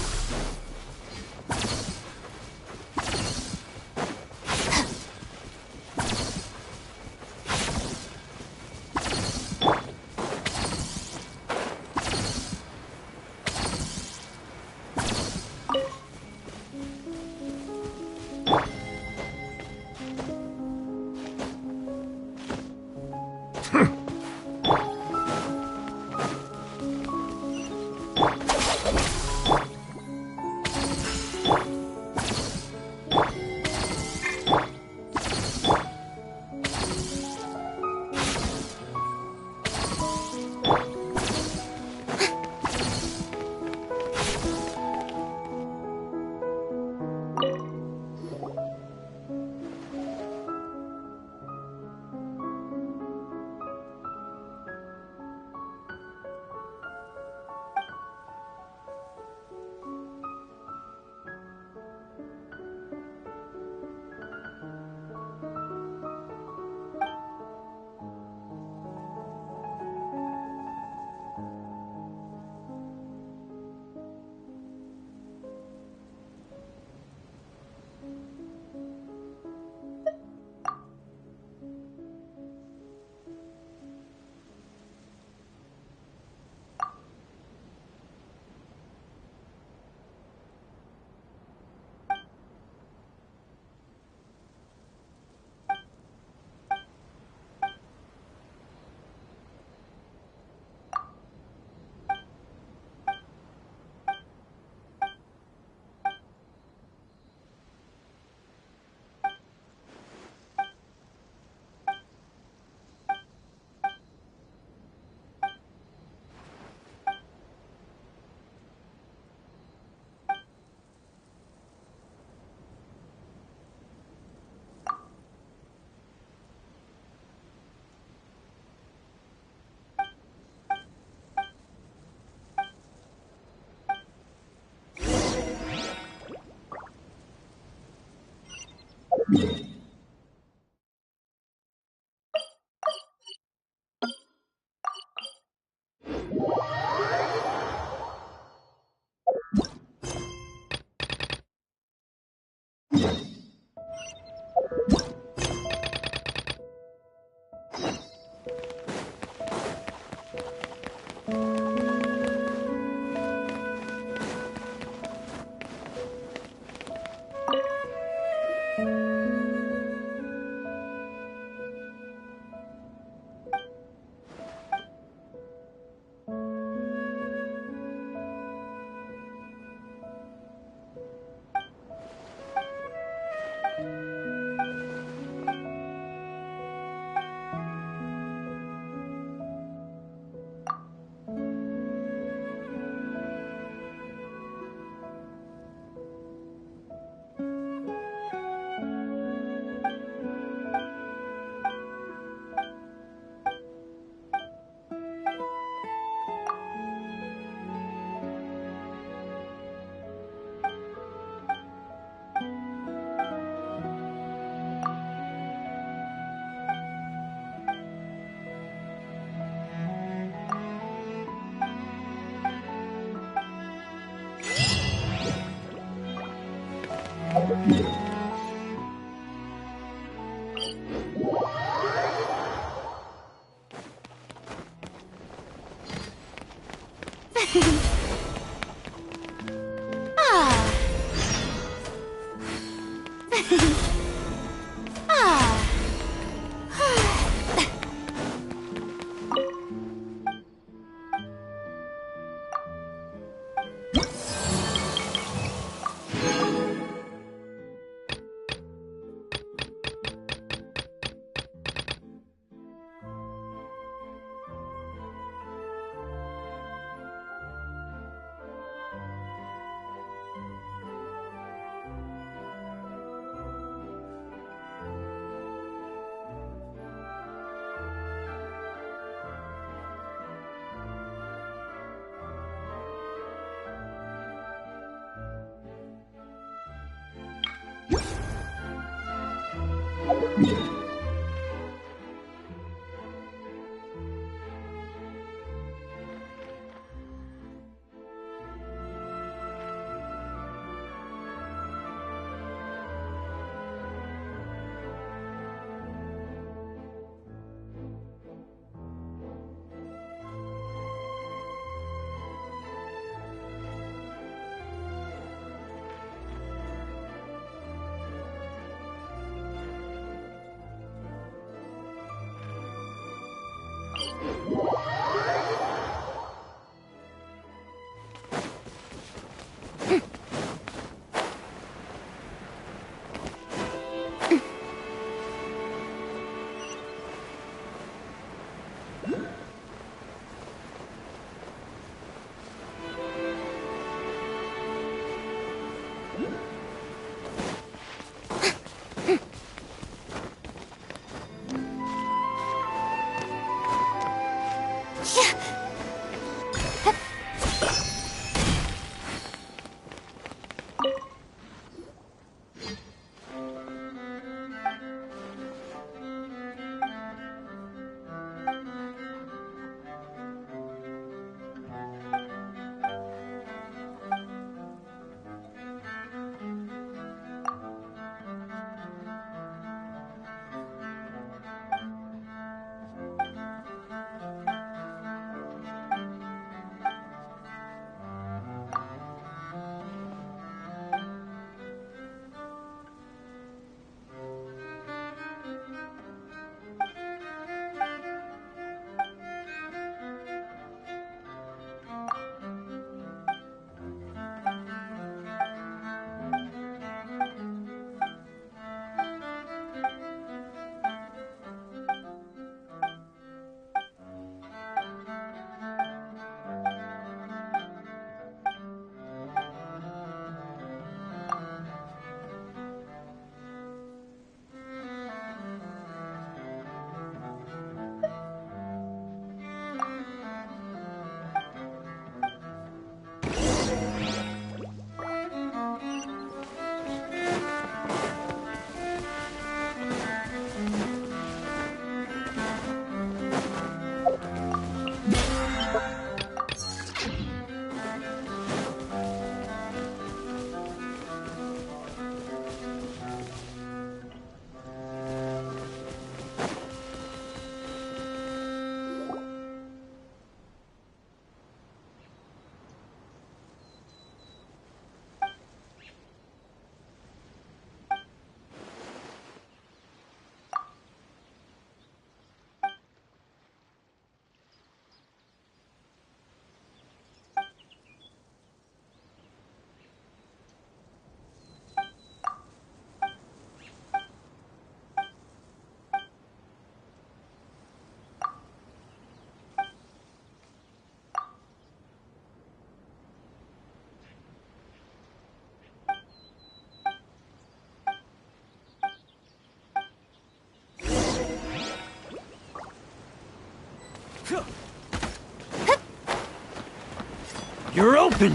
You're open!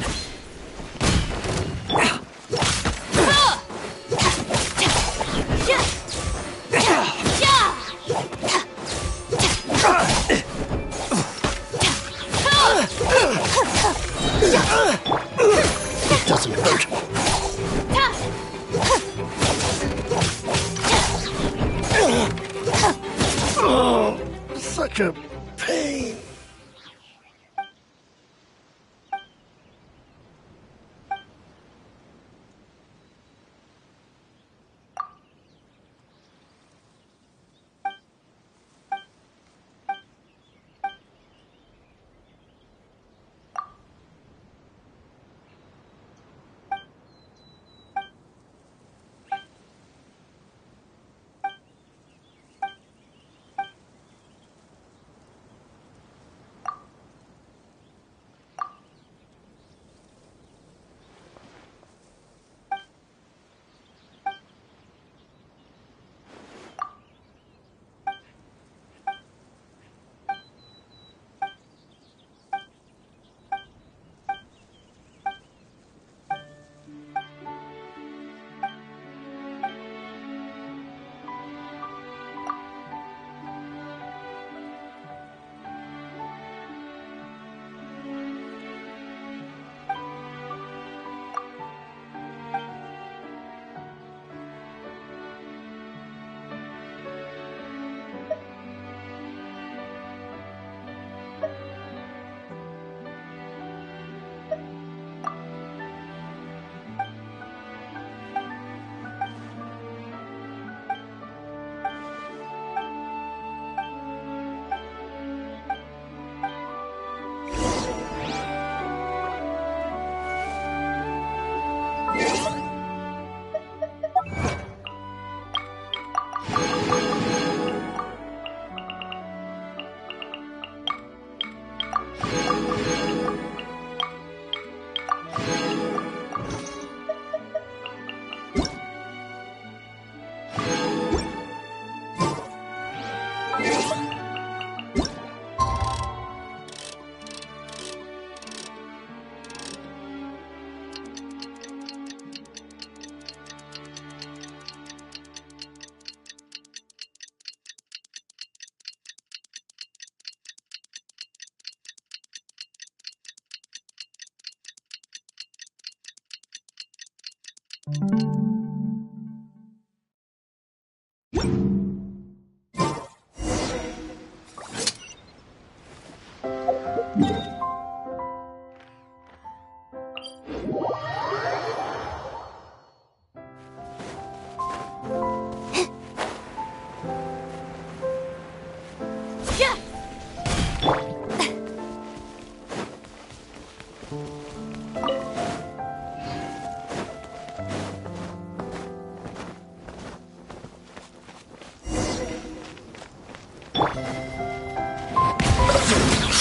It doesn't hurt. pain.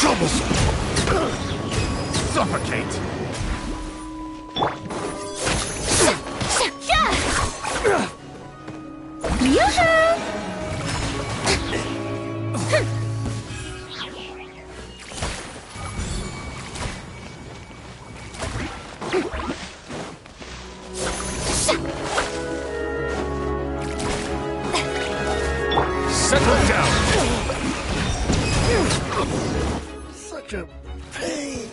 Troublesome! Suffocate! Settle down! Such a pain.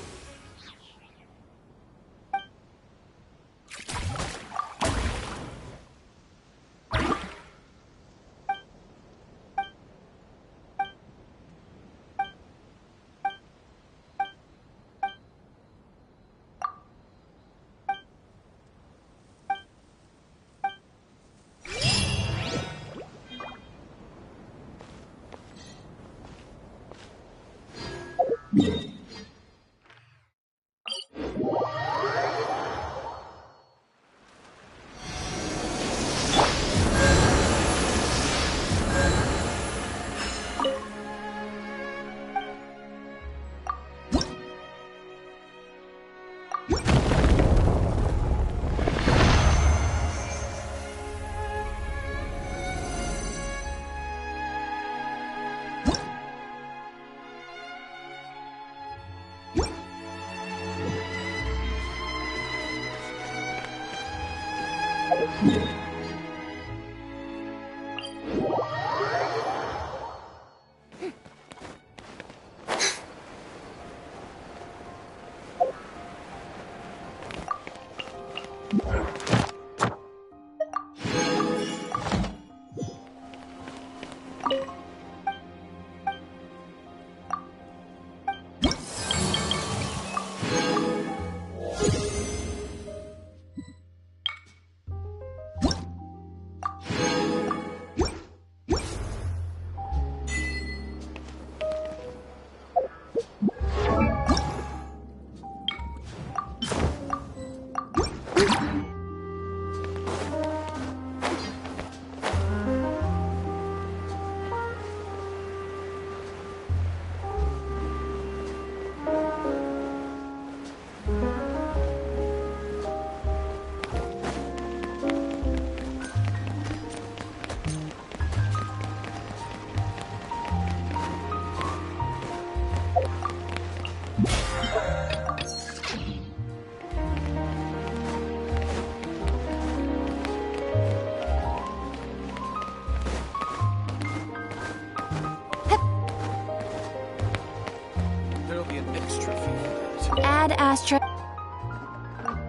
Ad Astra.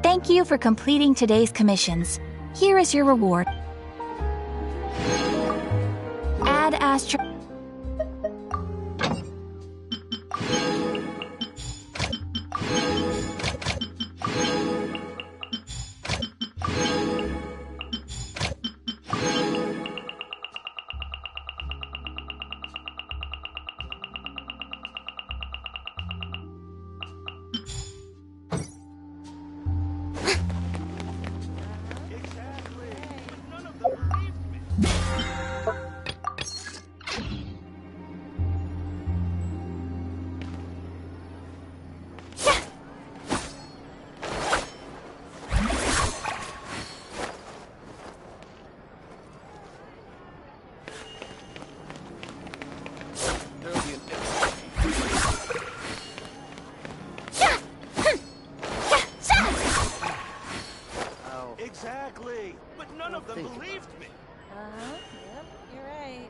Thank you for completing today's commissions. Here is your reward. Ad Astra. Exactly, but none of them believed me. Yep, you're right.